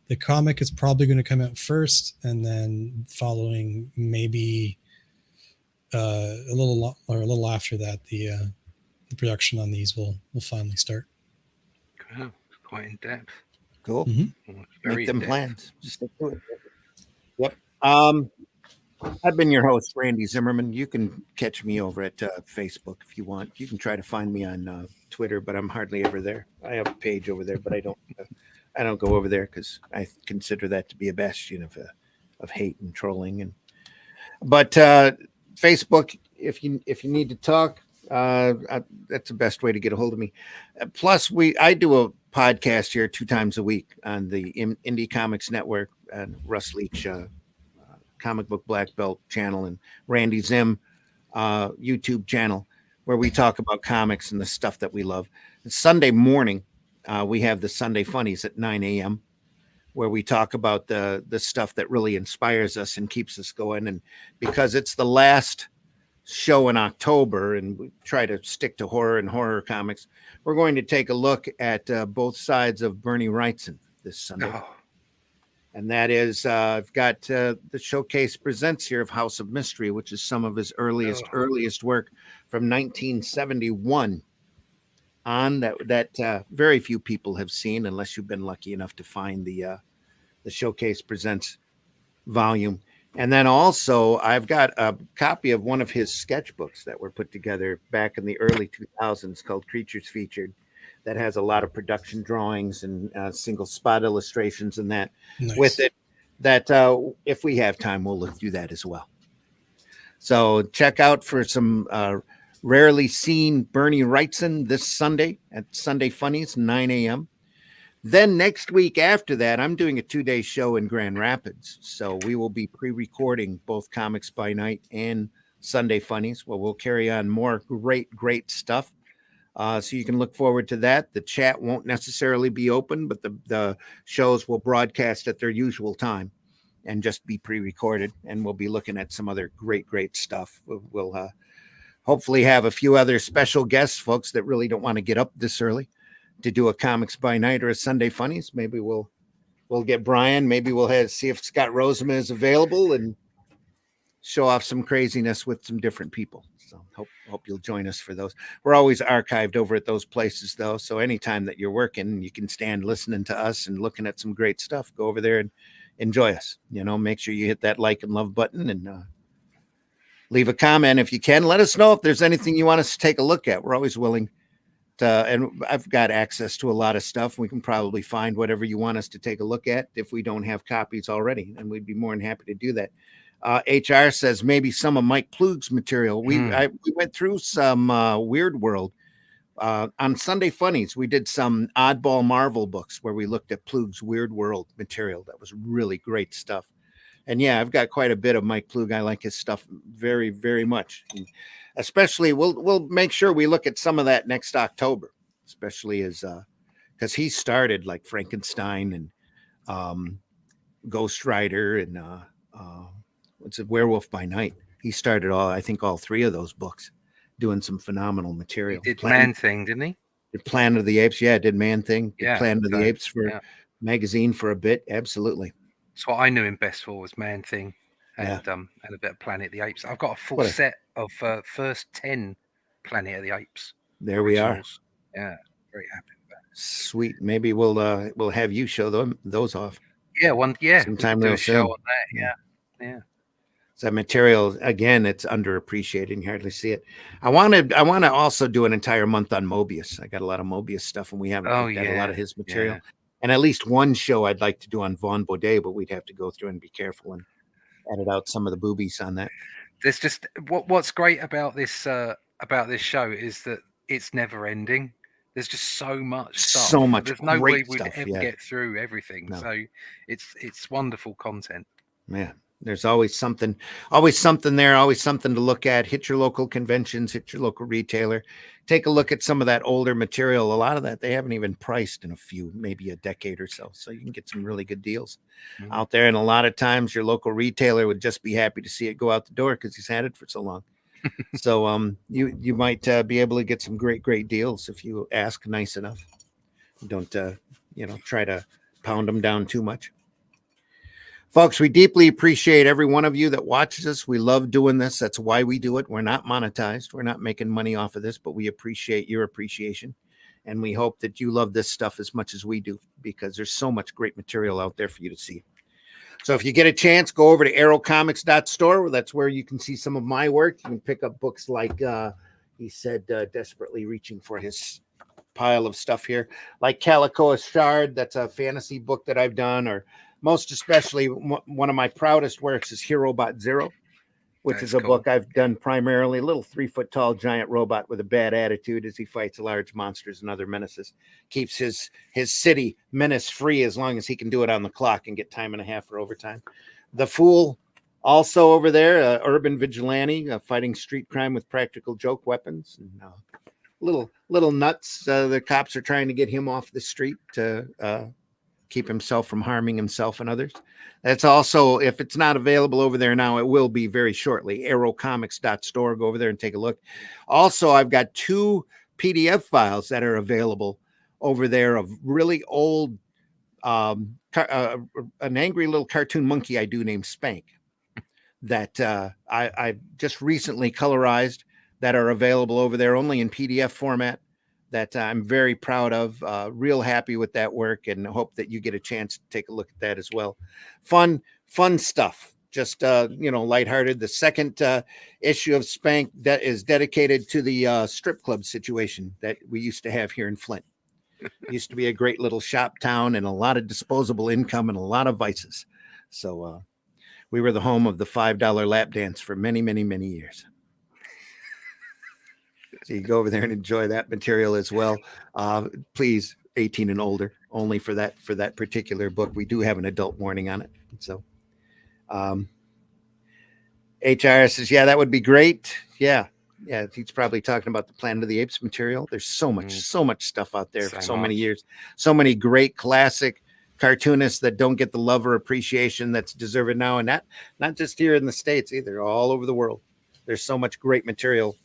The comic is probably going to come out first, and then following maybe a little after that, the production on these will finally start. Oh, quite in depth. Cool. Mm-hmm. Make them plans. Just stick to it. Yep. I've been your host, Randy Zimmerman. You can catch me over at Facebook if you want. You can try to find me on Twitter, but I'm hardly ever there. I have a page over there, but I don't go over there because I consider that to be a bastion of hate and trolling. But Facebook, if you need to talk, that's the best way to get a hold of me. Plus, I do a podcast here 2 times a week on the Indie Comics Network and Russ Leach Comic Book Black Belt channel and Randy Zim YouTube channel, where we talk about comics and the stuff that we love. And Sunday morning, we have the Sunday Funnies at 9 a.m., where we talk about the stuff that really inspires us and keeps us going. And because it's the last show in October and we try to stick to horror and horror comics, we're going to take a look at both sides of Bernie Wrightson this Sunday. Oh. And that is, I've got the Showcase Presents here of House of Mystery, which is some of his earliest work from 1971 on that very few people have seen, unless you've been lucky enough to find the Showcase Presents volume. And then also, I've got a copy of one of his sketchbooks that were put together back in the early 2000s called Creatures Featured, that has a lot of production drawings and single spot illustrations and that with Nice. it. That if we have time, we'll look through that as well. So check out for some rarely seen Bernie Wrightson this Sunday at Sunday Funnies, 9 a.m. Then next week after that, I'm doing a 2-day show in Grand Rapids. So we will be pre-recording both Comics by Night and Sunday Funnies. Well, we'll carry on more great stuff. So you can look forward to that. The chat won't necessarily be open, but the shows will broadcast at their usual time and just be pre-recorded. And we'll be looking at some other great stuff. We'll hopefully have a few other special guests, folks that really don't want to get up this early to do a Comics by Night or a Sunday Funnies. Maybe we'll get Brian. Maybe we'll see if Scott Rosema is available and show off some craziness with some different people. So hope you'll join us for those. We're always archived over at those places, though. So anytime that you're working, you can stand listening to us and looking at some great stuff. Go over there and enjoy us. Make sure you hit that like and love button and leave a comment if you can. Let us know if there's anything you want us to take a look at. We're always willing. And I've got access to a lot of stuff. We can probably find whatever you want us to take a look at if we don't have copies already, and we'd be more than happy to do that. HR says maybe some of Mike Plug's material. We went through some Weird World on Sunday Funnies. We did some Oddball Marvel books where we looked at Plug's Weird World material. That was really great stuff. And yeah, I've got quite a bit of Mike Plug. I like his stuff very much. And especially we'll make sure we look at some of that next October, especially as because he started like Frankenstein and Ghost Rider and what's it, Werewolf by Night. He started I think all three of those books, doing some phenomenal material. He did Man Thing, didn't he? Did Planet of the Apes? Yeah, did Man Thing. Did Yeah, Planet of the Apes for magazine for a bit. Absolutely. So what I knew him best for was Man Thing and a bit of Planet of the Apes. I've got a full set of first 10 Planet of the Apes. There originals. We are. Yeah, very happy with that. Sweet. Maybe we'll have you show those off. Yeah, sometime we'll real do a soon. show on that. Yeah. So material again, it's underappreciated. You hardly see it. I want to also do an entire month on Mobius. I got a lot of Mobius stuff, and we haven't looked at a lot of his material. Yeah. And at least one show I'd like to do on Vaughn Baudet, but we'd have to go through and be careful and edit out some of the boobies on that. There's just what's great about this show is that it's never ending. There's just so much stuff. So much. There's no way we'd ever get through everything. No. So it's wonderful content. Yeah. There's always something there, always something to look at. Hit your local conventions, hit your local retailer. Take a look at some of that older material. A lot of that they haven't even priced in maybe a decade or so. So you can get some really good deals out there. And a lot of times your local retailer would just be happy to see it go out the door because he's had it for so long. So you might be able to get some great deals if you ask nice enough. Don't try to pound them down too much. Folks, we deeply appreciate every one of you that watches us. We love doing this. That's why we do it. We're not monetized. We're not making money off of this, but we appreciate your appreciation. And we hope that you love this stuff as much as we do, because there's so much great material out there for you to see. So if you get a chance, go over to arrowcomics.store. That's where you can see some of my work. You can pick up books like he said, desperately reaching for his pile of stuff here, like Calico Shard. That's a fantasy book that I've done, or most especially, one of my proudest works is Herobot Zero, which is a book I've done primarily. A little 3-foot-tall giant robot with a bad attitude as he fights large monsters and other menaces. Keeps his city menace-free as long as he can do it on the clock and get time and a half for overtime. The Fool, also over there, urban vigilante, fighting street crime with practical joke weapons. And, little nuts. The cops are trying to get him off the street to keep himself from harming himself and others. That's also, if it's not available over there now, it will be very shortly. Arrowcomics.store. Go over there and take a look. Also, I've got 2 PDF files that are available over there of really old, an angry little cartoon monkey I do named Spank that I just recently colorized, that are available over there only in PDF format, that I'm very proud of, real happy with that work, and hope that you get a chance to take a look at that as well. Fun stuff. just lighthearted. The second issue of Spank that is dedicated to the strip club situation that we used to have here in Flint. It used to be a great little shop town and a lot of disposable income and a lot of vices. So we were the home of the $5 lap dance for many, many, many years. So you go over there and enjoy that material as well. Please, 18 and older, only for that particular book. We do have an adult warning on it. So HR says, yeah, that would be great. Yeah, he's probably talking about the Planet of the Apes material. There's so much stuff out there for so many years. So many great classic cartoonists that don't get the love or appreciation that's deserved now, and not just here in the States either, all over the world. There's so much great material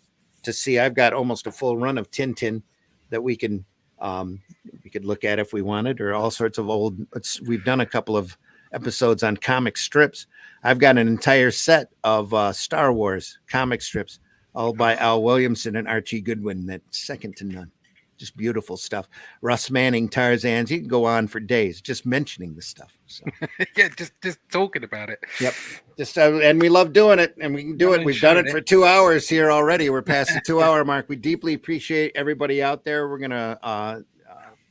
to see. I've got almost a full run of Tintin that we could look at if we wanted, or all sorts of old. We've done a couple of episodes on comic strips. I've got an entire set of Star Wars comic strips, all by Al Williamson and Archie Goodwin. That's second to none. Just beautiful stuff. Russ Manning, Tarzans. You can go on for days just mentioning this stuff. So. Yeah, just talking about it. Yep. Just and we love doing it, and we can do it. We've done it for 2 hours here already. We're past the 2 hour mark. We deeply appreciate everybody out there. We're gonna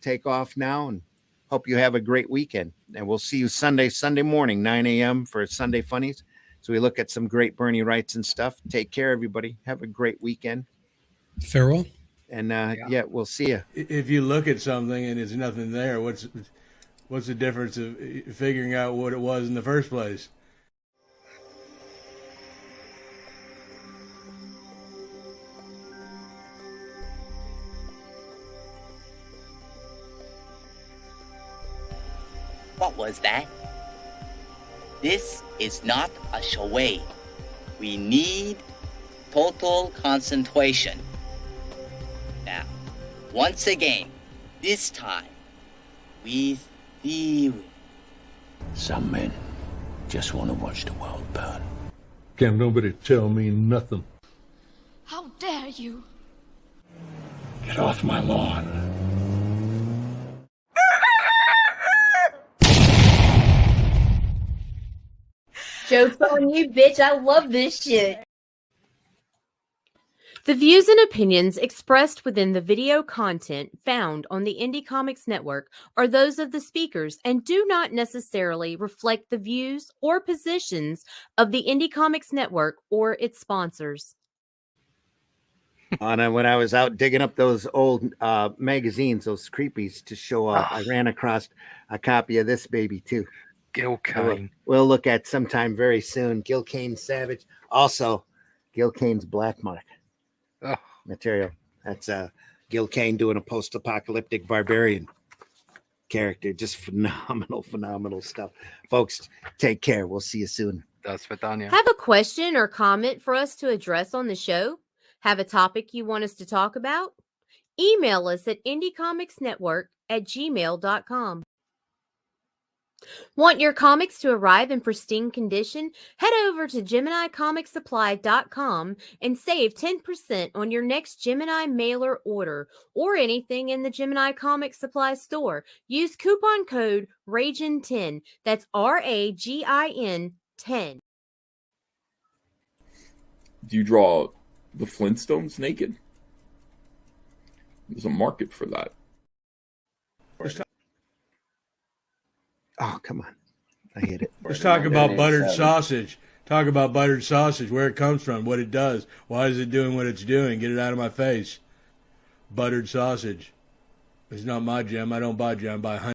take off now, and hope you have a great weekend. And we'll see you Sunday morning, 9 a.m. for Sunday Funnies. So we look at some great Bernie Wrights and stuff. Take care, everybody. Have a great weekend. Farewell. And we'll see you. If you look at something and there's nothing there, what's the difference of figuring out what it was in the first place? What was that? This is not a charade. We need total concentration. Now, once again, this time, with theory. Some men just want to watch the world burn. Can't nobody tell me nothing. How dare you? Get off my lawn. Joke's on you, bitch. I love this shit. The views and opinions expressed within the video content found on the Indie Comics Network are those of the speakers and do not necessarily reflect the views or positions of the Indie Comics Network or its sponsors. When I was out digging up those old magazines, those creepies to show off, I ran across a copy of this baby too. Gil Kane. We'll look at sometime very soon. Gil Kane Savage. Also, Gil Kane's Black Mark. Material. That's Gil Kane doing a post-apocalyptic barbarian character. Just phenomenal stuff. Folks, take care. We'll see you soon. That's for Danya. Have a question or comment for us to address on the show? Have a topic you want us to talk about? Email us at indiecomicsnetwork@gmail.com. Want your comics to arrive in pristine condition? Head over to GeminiComicSupply.com and save 10% on your next Gemini mailer order or anything in the Gemini Comic Supply store. Use coupon code RAGIN10. That's RAGIN 10. Do you draw the Flintstones naked? There's a market for that. Oh, come on. I hate it. Let's talk about buttered sausage. Talk about buttered sausage, where it comes from, what it does. Why is it doing what it's doing? Get it out of my face. Buttered sausage. It's not my gem. I don't buy gem. I buy honey.